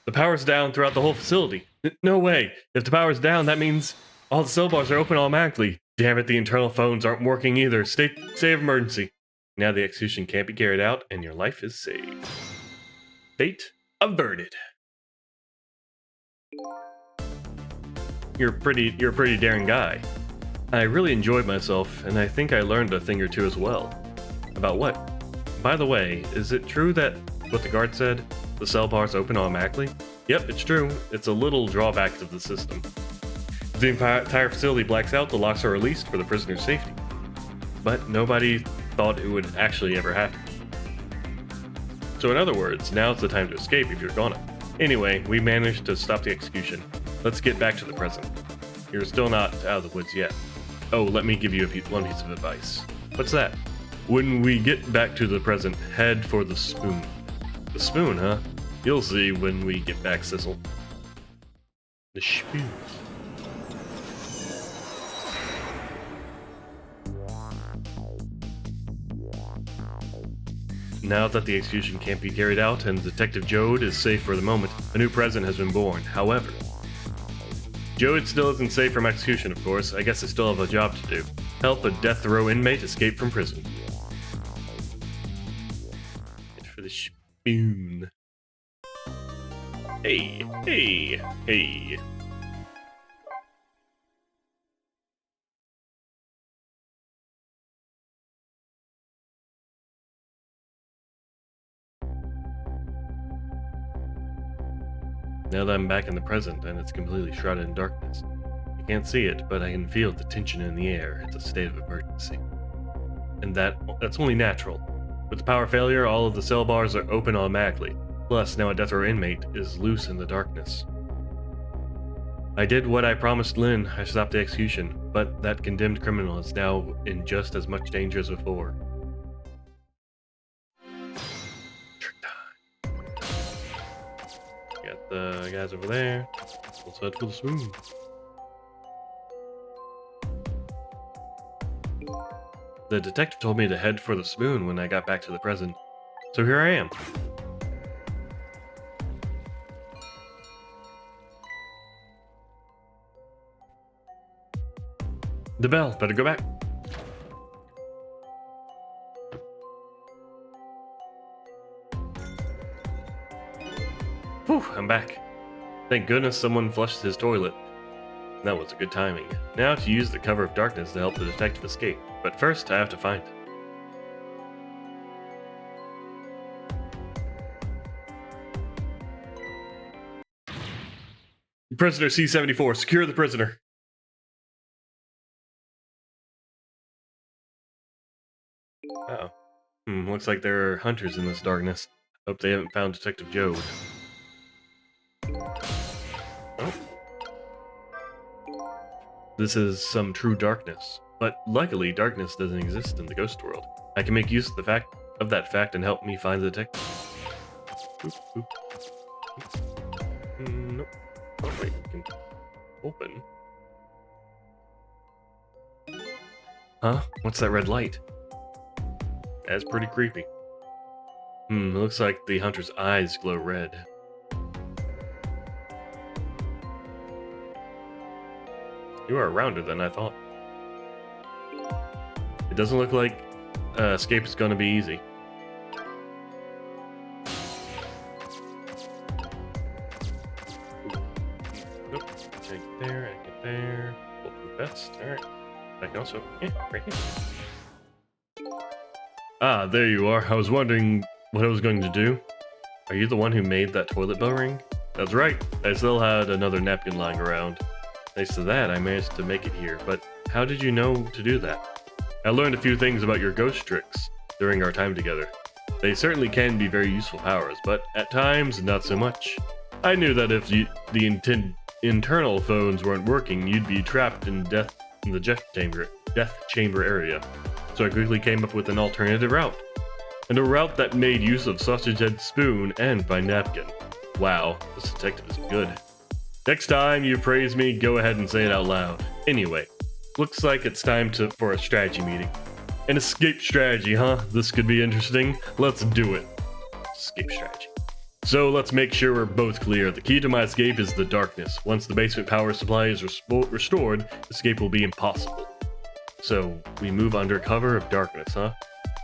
The power's down throughout the whole facility. No way. If the power's down, that means all the cell bars are open automatically. Damn it, the internal phones aren't working either. State of emergency. Now the execution can't be carried out, and your life is saved. Fate averted. You're a pretty daring guy. I really enjoyed myself, and I think I learned a thing or two as well. About what? By the way, is it true that what the guard said? The cell bars open automatically? Yep, it's true. It's a little drawback to the system. If the entire facility blacks out, the locks are released for the prisoner's safety. But nobody thought it would actually ever happen. So in other words, now's the time to escape if you're gonna. Anyway, we managed to stop the execution. Let's get back to the present. You're still not out of the woods yet. Oh, let me give you one piece of advice. What's that? When we get back to the present, head for the spoon. The spoon, huh? You'll see when we get back, Sissel. The spoon. Now that the execution can't be carried out and Detective Jode is safe for the moment, a new president has been born. However, Jode still isn't safe from execution, of course. I guess I still have a job to do. Help a death row inmate escape from prison. And for the spoon. Hey, hey, hey. Now that I'm back in the present and it's completely shrouded in darkness. I can't see it, but I can feel the tension in the air. It's a state of emergency. And that's only natural. With the power failure, all of the cell bars are open automatically. Plus, now a death row inmate is loose in the darkness. I did what I promised Lynn. I stopped the execution, but that condemned criminal is now in just as much danger as before. Trick time. Got the guys over there. Let's head for the swoon. The detective told me to head for the spoon when I got back to the present, so here I am. The bell, better go back. Whew, I'm back. Thank goodness someone flushed his toilet. That was a good timing. Now to use the cover of darkness to help the detective escape. But first, I have to find it. Prisoner C-74, secure the prisoner. Uh-oh. Looks like there are hunters in this darkness. Hope they haven't found Detective Joe. Oh. This is some true darkness. But luckily, darkness doesn't exist in the ghost world. I can make use of that fact and help me find the detective. Oop, oop. Nope. Oh wait, we can open. Huh? What's that red light? That's pretty creepy. It looks like the hunter's eyes glow red. You are rounder than I thought. It doesn't look like escape is gonna be easy. Nope. I get there, I get there. Bulletproof vest. Alright. I can also. Yeah, right here. Ah, there you are. I was wondering what I was going to do. Are you the one who made that toilet bell ring? That's right. I still had another napkin lying around. Thanks to that, I managed to make it here. But how did you know to do that? I learned a few things about your ghost tricks during our time together. They certainly can be very useful powers, but at times, not so much. I knew that if the internal phones weren't working, you'd be trapped in the death chamber area. So I quickly came up with an alternative route. And a route that made use of Sausage Head Spoon and my napkin. Wow, this detective is good. Next time you praise me, go ahead and say it out loud. Anyway, looks like it's time for a strategy meeting. An escape strategy, huh? This could be interesting. Let's do it. Escape strategy. So let's make sure we're both clear. The key to my escape is the darkness. Once the basement power supply is restored, escape will be impossible. So we move under cover of darkness, huh?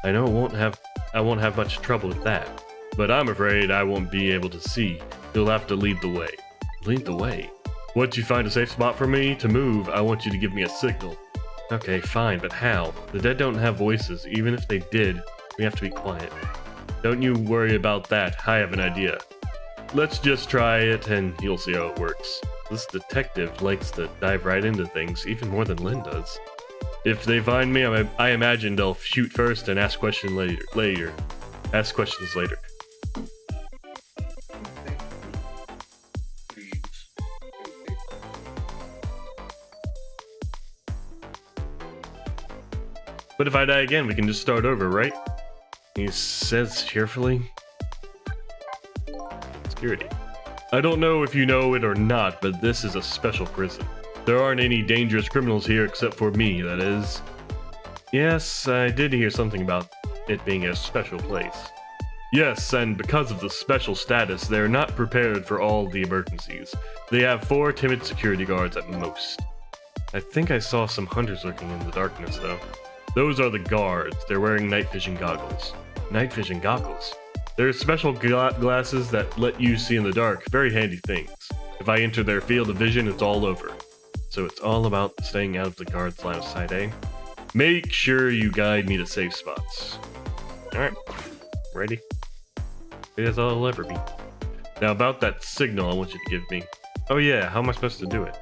I know I won't have much trouble with that, but I'm afraid I won't be able to see. You'll have to lead the way. Lead the way? Once you find a safe spot for me to move, I want you to give me a signal. Okay, fine, but how? The dead don't have voices. Even if they did, we have to be quiet. Don't you worry about that. I have an idea. Let's just try it and you'll see how it works. This detective likes to dive right into things, even more than Lynn does. If they find me, I imagine they'll shoot first and ask questions later. Ask questions later. But if I die again, we can just start over, right? He says cheerfully. Security. I don't know if you know it or not, but this is a special prison. There aren't any dangerous criminals here except for me, that is. Yes, I did hear something about it being a special place. Yes, and because of the special status, they're not prepared for all the emergencies. They have 4 timid security guards at most. I think I saw some hunters lurking in the darkness, though. Those are the guards. They're wearing night vision goggles. Night vision goggles? They're special glasses that let you see in the dark. Very handy things. If I enter their field of vision, it's all over. So it's all about staying out of the guard's line of sight, eh? Make sure you guide me to safe spots. Alright. Ready? As I'll ever be. Now about that signal I want you to give me. Oh yeah, how am I supposed to do it?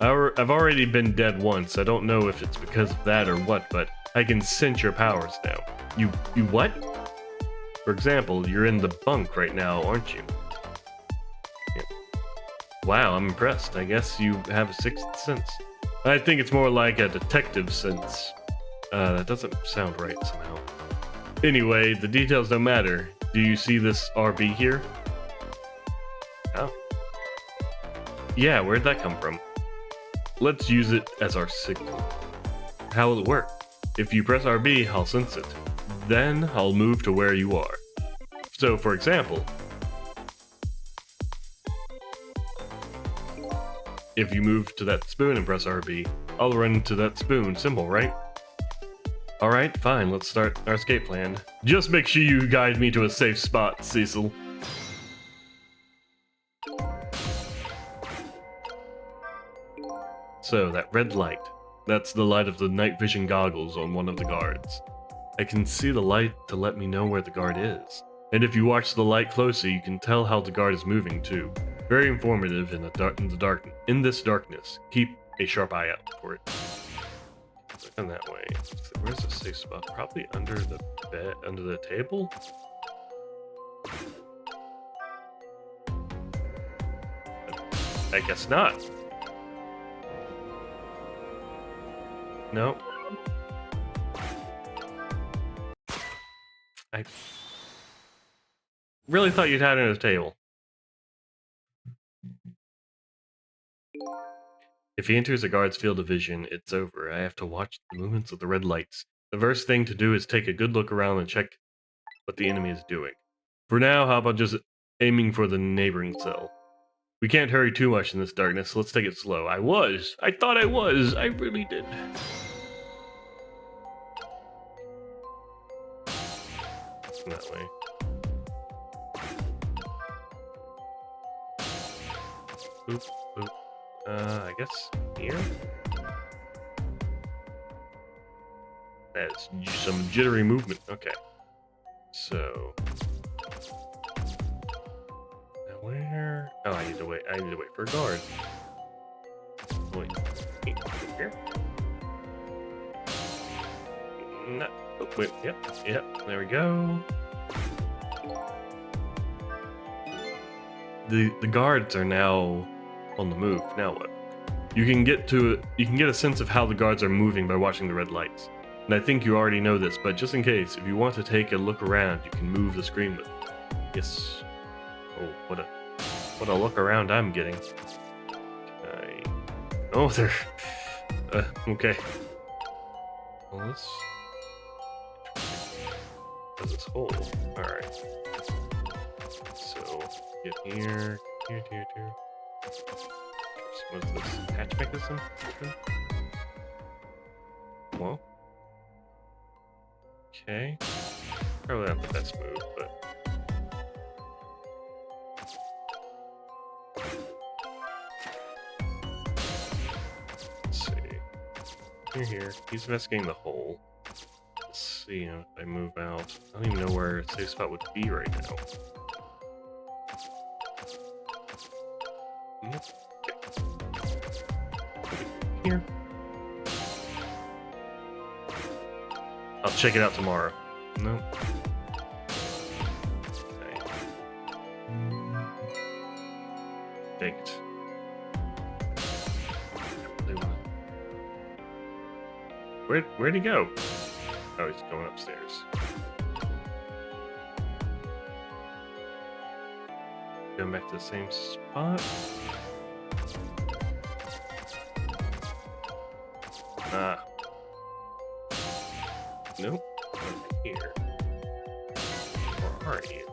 I've already been dead once. I don't know if it's because of that or what, but I can sense your powers now. You what? For example, you're in the bunk right now, aren't you? Yeah. Wow, I'm impressed. I guess you have a sixth sense. I think it's more like a detective sense. That doesn't sound right somehow. Anyway, the details don't matter. Do you see this RB here? Oh. Yeah, where'd that come from? Let's use it as our signal. How will it work? If you press RB, I'll sense it. Then I'll move to where you are. So, for example, if you move to that spoon and press RB, I'll run to that spoon symbol, right? Alright, fine, let's start our escape plan. Just make sure you guide me to a safe spot, Cecil. So, that red light. That's the light of the night vision goggles on one of the guards. I can see the light to let me know where the guard is. And if you watch the light closely, you can tell how the guard is moving too. Very informative in this darkness. Keep a sharp eye out for it. Looking that way. Where's the safe spot? Probably under the bed, under the table? I guess not. No. I really thought you'd had it at a table. If he enters a guard's field of vision, it's over. I have to watch the movements of the red lights. The first thing to do is take a good look around and check what the enemy is doing. For now, how about just aiming for the neighboring cell? We can't hurry too much in this darkness, so let's take it slow. I thought I was. I really did. That way. Oop, oop. I guess here? That's some jittery movement. Okay. So. Now where? Oh, I need to wait. I need to wait for a guard. Wait. Here? No. Oh, wait. Yep. There we go. The guards are now on the move. Now what? You can get a sense of how the guards are moving by watching the red lights. And I think you already know this, but just in case, if you want to take a look around, you can move the screen with it. Yes. Oh, what a look around I'm getting. Oh, there. Okay. Well, let's. There's this hole. All right. So get here. What is this? Hatch mechanism? Well. Okay. Probably not the best move, but. Let's see. You're here. He's investigating the hole. Let's see if I move out. I don't even know where a safe spot would be right now. Here. I'll check it out tomorrow. No. Okay. Dang it. Where'd he go? Oh, he's going upstairs. Going back to the same spot. Nope. Over here. Where are you?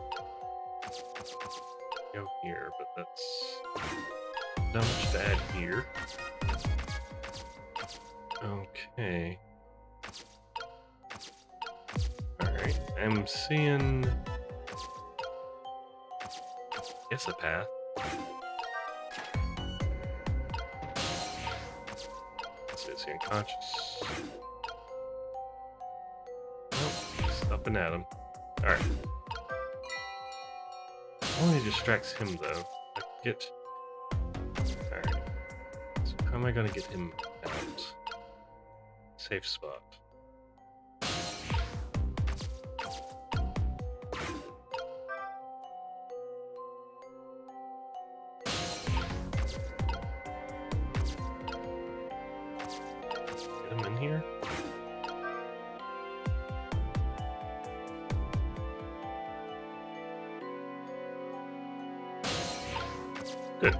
Go here, but that's not much to add here. Okay. Alright, I'm seeing... I guess a path. Is he unconscious? Nope, just up and at him. Alright. Only distracts him though. I get. Alright. So how am I gonna get him out? Safe spot. Get him in here. Good.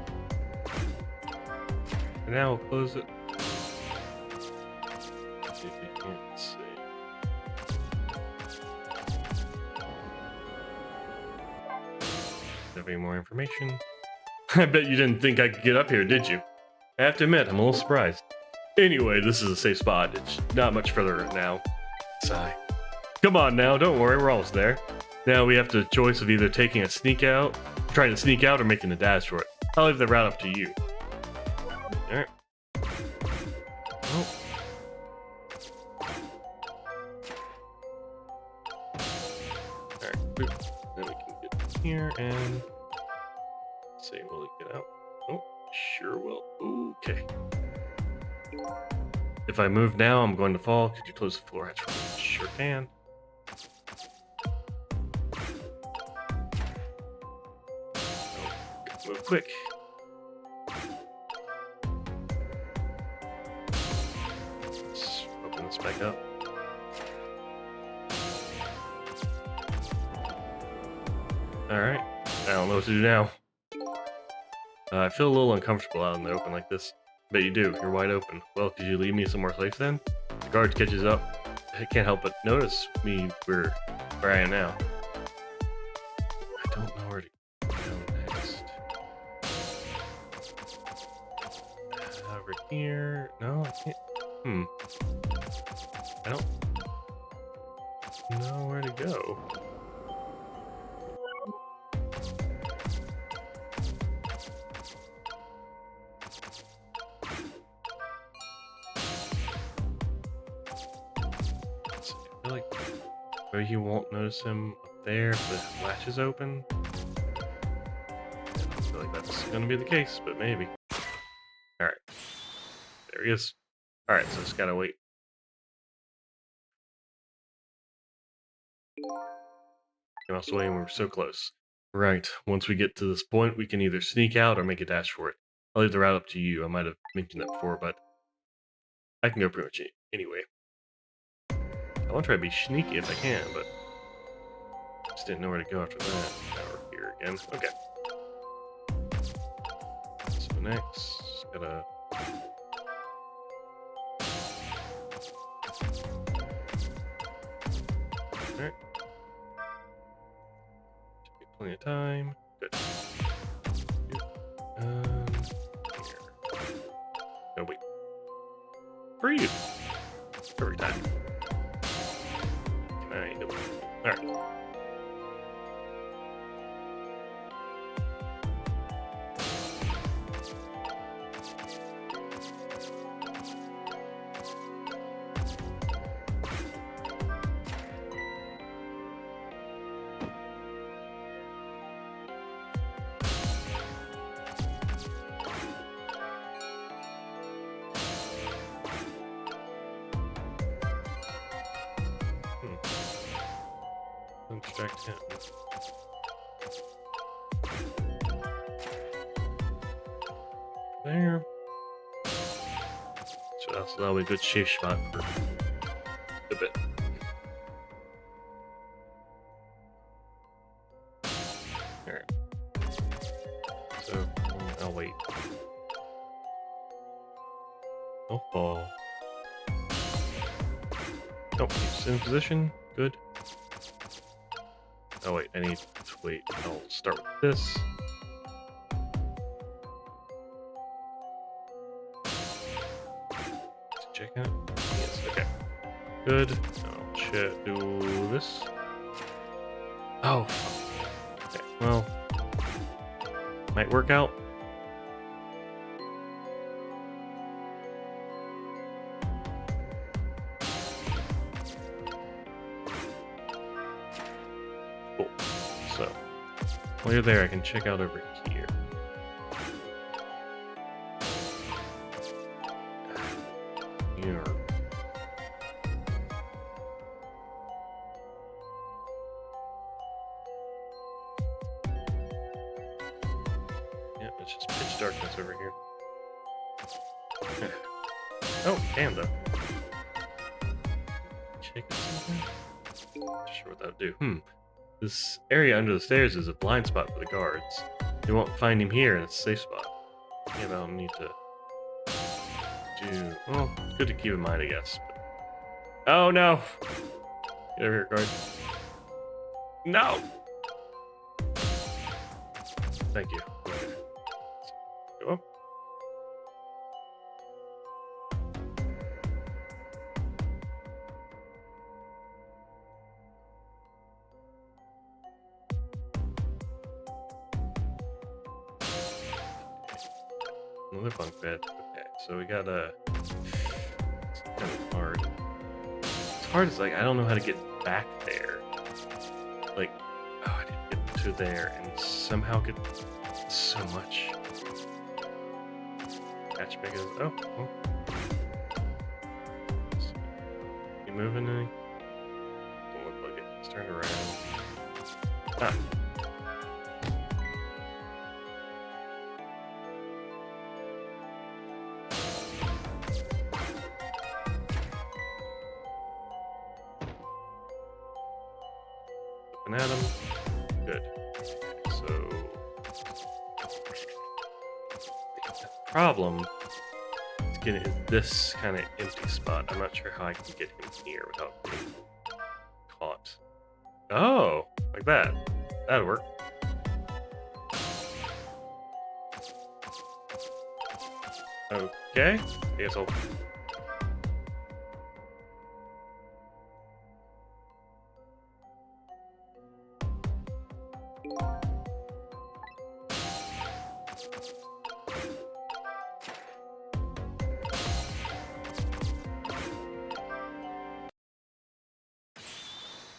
And now we'll close it. See if you can't see. Have any more information? I bet you didn't think I could get up here, did you? I have to admit, I'm a little surprised. Anyway, this is a safe spot. It's not much further now. Sigh. Come on now, don't worry, we're almost there. Now we have the choice of either trying to sneak out, or making a dash for it. I'll leave the route up to you. Alright. Oh. Alright, boop. Then we can get here and see, will it get out? Oh, sure will. Okay. If I move now, I'm going to fall. Could you close the floor hatch for me? Sure can. Oh, move quick. Let's open this back up. Alright. I don't know what to do now. I feel a little uncomfortable out in the open like this. Bet you do. You're wide open. Well, could you leave me somewhere safe then? The guard catches up. I can't help but notice me where I am now. I don't know where to go next. Over here. No, I can't. I don't know where to go. I feel like maybe he won't notice him up there if the latch is open. I feel like that's gonna be the case, but maybe. Alright. There he is. Alright, so just gotta wait. I'm also waiting, we're so close. Right, once we get to this point, we can either sneak out or make a dash for it. I'll leave the route up to you. I might have mentioned that before, but I can go pretty much anyway. I want to try to be sneaky if I can, but just didn't know where to go after that. Now we're here again. Okay. So next, just gotta... Alright. Should be plenty of time. Good. Here. Oh, wait. For you. Every time. Alright. Don't distract him. There. So that'll be a good safe spot for a bit. Alright. So, I'll wait. Don't fall. Oh, he's in position. Good. Oh wait, I need to wait. I'll start with this. Check out. Yes, okay. Good. I'll do this. Oh. Okay, well. Might work out. Cool. So, While you're there, I can check out over here. Here. Yeah, it's just pitch darkness over here. Oh, panda. Check something. Not sure what that would do. This area under the stairs is a blind spot for the guards. They won't find him here in a safe spot. Yeah, but I'll need to do. Well, it's good to keep in mind, I guess. But... Oh no! Get over here, guard. No! Thank you. Okay. Go up. Another bunk bed. Okay, so we got a. It's kind of hard. It's hard as like I don't know how to get back there. Like, oh, I didn't get to there and somehow get so much. Hatchback is. Oh. You moving any? Don't look like it. Let's turn around. Ah. At him. Good. So the problem is getting this kind of empty spot. I'm not sure how I can get him here without being caught. Oh, like that. That'd work. Okay. I guess I'll.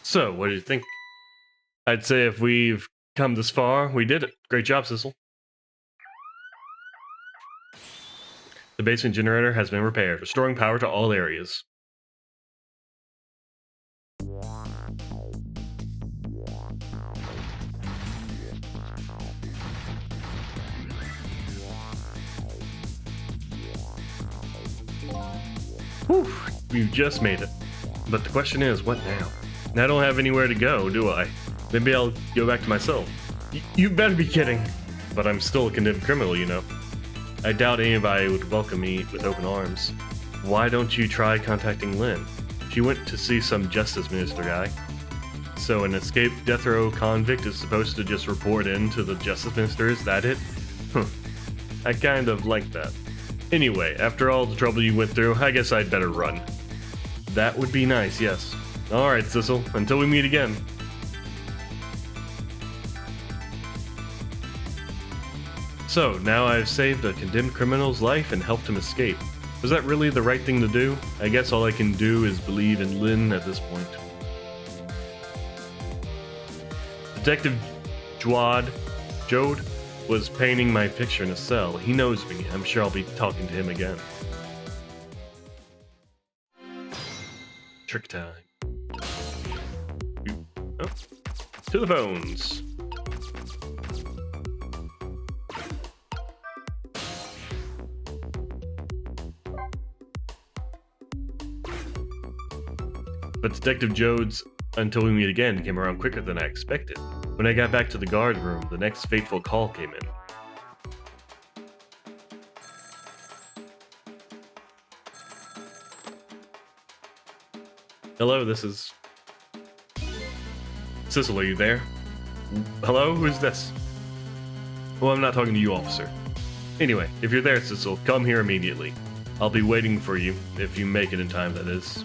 So, what do you think? I'd say if we've come this far, we did it. Great job, Sissel. The basement generator has been repaired, restoring power to all areas. Whew, we've just made it. But the question is, what now? And I don't have anywhere to go, do I? Maybe I'll go back to my cell. You better be kidding. But I'm still a condemned criminal, you know. I doubt anybody would welcome me with open arms. Why don't you try contacting Lynn? She went to see some justice minister guy. So an escaped death row convict is supposed to just report in to the justice minister, is that it? I kind of like that. Anyway, after all the trouble you went through, I guess I'd better run. That would be nice, yes. Alright, Sissel, until we meet again. So, now I've saved a condemned criminal's life and helped him escape. Was that really the right thing to do? I guess all I can do is believe in Lynn at this point. Detective Jode was painting my picture in a cell. He knows me. I'm sure I'll be talking to him again. Trick time. Oh. To the phones. But Detective Jodes, until we meet again, came around quicker than I expected. When I got back to the guard room, the next fateful call came in. Hello, this is... Sissel, are you there? Hello, who's this? Well, I'm not talking to you, officer. Anyway, if you're there, Sissel, come here immediately. I'll be waiting for you, if you make it in time, that is.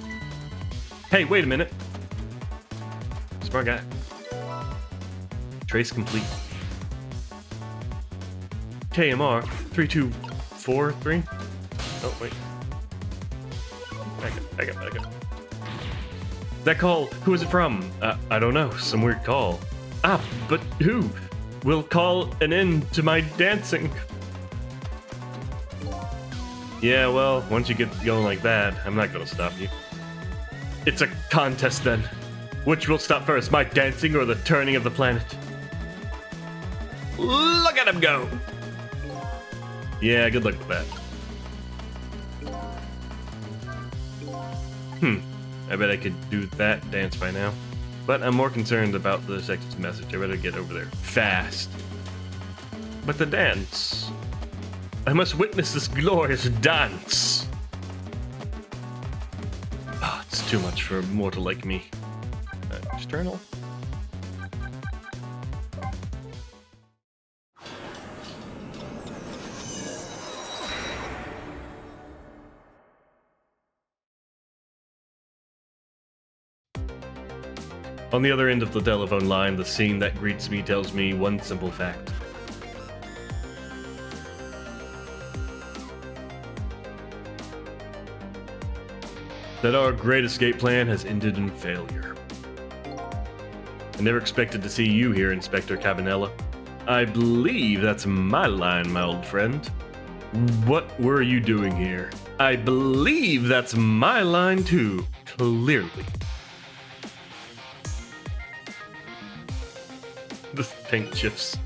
Hey, wait a minute. Smart guy. Trace complete. KMR 3243. Oh, wait. Back up. That call, who is it from? I don't know. Some weird call. Ah, but who? will call an end to my dancing. Yeah, well, once you get going like that, I'm not gonna stop you. It's a contest then. Which will stop first, my dancing or the turning of the planet? Look at him go! Yeah, good luck with that. I bet I could do that dance by now. But I'm more concerned about the detective's message. I better get over there fast. But the dance. I must witness this glorious dance. Oh, it's too much for a mortal like me. External. On the other end of the telephone line, the scene that greets me tells me one simple fact. That our great escape plan has ended in failure. I never expected to see you here, Inspector Cabanela. I believe that's my line, my old friend. What were you doing here? I believe that's my line too, clearly. The paint shifts.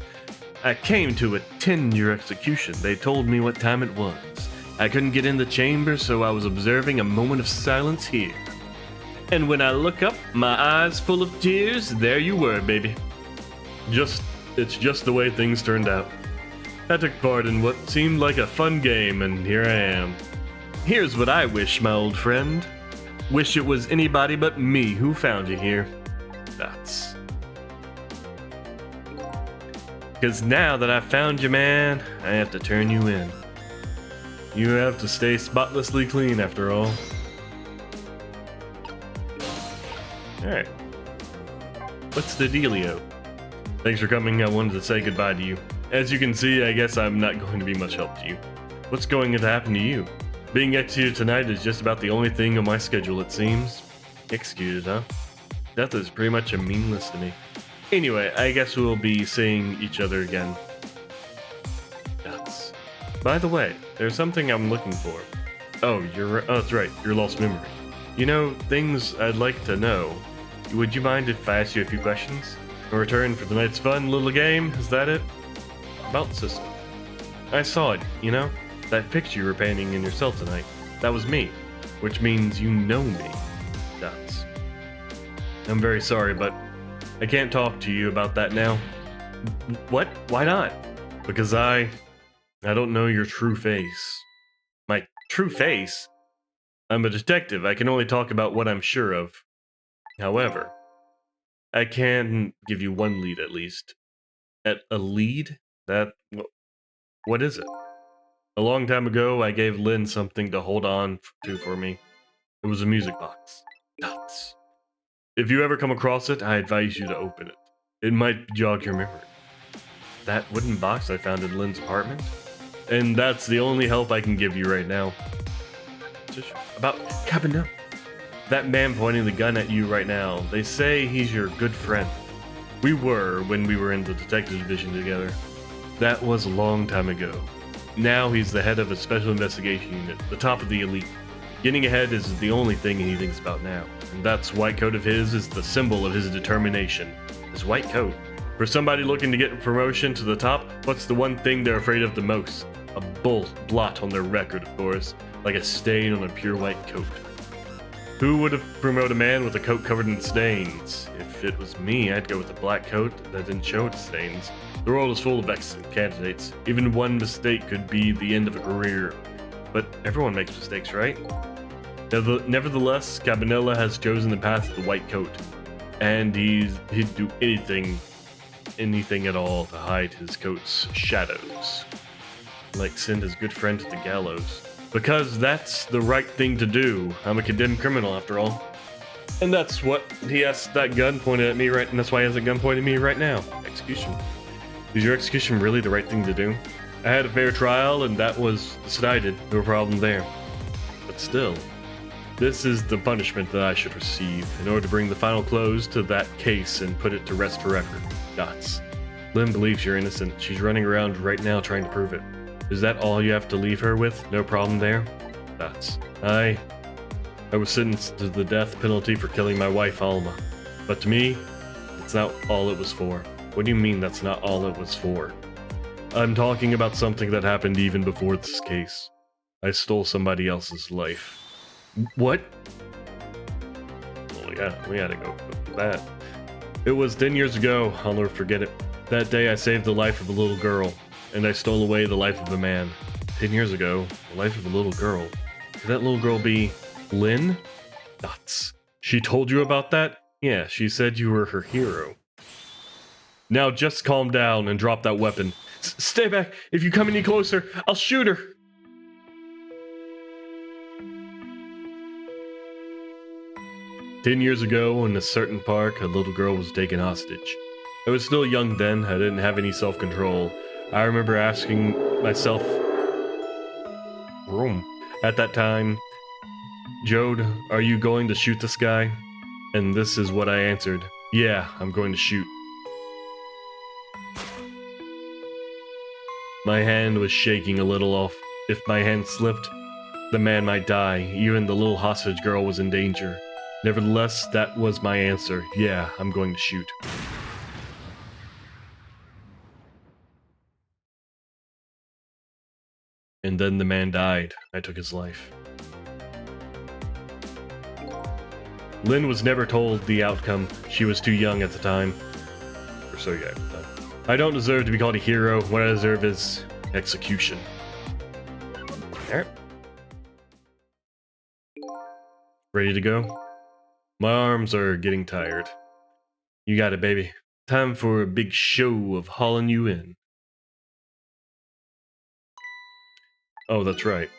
I came to attend your execution. They told me what time it was. I couldn't get in the chamber, so I was observing a moment of silence here. And when I look up, my eyes full of tears, there you were, baby. It's just the way things turned out. I took part in what seemed like a fun game, and here I am. Here's what I wish, my old friend. Wish it was anybody but me who found you here. That's... Because now that I've found you, man, I have to turn you in. You have to stay spotlessly clean after all. Alright. What's the dealio? Thanks for coming. I wanted to say goodbye to you. As you can see, I guess I'm not going to be much help to you. What's going to happen to you? Being executed tonight is just about the only thing on my schedule, it seems. Executed, huh? Death is pretty much meaningless to me. Anyway, I guess we'll be seeing each other again. Nuts. By the way, there's something I'm looking for. Oh, that's right, your lost memory. You know, things I'd like to know. Would you mind if I ask you a few questions? In return for tonight's fun little game, is that it? About the system. I saw it, you know? That picture you were painting in your cell tonight. That was me. Which means you know me. Nuts. I'm very sorry, but I can't talk to you about that now. What? Why not? Because I don't know your true face. My true face? I'm a detective. I can only talk about what I'm sure of. However, I can give you one lead at least. A lead? What is it? A long time ago, I gave Lynn something to hold on to for me. It was a music box. Nuts. If you ever come across it, I advise you to open it. It might jog your memory. That wooden box I found in Lynn's apartment? And that's the only help I can give you right now. Just about Cabanela. That man pointing the gun at you right now, they say he's your good friend. We were when we were in the detective division together. That was a long time ago. Now he's the head of a special investigation unit, the top of the elite. Getting ahead is the only thing he thinks about now. And that white coat of his is the symbol of his determination. His white coat. For somebody looking to get a promotion to the top, what's the one thing they're afraid of the most? A blot on their record, of course, like a stain on a pure white coat. Who would have promoted a man with a coat covered in stains? If it was me, I'd go with a black coat that didn't show its stains. The world is full of excellent candidates. Even one mistake could be the end of a career. But everyone makes mistakes, right? Nevertheless, Cabanela has chosen the path of the white coat. And he'd do anything at all to hide his coat's shadows. Like send his good friend to the gallows. Because that's the right thing to do. I'm a condemned criminal after all. And that's what he has that gun pointed at me right, and that's why he has a gun pointed at me right now. Execution. Is your execution really the right thing to do? I had a fair trial, and that was decided. No problem there. But still, this is the punishment that I should receive in order to bring the final close to that case and put it to rest forever. Nuts. Lynn believes you're innocent. She's running around right now trying to prove it. Is that all you have to leave her with? No problem there? I was sentenced to the death penalty for killing my wife, Alma. But to me, it's not all it was for. What do you mean that's not all it was for? I'm talking about something that happened even before this case. I stole somebody else's life. What? Well, yeah, we had to go with that. It was 10 years ago. I'll never forget it. That day I saved the life of a little girl, and I stole away the life of a man. 10 years ago, the life of a little girl. Could that little girl be Lynn? Nuts. She told you about that? Yeah, she said you were her hero. Now just calm down and drop that weapon. Stay back. If you come any closer, I'll shoot her. "10 years ago, in a certain park, a little girl was taken hostage. I was still young then. I didn't have any self-control. I remember asking myself, at that time, Jode, are you going to shoot this guy? And this is what I answered. Yeah, I'm going to shoot. My hand was shaking a little off. If my hand slipped, the man might die. Even the little hostage girl was in danger. Nevertheless, that was my answer. Yeah, I'm going to shoot. And then the man died. I took his life. Lynn was never told the outcome. She was too young at the time. Or so young. I don't deserve to be called a hero. What I deserve is execution. Alright. Ready to go? My arms are getting tired. You got it, baby. Time for a big show of hauling you in. Oh, that's right.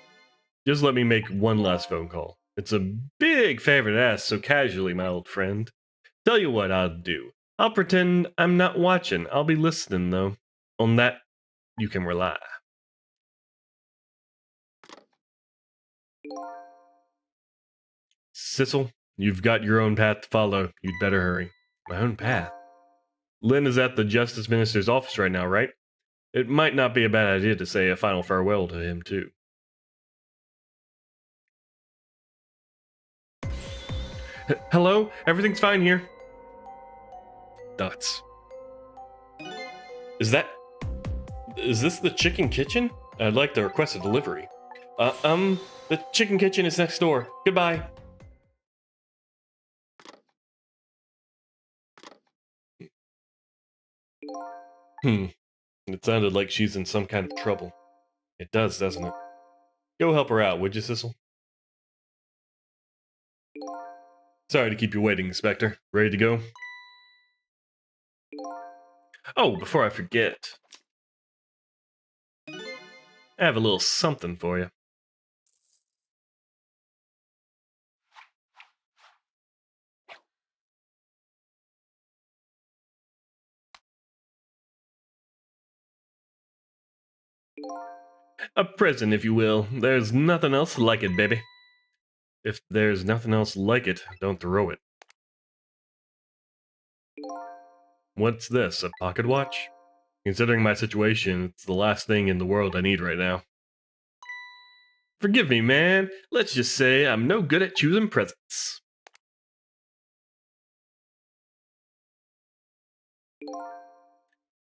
Just let me make one last phone call. It's a big favor to ask so casually, my old friend. Tell you what I'll do. I'll pretend I'm not watching. I'll be listening, though. On that, you can rely. Sissel, you've got your own path to follow. You'd better hurry. My own path? Lynn is at the Justice Minister's office right now, right? It might not be a bad idea to say a final farewell to him, too. Hello? Everything's fine here. Nuts. Is this the chicken kitchen? I'd like to request a delivery. The chicken kitchen is next door. Goodbye. It sounded like she's in some kind of trouble. It does, doesn't it? Go help her out, would you, Sissel? Sorry to keep you waiting, Inspector. Ready to go? Oh, before I forget, I have a little something for you. A present, if you will. There's nothing else like it, baby. If there's nothing else like it, don't throw it. What's this, a pocket watch? Considering my situation, it's the last thing in the world I need right now. Forgive me, man. Let's just say I'm no good at choosing presents.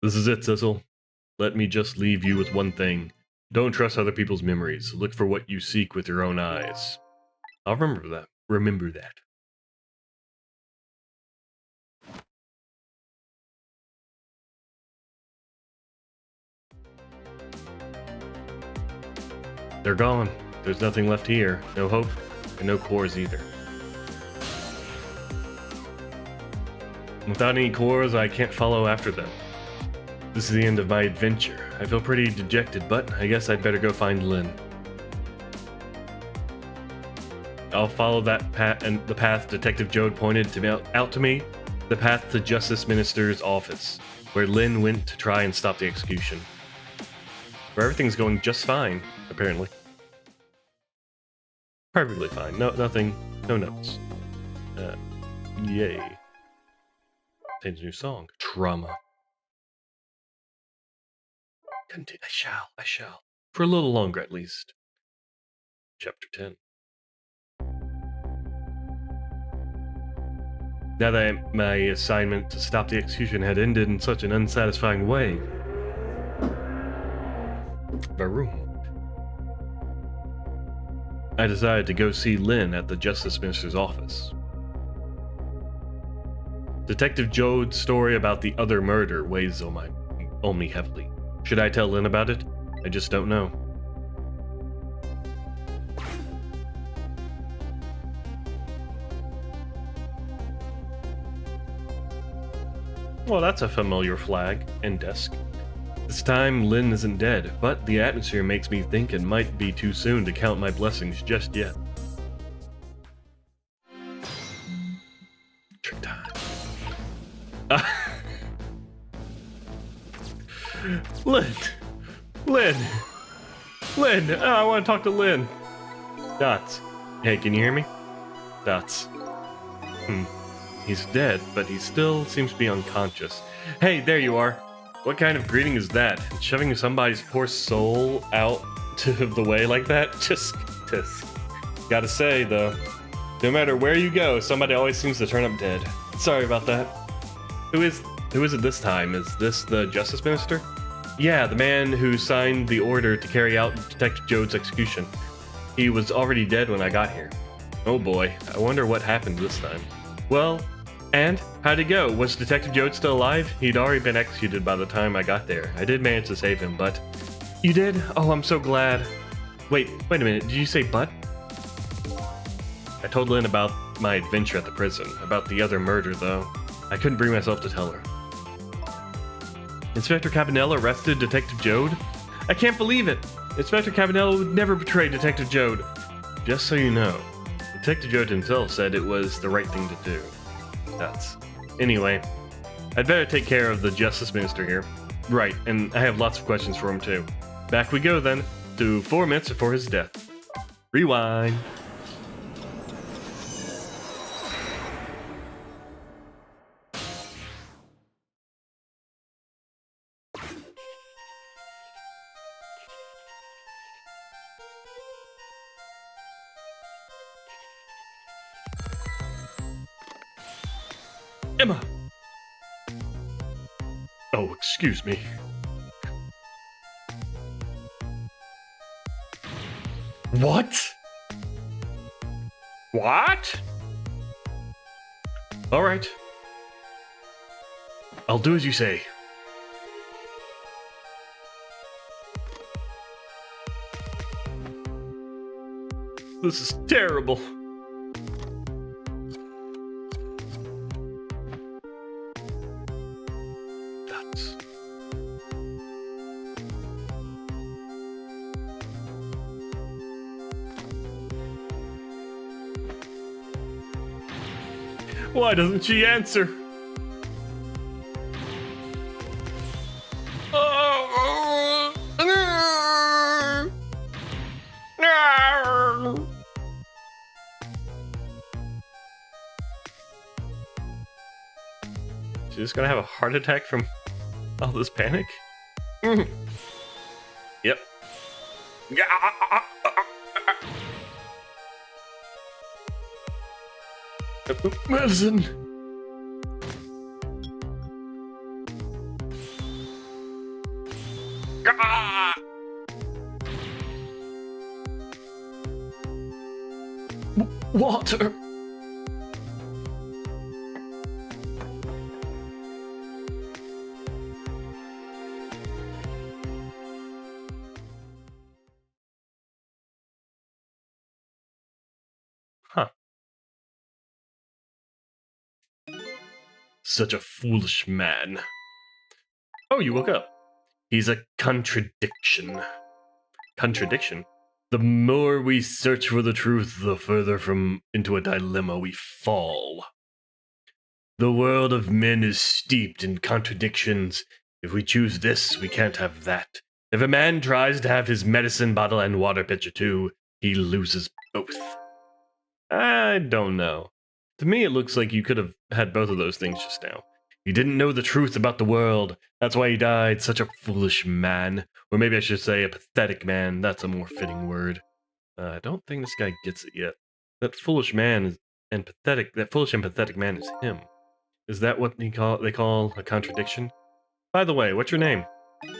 This is it, Sissel. Let me just leave you with one thing. Don't trust other people's memories. Look for what you seek with your own eyes. I'll remember that. Remember that. They're gone. There's nothing left here. No hope, and no cores either. Without any cores, I can't follow after them. This is the end of my adventure. I feel pretty dejected, but I guess I'd better go find Lynn. I'll follow that path and the path Detective Jode pointed out to me, the path to Justice Minister's office, where Lynn went to try and stop the execution. Where everything's going just fine, apparently. Perfectly fine. No, nothing. No notes. Yay. Change a new song. Trauma. I shall. For a little longer, at least. Chapter 10. Now that my assignment to stop the execution had ended in such an unsatisfying way, my room, I decided to go see Lynn at the Justice Minister's office. Detective Jode's story about the other murder weighs on me heavily. Should I tell Lynn about it? I just don't know. Well, that's a familiar flag and desk. This time, Lynn isn't dead, but the atmosphere makes me think it might be too soon to count my blessings just yet. Trick time. Lynn! Lynn! Lynn! Oh, I want to talk to Lynn! Dots. Hey, can you hear me? Dots. He's dead, but he still seems to be unconscious. Hey, there you are! What kind of greeting is that? Shoving somebody's poor soul out of the way like that? Just. Gotta say, though, no matter where you go, somebody always seems to turn up dead. Sorry about that. Who is it this time? Is this the Justice Minister? Yeah, the man who signed the order to carry out Detective Jode's execution. He was already dead when I got here. Oh boy, I wonder what happened this time. Well, and how'd it go? Was Detective Jode still alive? He'd already been executed by the time I got there. I did manage to save him, but... You did? Oh, I'm so glad. Wait a minute, did you say but? I told Lynn about my adventure at the prison, about the other murder, though. I couldn't bring myself to tell her. Inspector Cabanela arrested Detective Jode? I can't believe it! Inspector Cabanela would never betray Detective Jode. Just so you know, Detective Jode himself said it was the right thing to do. Anyway, I'd better take care of the Justice Minister here. Right, and I have lots of questions for him too. Back we go then, to 4 minutes before his death. Rewind. Emma! Oh, excuse me. What? What? All right. I'll do as you say. This is terrible. Why doesn't she answer? She's just gonna have a heart attack from all this panic? Yep. Medicine. Water. Huh. Such a foolish man. Oh, you woke up. He's a contradiction. Contradiction? The more we search for the truth, the further into a dilemma we fall. The world of men is steeped in contradictions. If we choose this, we can't have that. If a man tries to have his medicine bottle and water pitcher too, he loses both. I don't know. To me, it looks like you could have had both of those things just now. He didn't know the truth about the world. That's why he died. Such a foolish man. Or maybe I should say a pathetic man. That's a more fitting word. I don't think this guy gets it yet. That foolish man is and pathetic. That foolish and pathetic man is him. Is that what they call a contradiction? By the way, what's your name?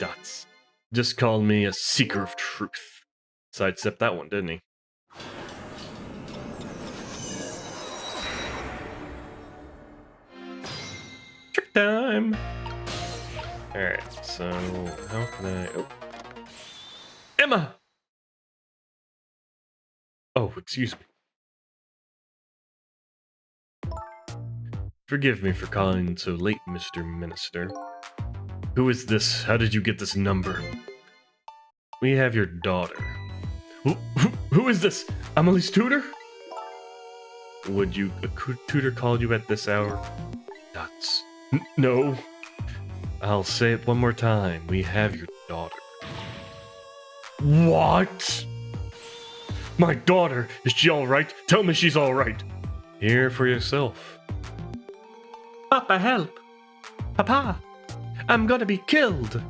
Dots. Just called me a seeker of truth. Sidestepped that one, didn't he? Trick time! Alright, so how can I... Oh. Emma! Oh, excuse me. Forgive me for calling so late, Mr. Minister. Who is this? How did you get this number? We have your daughter. Who is this? Emily's tutor? Would you... a tutor call you at this hour? Dots. No. I'll say it one more time. We have your daughter. What? My daughter? Is she alright? Tell me she's alright. Hear for yourself. Papa, help! Papa! I'm gonna be killed!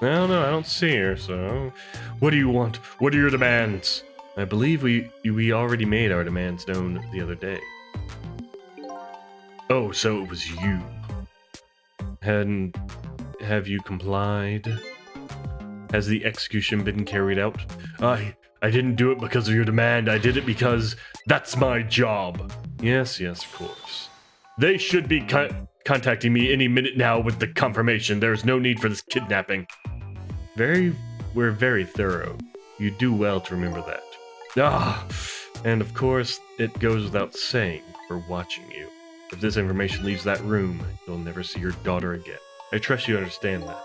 No, I don't see her, so... What do you want? What are your demands? I believe we already made our demands known the other day. Oh, so it was you. Have you complied? Has the execution been carried out? I didn't do it because of your demand. I did it because that's my job. Yes, of course. They should be contacting me any minute now with the confirmation. There's no need for this kidnapping. We're very thorough. You do well to remember that. And of course, it goes without saying, we're watching you. If this information leaves that room, you'll never see your daughter again. I trust you understand that.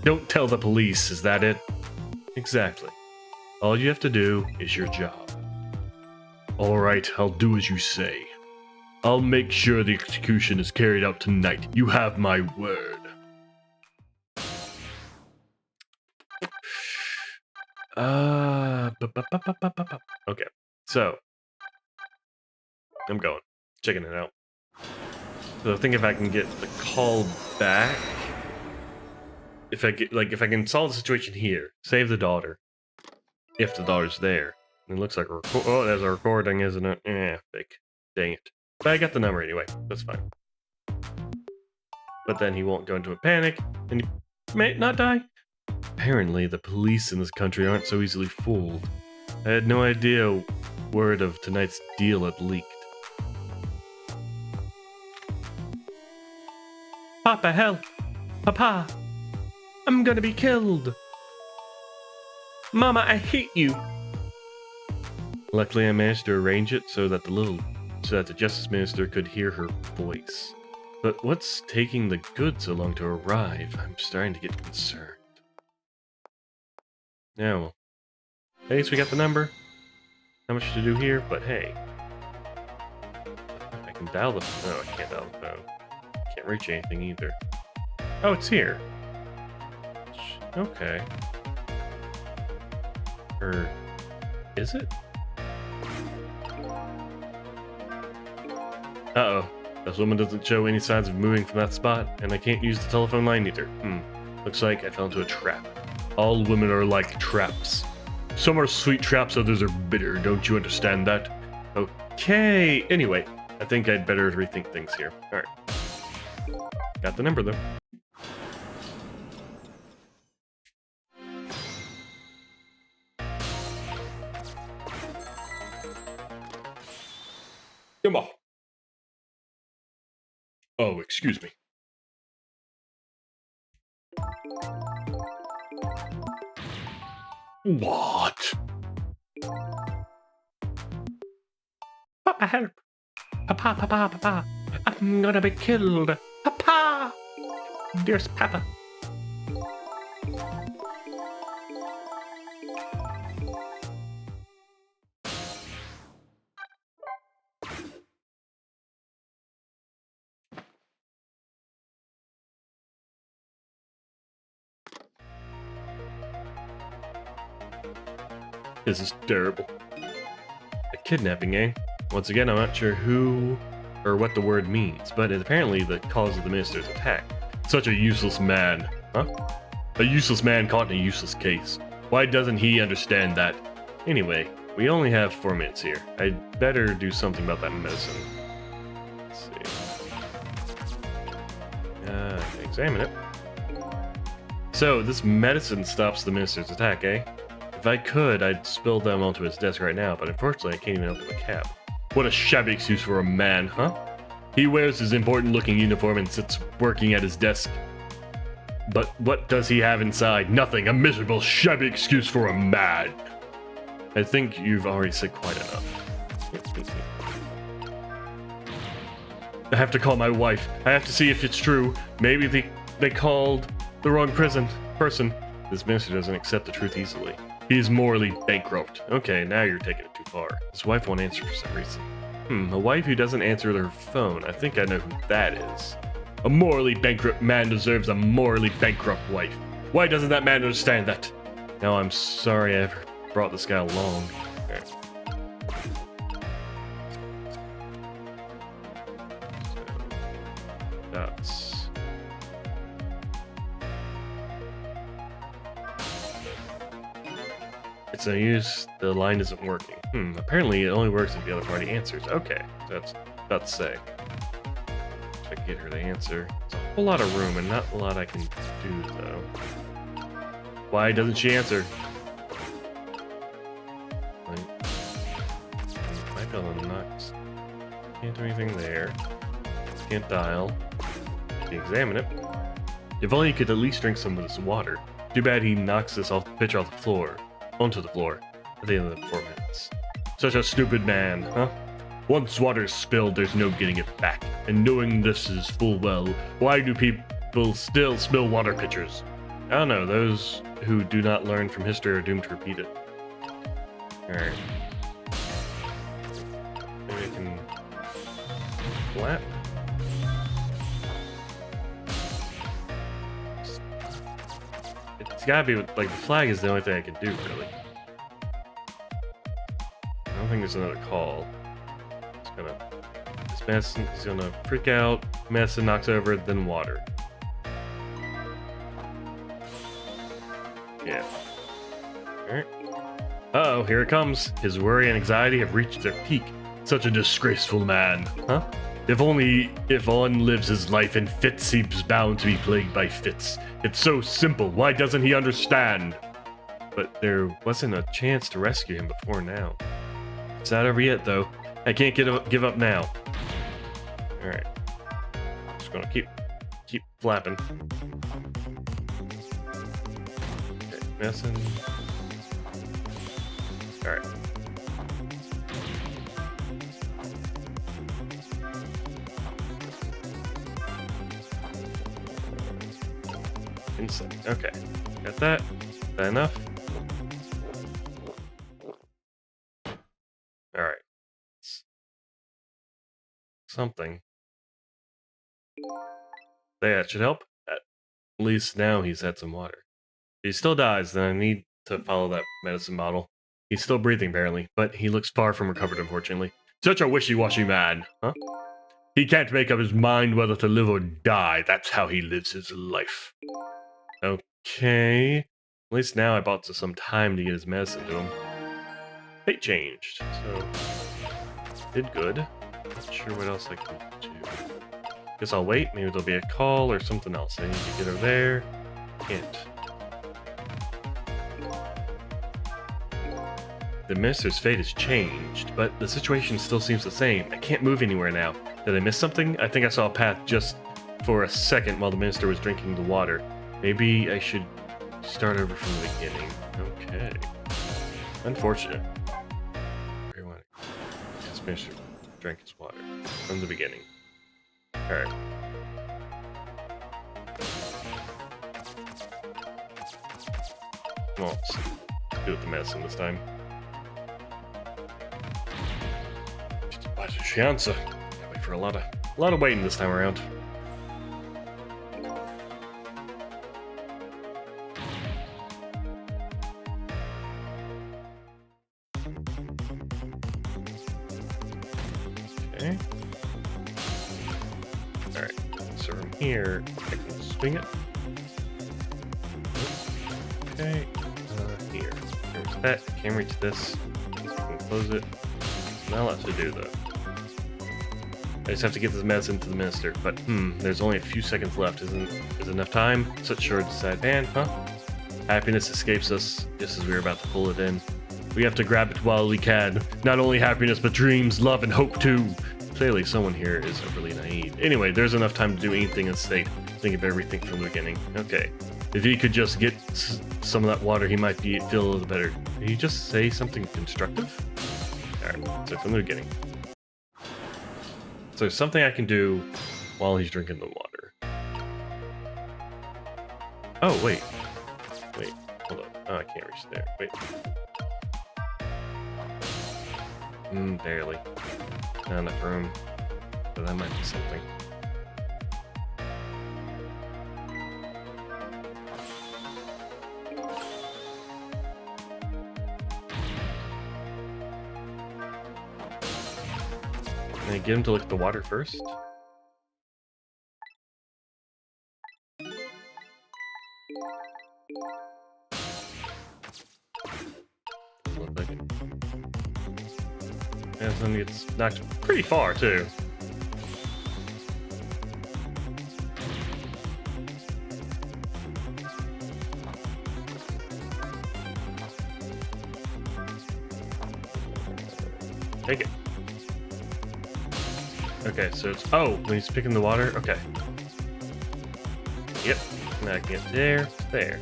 Don't tell the police, is that it? Exactly. All you have to do is your job. Alright, I'll do as you say. I'll make sure the execution is carried out tonight. You have my word. Okay, so I'm going, checking it out. So I think if I can get the call back, if I can solve the situation here, save the daughter, if the daughter's there. It looks like there's a recording, isn't it? Fake. Dang it. But I got the number anyway. That's fine. But then he won't go into a panic, and he may not die. Apparently, the police in this country aren't so easily fooled. I had no idea word of tonight's deal had leaked. Papa, help! Papa! I'm gonna be killed! Mama, I hate you! Luckily, I managed to arrange it so that the Justice Minister could hear her voice. But what's taking the goods so long to arrive? I'm starting to get concerned. Yeah, well, at least we got the number. Not much to do here, but hey. I can dial the phone. No, I can't dial the phone. Can't reach anything either. Oh, it's here. Okay. Or is it? Uh-oh. This woman doesn't show any signs of moving from that spot, and I can't use the telephone line either. Looks like I fell into a trap. All women are like traps. Some are sweet traps, others are bitter. Don't you understand that? Okay. Anyway, I think I'd better rethink things here. Alright. Got the number, though. Come on. Oh, excuse me. What? Papa, help! Papa! I'm gonna be killed! Papa! Dearest Papa. This is terrible. A kidnapping, eh? Once again, I'm not sure who or what the word means, but it's apparently the cause of the minister's attack. Such a useless man. Huh? A useless man caught in a useless case. Why doesn't he understand that? Anyway, we only have 4 minutes here. I'd better do something about that medicine. Let's see. Examine it. So, this medicine stops the minister's attack, eh? If I could, I'd spill them onto his desk right now, but unfortunately I can't even open the cap. What a shabby excuse for a man, huh? He wears his important-looking uniform and sits working at his desk. But what does he have inside? Nothing. A miserable, shabby excuse for a man. I think you've already said quite enough. I have to call my wife. I have to see if it's true. Maybe they called the wrong person. This minister doesn't accept the truth easily. He is morally bankrupt. Okay, now you're taking it too far. His wife won't answer for some reason. A wife who doesn't answer their phone. I think I know who that is. A morally bankrupt man deserves a morally bankrupt wife. Why doesn't that man understand that? Now I'm sorry I ever brought this guy along. Okay. So, that's... It's no use, the line isn't working. Apparently it only works if the other party answers. Okay, that's about to say. If I can get her to answer. It's a whole lot of room and not a lot I can do, though. Why doesn't she answer? Might be able to knock. Can't do anything there. Can't dial. Can examine it. If only he could at least drink some of this water. Too bad he knocks this pitcher off the floor. Onto the floor at the end of the 4 minutes. Such a stupid man, huh? Once water is spilled, there's no getting it back. And knowing this is full well, why do people still spill water pitchers? I don't know, those who do not learn from history are doomed to repeat it. Alright. Maybe I can... Flat? It's gotta be, like, the flag is the only thing I can do, really. I don't think there's another call. It's gonna... This Madison is gonna freak out, Madison knocks over, then water. Yeah. Alright. Uh-oh, here it comes. His worry and anxiety have reached their peak. Such a disgraceful man, huh? If one lives his life in fits, he's bound to be plagued by fits. It's so simple. Why doesn't he understand? But there wasn't a chance to rescue him before now. It's not over yet, though. I can't give up now. All right. Just gonna keep flapping. Okay, messing. All right. Inside. Okay. Got that. Is that enough? Alright. Something. That should help. At least now he's had some water. If he still dies, then I need to follow that medicine bottle. He's still breathing, apparently, but he looks far from recovered, unfortunately. Such a wishy-washy man, huh? He can't make up his mind whether to live or die. That's how he lives his life. Okay. At least now I bought some time to get his medicine to him. Fate changed, so did good. Not sure what else I can do. Guess I'll wait. Maybe there'll be a call or something else. I need to get her there. Can't. The minister's fate has changed, but the situation still seems the same. I can't move anywhere now. Did I miss something? I think I saw a path just for a second while the minister was drinking the water. Maybe I should start over from the beginning. Okay. Unfortunate. Everyone. Yes, minister drank his water from the beginning. Alright. Well, let's do with the medicine this time. Why did she answer? Gotta wait for a lot of waiting this time around. Okay. Alright, so from here, I can swing it. Okay, here. There's that. I can't reach this. I can close it. Not a lot to do, though. I just have to get this medicine to the minister, but there's only a few seconds left. Is enough time? Such short side band, huh? Happiness escapes us just as we were about to pull it in. We have to grab it while we can. Not only happiness, but dreams, love, and hope too. Clearly, someone here is overly naive. Anyway, there's enough time to do anything in state. Think of everything from the beginning. Okay. If he could just get some of that water, he might feel a little better. Did he just say something constructive? Alright, so from the beginning. So something I can do while he's drinking the water. Oh, wait. Wait, hold on. Oh, I can't reach there. Wait. Barely. Not enough room. But that might be something. Can I get him to look at the water first? Doesn't look like it. And then it's knocked pretty far, too. Take it. Okay, so it's... Oh, when he's picking the water? Okay. Yep. Now I can get there. There.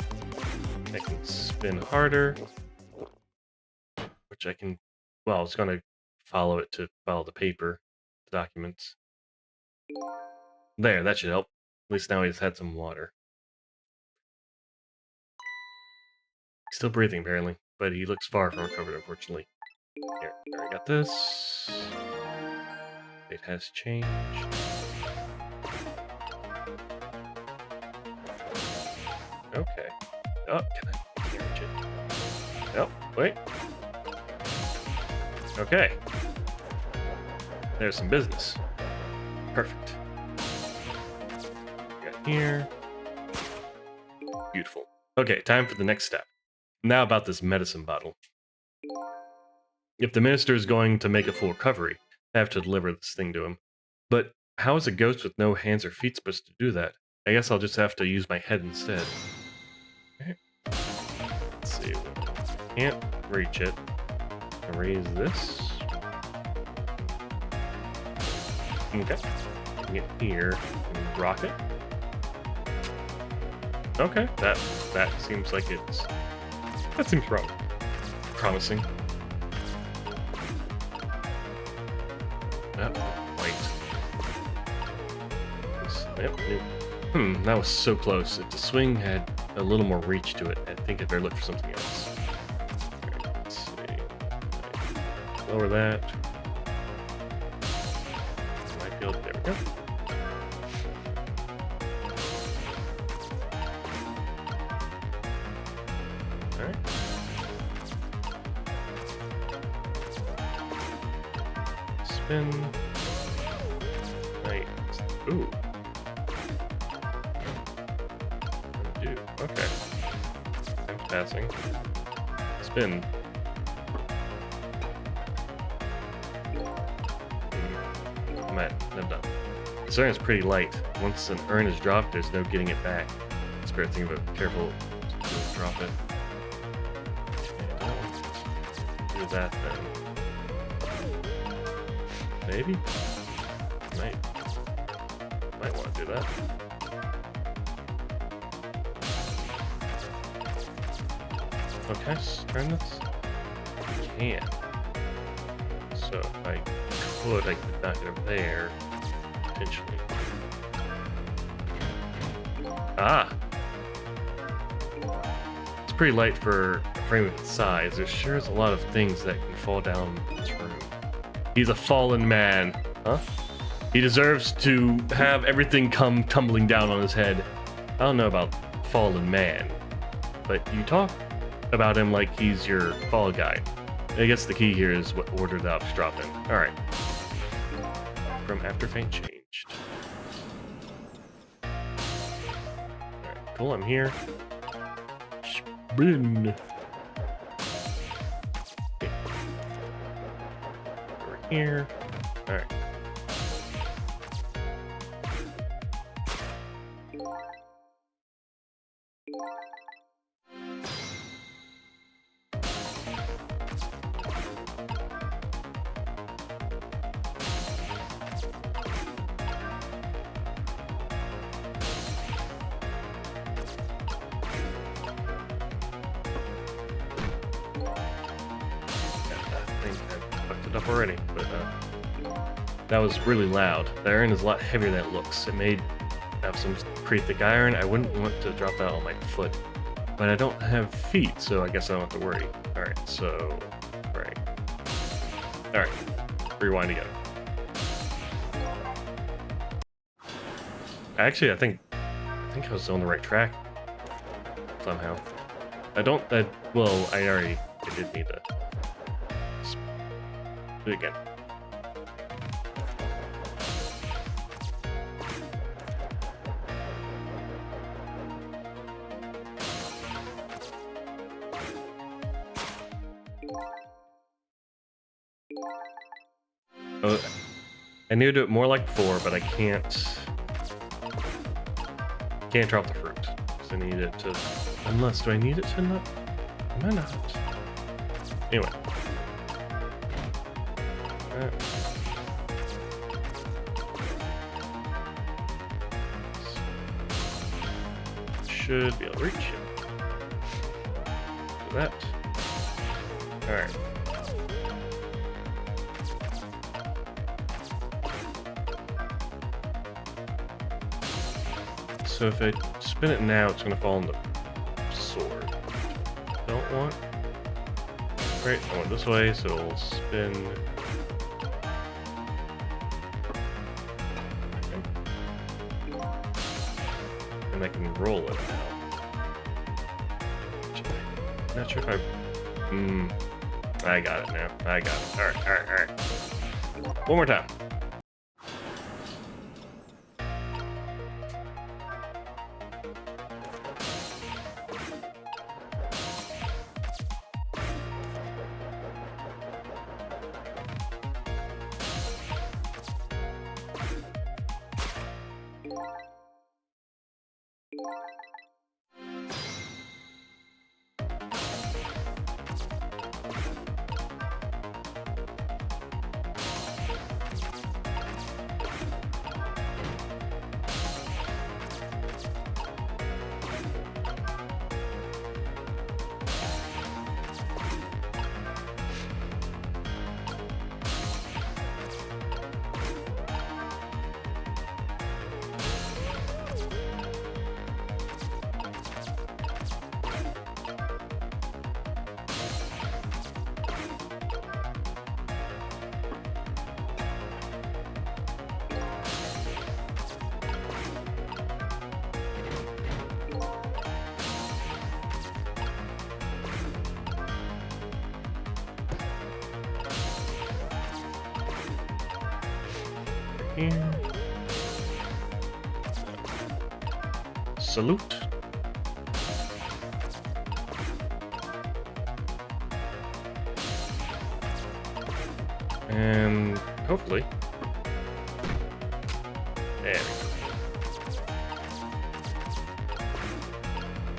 I can spin harder. Which I can... Well, it's going to follow it to follow the paper. The documents. There, that should help. At least now he's had some water. Still breathing, apparently. But he looks far from recovered, unfortunately. Here, I got this. It has changed. Okay. Oh, can't reach it. Oh, wait. Okay. There's some business. Perfect. Got here. Beautiful. Okay, time for the next step. Now about this medicine bottle. If the minister is going to make a full recovery, I have to deliver this thing to him. But how is a ghost with no hands or feet supposed to do that? I guess I'll just have to use my head instead. Okay. Let's see. Can't reach it. Raise this. Okay. Get here and rock it. Okay. That seems like it's... That seems wrong. Promising. Wait. Yep. That was so close. If the swing had a little more reach to it, I think I'd better look for something else. Okay, let's see. Lower that. Might be able to, there we go. Alright. Spin. Right. Ooh. Okay. I'm passing. Spin. Might have done. This urn is pretty light. Once an urn is dropped, there's no getting it back. It's better think about careful to drop it. Okay, do that then. Maybe? Might want to do that. Okay, let's turn this. I can. So if I could knock it over there, potentially. Ah! It's pretty light for a frame of its size. There sure is a lot of things that can fall down in this room. He's a fallen man. Huh? He deserves to have everything come tumbling down on his head. I don't know about fallen man, but you talk about him like he's your fall guy. I guess the key here is what order the ops drop in. Alright. From after faint changed. cool, I'm here. Spin. Okay. Over here. Alright. Up already, but that was really loud. The iron is a lot heavier than it looks. It may have some pretty thick iron. I wouldn't want to drop that on my foot, but I don't have feet, so I guess I don't have to worry. All right, so right. All right, rewind again. Actually, I think I was on the right track somehow. I did need to. Do it again. Oh, I need to do it more like before, but I can't drop the fruit. Because I need it to, unless, do I need it to not? Am I not? Anyway. Should be able to reach it. Do that. Alright. So if I spin it now, it's going to fall on the sword. Don't want. Right, I went this way, so it'll spin. And I can roll it now. Not sure if I got it now. I got it. Alright. One more time. Here. Salute. And hopefully. There we go.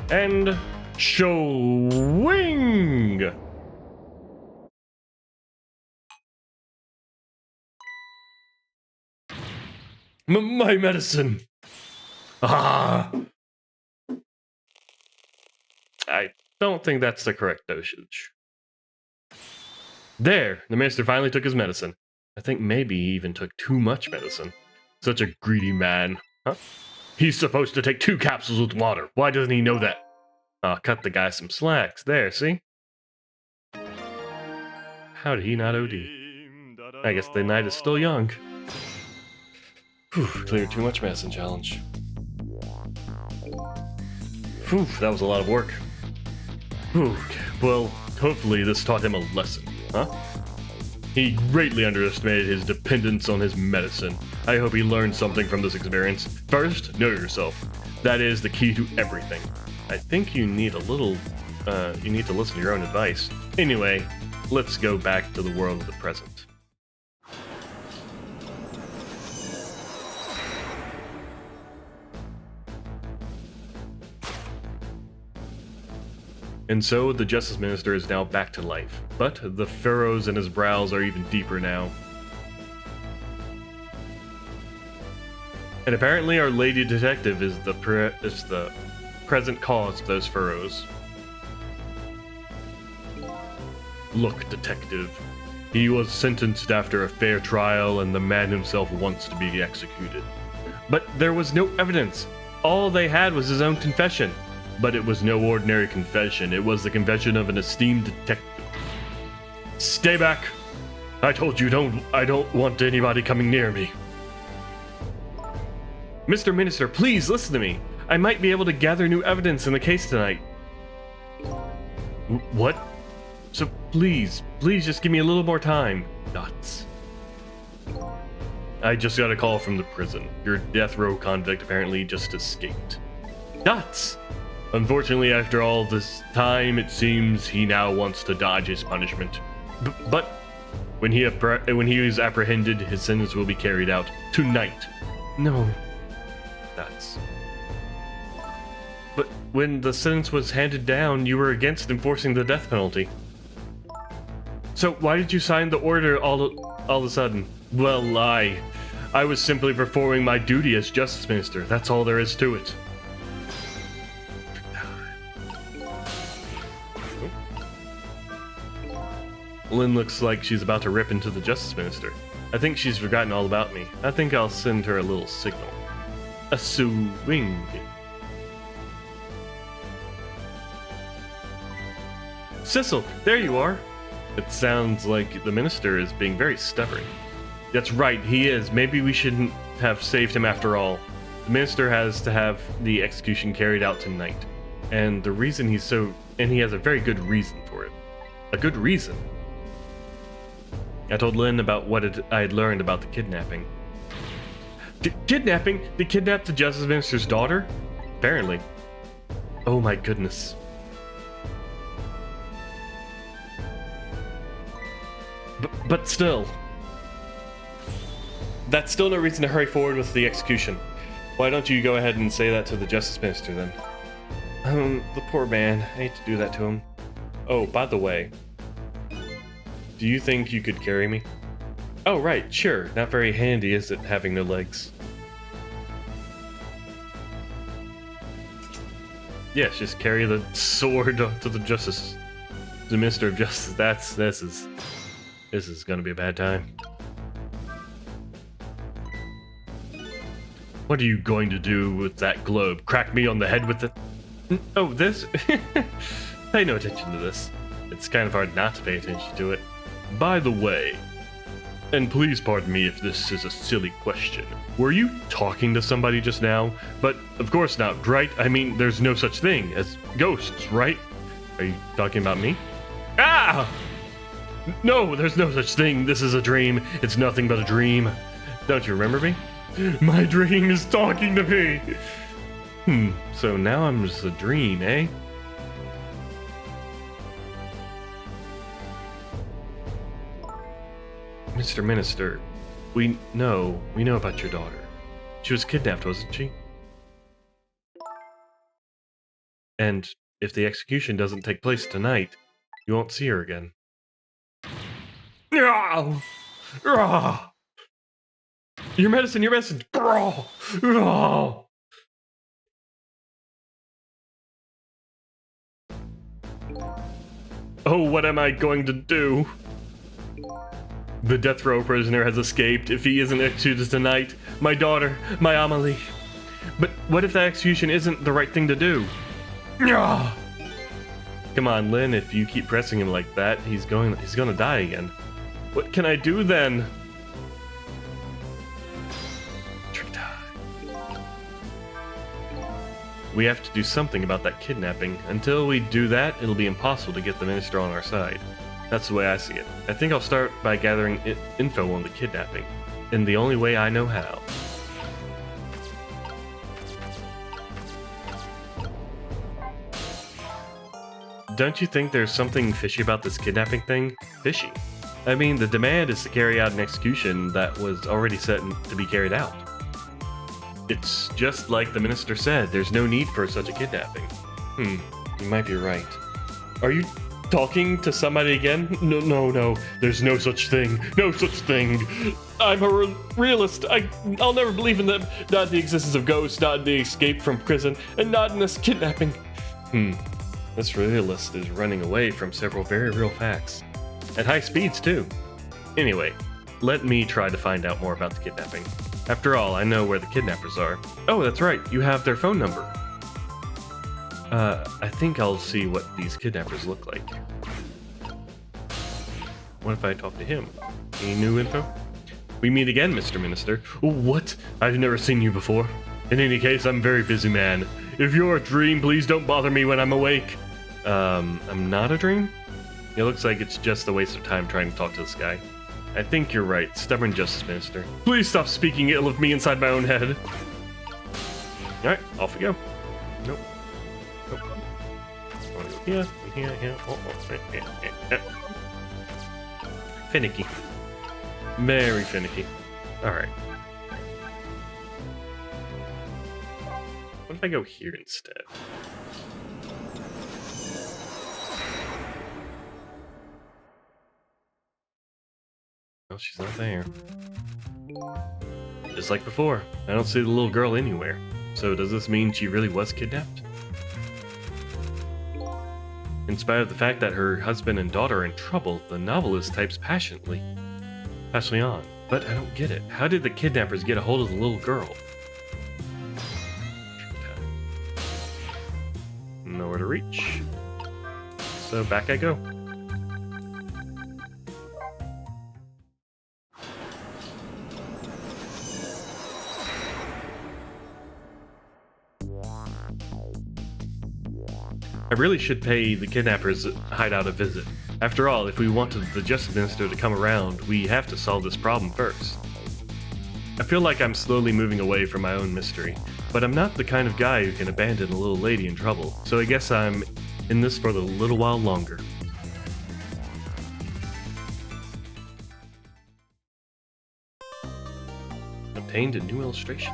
And showing. My medicine. Ah. I don't think that's the correct dosage. There, the master finally took his medicine. I think maybe he even took too much medicine. Such a greedy man. Huh? He's supposed to take 2 capsules with water. Why doesn't he know that? Cut the guy some slacks. There, see? How did he not OD? I guess the night is still young. Whew, cleared too much medicine challenge. Whew, that was a lot of work. Whew, well, hopefully this taught him a lesson, huh? He greatly underestimated his dependence on his medicine. I hope he learned something from this experience. First, know yourself. That is the key to everything. I think you need a little, you need to listen to your own advice. Anyway, let's go back to the world of the present. And so the Justice Minister is now back to life, but the furrows in his brows are even deeper now. And apparently our Lady Detective is the present cause of those furrows. Look, Detective. He was sentenced after a fair trial and the man himself wants to be executed. But there was no evidence. All they had was his own confession. But it was no ordinary confession. It was the confession of an esteemed detective. Stay back! I told you I don't want anybody coming near me. Mr. Minister, please listen to me. I might be able to gather new evidence in the case tonight. What? So please just give me a little more time. Nuts. I just got a call from the prison. Your death row convict apparently just escaped. Nuts! Unfortunately, after all this time, it seems he now wants to dodge his punishment. But when he is apprehended, his sentence will be carried out tonight. No. Nuts. But when the sentence was handed down, you were against enforcing the death penalty. So why did you sign the order all of a sudden? Well, I was simply performing my duty as Justice Minister. That's all there is to it. Lynn looks like she's about to rip into the Justice Minister. I think she's forgotten all about me. I think I'll send her a little signal. A swing. Cecil, there you are. It sounds like the minister is being very stubborn. That's right, he is. Maybe we shouldn't have saved him after all. The minister has to have the execution carried out tonight. And the reason he has a very good reason for it. A good reason. I told Lynn about what I had learned about the kidnapping. Kidnapping? They kidnapped the Justice Minister's daughter? Apparently. Oh my goodness. But still. That's still no reason to hurry forward with the execution. Why don't you go ahead and say that to the Justice Minister then? The poor man. I hate to do that to him. Oh, by the way. Do you think you could carry me? Oh, right, sure. Not very handy, is it, having no legs? Yes, just carry the sword to the Minister of Justice. This is gonna be a bad time. What are you going to do with that globe? Crack me on the head with it? Oh, this? Pay no attention to this. It's kind of hard not to pay attention to it. By the way, and please pardon me if this is a silly question, were you talking to somebody just now? But of course not, right? I mean, there's no such thing as ghosts, right? Are you talking about me? Ah! No, there's no such thing. This is a dream. It's nothing but a dream. Don't you remember me? My dream is talking to me. So now I'm just a dream, eh? Mr. Minister, we know about your daughter. She was kidnapped, wasn't she? And if the execution doesn't take place tonight, you won't see her again. Your medicine! Oh, what am I going to do? The death row prisoner has escaped. If he isn't executed tonight, my daughter, my Amelie. But what if that execution isn't the right thing to do? Come on, Lynn, if you keep pressing him like that, he's gonna die again. What can I do then? Trick time. We have to do something about that kidnapping. Until we do that, it'll be impossible to get the minister on our side. That's the way I see it. I think I'll start by gathering info on the kidnapping, in the only way I know how. Don't you think there's something fishy about this kidnapping thing? Fishy? I mean, the demand is to carry out an execution that was already set to be carried out. It's just like the minister said, there's no need for such a kidnapping. You might be right. Are you talking to somebody again? No, there's no such thing. No such thing. I'm a realist. I'll never believe in them. Not in the existence of ghosts, not in the escape from prison, and not in this kidnapping. This realist is running away from several very real facts. At high speeds, too. Anyway, let me try to find out more about the kidnapping. After all, I know where the kidnappers are. Oh, that's right, you have their phone number. I think I'll see what these kidnappers look like. What if I talk to him? Any new info? We meet again, Mr. Minister. What? I've never seen you before. In any case, I'm a very busy man. If you're a dream, please don't bother me when I'm awake. I'm not a dream? It looks like it's just a waste of time trying to talk to this guy. I think you're right, stubborn Justice Minister. Please stop speaking ill of me inside my own head. Alright, off we go. Nope. I wanna go here, and here, here. Yeah. Finicky. Very finicky. Alright. What if I go here instead? Well, she's not there. Just like before, I don't see the little girl anywhere. So does this mean she really was kidnapped? In spite of the fact that her husband and daughter are in trouble, the novelist types passionately on. But I don't get it. How did the kidnappers get a hold of the little girl? Nowhere to reach. So back I go. I really should pay the kidnappers' hideout a visit. After all, if we wanted the Justice Minister to come around, we have to solve this problem first. I feel like I'm slowly moving away from my own mystery, but I'm not the kind of guy who can abandon a little lady in trouble, so I guess I'm in this for a little while longer. Obtained a new illustration.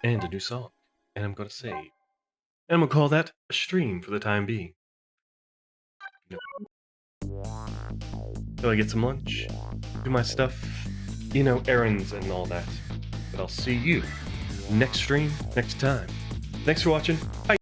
And a new song. And I'm gonna save. And I'm gonna call that a stream for the time being. Nope. So I get some lunch, do my stuff, you know, errands and all that. But I'll see you next stream, next time. Thanks for watching. Bye.